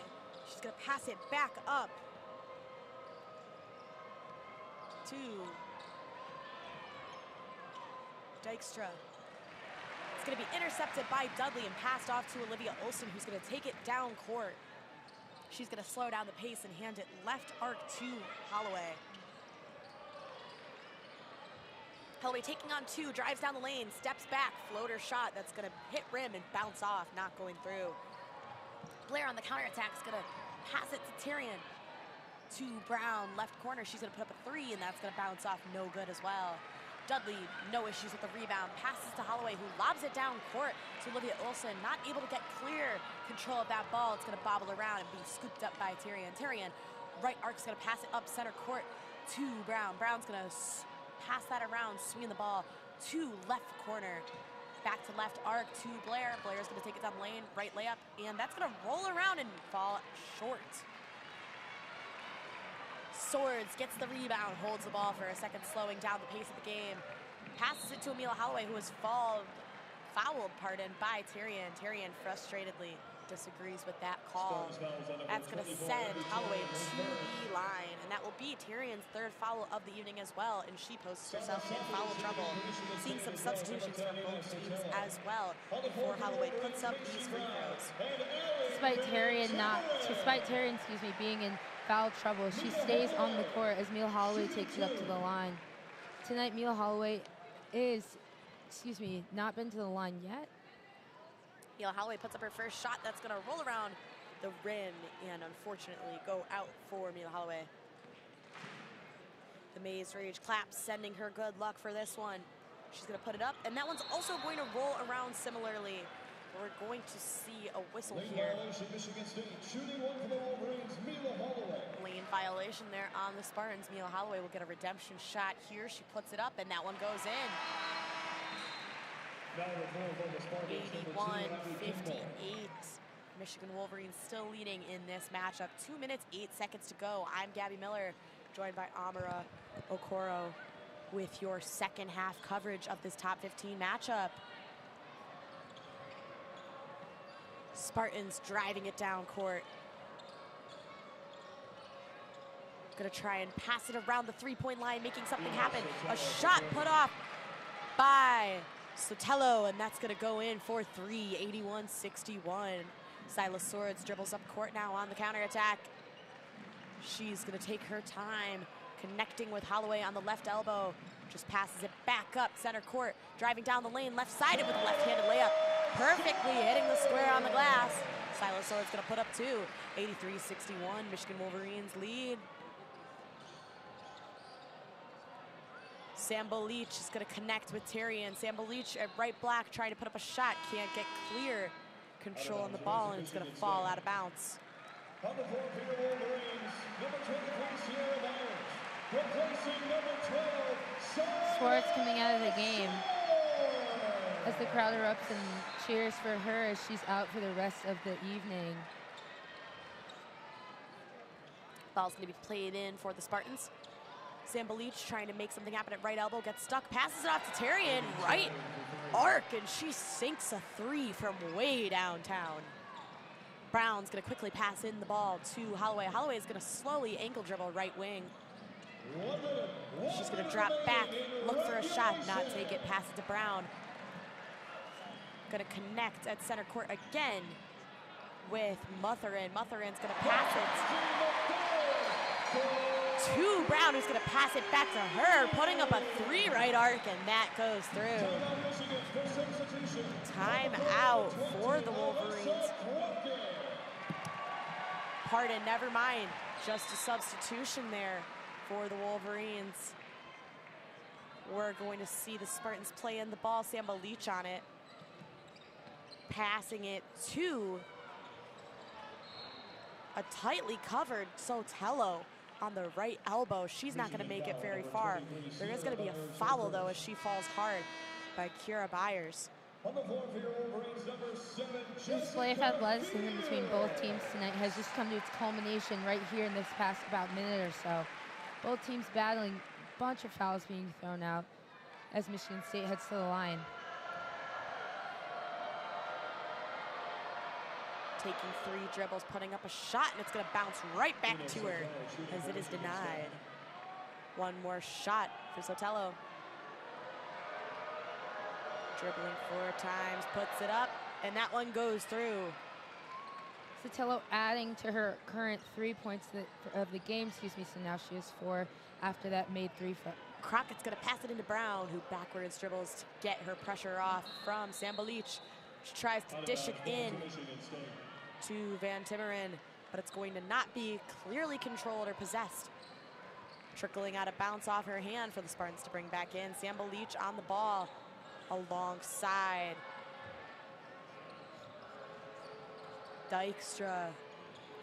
She's going to pass it back up to Dykstra. It's going to be intercepted by Dudley and passed off to Olivia Olson, who's going to take it down court. She's going to slow down the pace and hand it left arc to Holloway. Holloway taking on 2, drives down the lane, steps back, floater shot that's going to hit rim and bounce off, not going through. Blair on the counterattack is going to pass it to Tyrion. To Brown, left corner, she's going to put up a 3, and that's going to bounce off, no good as well. Dudley, no issues with the rebound, passes to Holloway, who lobs it down court to Olivia Olson, not able to get clear control of that ball. It's going to bobble around and be scooped up by Tyrion. Tyrion, right arc's going to pass it up center court to Brown. Brown's going to pass that around, swinging the ball to left corner. Back to left arc to Blair. Blair's going to take it down the lane, right layup, and that's going to roll around and fall short. Swords gets the rebound, holds the ball for a second, slowing down the pace of the game. Passes it to Amelia Holloway, who was fouled by Tyrion. Tyrion frustratedly disagrees with that call. That's going to send Holloway to the line, and that will be Tyrion's 3rd foul of the evening as well, and she posts herself in foul trouble. Seeing some substitutions from both teams as well before Holloway puts up these free throws. Despite Tyrion being in foul trouble, she stays on the court as Mila Holloway takes it up to the line. Tonight, Mila Holloway is, not been to the line yet. Mila Holloway puts up her first shot that's going to roll around the rim and unfortunately go out for Mila Holloway. The Maze Rage claps, sending her good luck for this one. She's going to put it up, and that one's also going to roll around similarly. We're going to see a whistle here. Michigan State shooting one for the Wolverines, Mila Holloway. Lane violation there on the Spartans. Mila Holloway will get a redemption shot here. She puts it up, and that one goes in. 81-58. Michigan Wolverines still leading in this matchup. 2 minutes, 8 seconds to go. I'm Gabby Miller, joined by Amara Okoro with your second half coverage of this top 15 matchup. Spartans driving it down court. Gonna try and pass it around the 3-point line, making something happen. A shot put off by Sotelo, and that's gonna go in for 3, 81-61. Silas Swords dribbles up court now on the counterattack. She's gonna take her time, connecting with Holloway on the left elbow. Just passes it back up center court, driving down the lane, left-sided with a left-handed layup. Perfectly hitting the square on the glass. Silas Swords gonna put up 2, 83-61, Michigan Wolverines lead. Sambo Leach is gonna connect with Tyrion. Sambo Leach at right block trying to put up a shot, can't get clear control on the ball, and it's gonna fall out of bounds. On the court for the Wolverines, number 23, Sierra Myers. Replacing number 12, Swartz coming out of the game as the crowd erupts and cheers for her as she's out for the rest of the evening. Ball's gonna be played in for the Spartans. Sam Belich trying to make something happen at right elbow, gets stuck, passes it off to Tyrion, right arc, and she sinks a 3 from way downtown. Brown's gonna quickly pass in the ball to Holloway. Holloway is gonna slowly ankle dribble right wing. She's gonna drop back, look for a shot, not take it, pass it to Brown. Gonna connect at center court again with Mutherin. Mutherin's gonna pass it to Brown, who's gonna pass it back to her, putting up a 3 right arc, and that goes through. Time out for the Wolverines. Pardon, never mind, just a substitution there for the Wolverines. We're going to see the Spartans play in the ball. Samba Leach on it. Passing it to a tightly covered Sotelo on the right elbow. She's not going to make it very far. There is going to be a foul, though, as she falls hard by Kira Byers. The display of athleticism between both teams tonight has just come to its culmination right here in this past about minute or so. Both teams battling, a bunch of fouls being thrown out as Michigan State heads to the line. taking 3 dribbles, putting up a shot, and it's going to bounce right back to her as it is denied. One more shot for Sotelo. Dribbling 4 times, puts it up, and that one goes through. Sotelo adding to her current 3 points of the game, so now she has 4 after that made 3. Crockett's gonna pass it into Brown, who backwards dribbles to get her pressure off from Sambalich. She tries to dish it in to Van Timmeren, but it's going to not be clearly controlled or possessed. Trickling out of bounce off her hand for the Spartans to bring back in. Sambalich on the ball alongside Dykstra.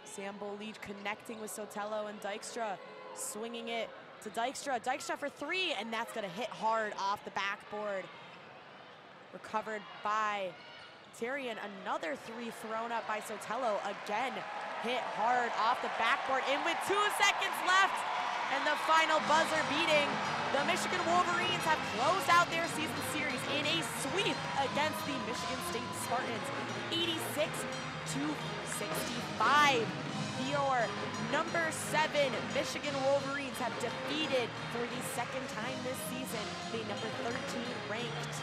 Sambalich connecting with Sotelo, and Dykstra swinging it to Dykstra. Dykstra for 3, and that's gonna hit hard off the backboard. Recovered by Tyrion. Another 3 thrown up by Sotelo. Again, hit hard off the backboard. And with 2 seconds left and the final buzzer beating, the Michigan Wolverines have closed out their season series in a sweep against the Michigan State Spartans, 86-65. Your number 7 Michigan Wolverines have defeated for the 2nd time this season the number 13 ranked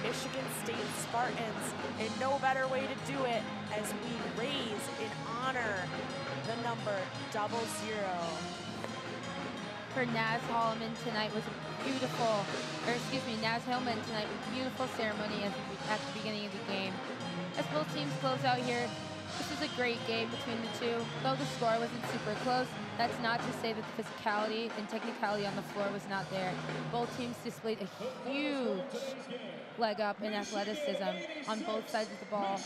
Michigan State Spartans. And no better way to do it as we raise and honor the number 00. For Naz Holloman tonight was a beautiful, Naz Hillman tonight was a beautiful ceremony at the beginning of the game. As both teams close out here, this was a great game between the two. Though the score wasn't super close, that's not to say that the physicality and technicality on the floor was not there. Both teams displayed a huge leg up in athleticism on both sides of the ball.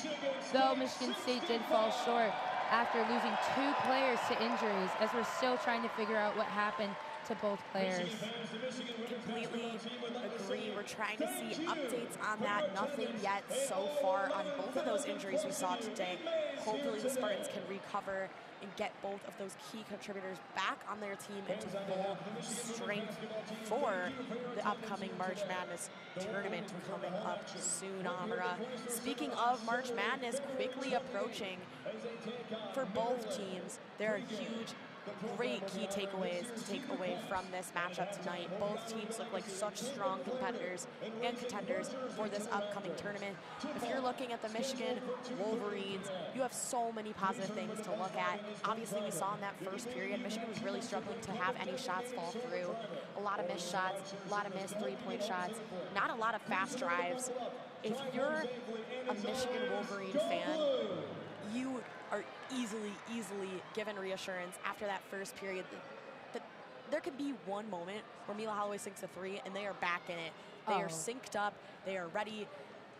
Though Michigan State did fall short after losing 2 players to injuries, as we're still trying to figure out what happened to both players. Completely agree. We're trying to see updates on that. Nothing yet so far on both of those injuries we saw today. Hopefully the Spartans can recover and get both of those key contributors back on their team into full strength for the upcoming March Madness tournament coming up soon, Amara. Speaking of March Madness quickly approaching for both teams, there are huge, great key takeaways to take away from this matchup tonight. Both teams look like such strong competitors and contenders for this upcoming tournament. If you're looking at the Michigan Wolverines, you have so many positive things to look at. Obviously, we saw in that first period, Michigan was really struggling to have any shots fall through. A lot of missed shots, a lot of missed 3-point shots, not a lot of fast drives. If you're a Michigan Wolverine fan, you are easily given reassurance after that first period that there could be one moment where Mila Holloway sinks a 3 and they are back in it. They are synced up, they are ready,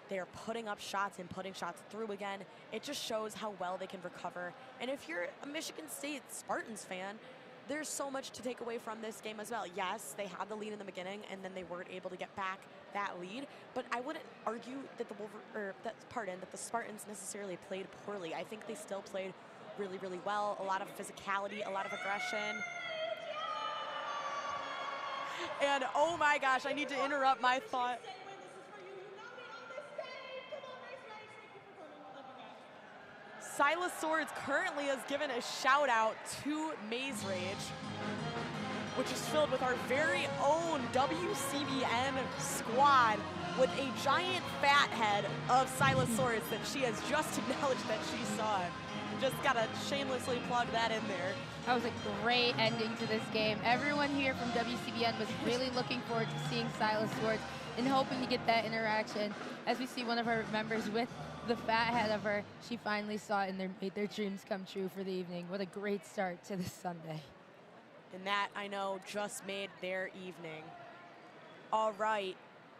they are putting up shots and putting shots through again. It just shows how well they can recover. And if you're a Michigan State Spartans fan, there's so much to take away from this game as well. Yes, they had the lead in the beginning and then they weren't able to get back that lead, but I wouldn't argue that the Spartans necessarily played poorly. I think they still played really well. A lot of physicality, a lot of aggression. And oh my gosh, I need to interrupt my thought. Silas Swords currently has given a shout out to Maze Rage, which is filled with our very own WCBN squad with a giant fat head of Silas Swords that she has just acknowledged that she saw. Just gotta shamelessly plug that in there. That was a great ending to this game. Everyone here from WCBN was really looking forward to seeing Silas Swords and hoping to get that interaction. As we see one of our members with the fat head of her, she finally saw it and made their dreams come true for the evening. What a great start to this Sunday. And that, I know, just made their evening. All right,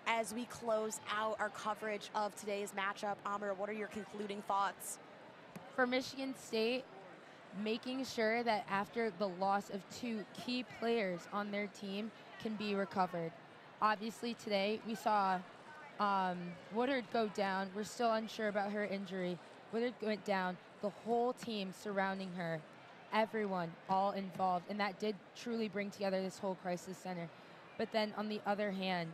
as we close out our coverage of today's matchup, Amara, what are your concluding thoughts? For Michigan State, making sure that after the loss of 2 key players on their team can be recovered. Obviously today we saw Woodard go down. We're still unsure about her injury. Woodard went down. The whole team surrounding her, everyone, all involved, and that did truly bring together this whole crisis center. But then on the other hand,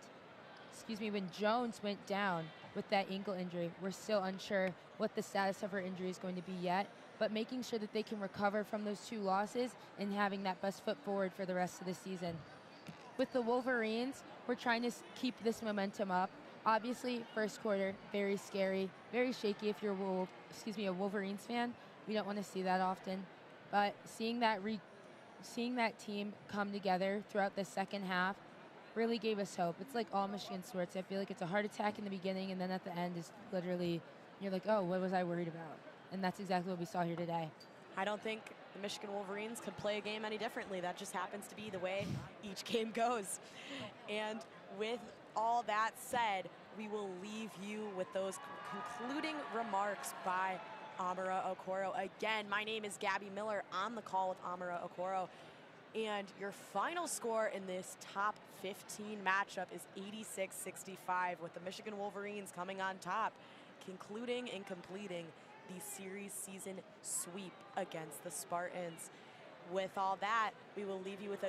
when Jones went down, with that ankle injury. We're still unsure what the status of her injury is going to be yet, but making sure that they can recover from those 2 losses and having that best foot forward for the rest of the season. With the Wolverines, we're trying to keep this momentum up. Obviously, first quarter, very scary, very shaky if you're a Wolverines fan. We don't want to see that often. But seeing that team come together throughout the second half really gave us hope. It's like all Michigan sports. I feel like it's a heart attack in the beginning, and then at the end is literally, you're like, oh, what was I worried about? And that's exactly what we saw here today. I don't think the Michigan Wolverines could play a game any differently. That just happens to be the way each game goes. And with all that said, we will leave you with those concluding remarks by Amara Okoro. Again, my name is Gabby Miller on the call with Amara Okoro. And your final score in this top 15 matchup is 86-65, with the Michigan Wolverines coming on top, concluding and completing the series season sweep against the Spartans. With all that, we will leave you with a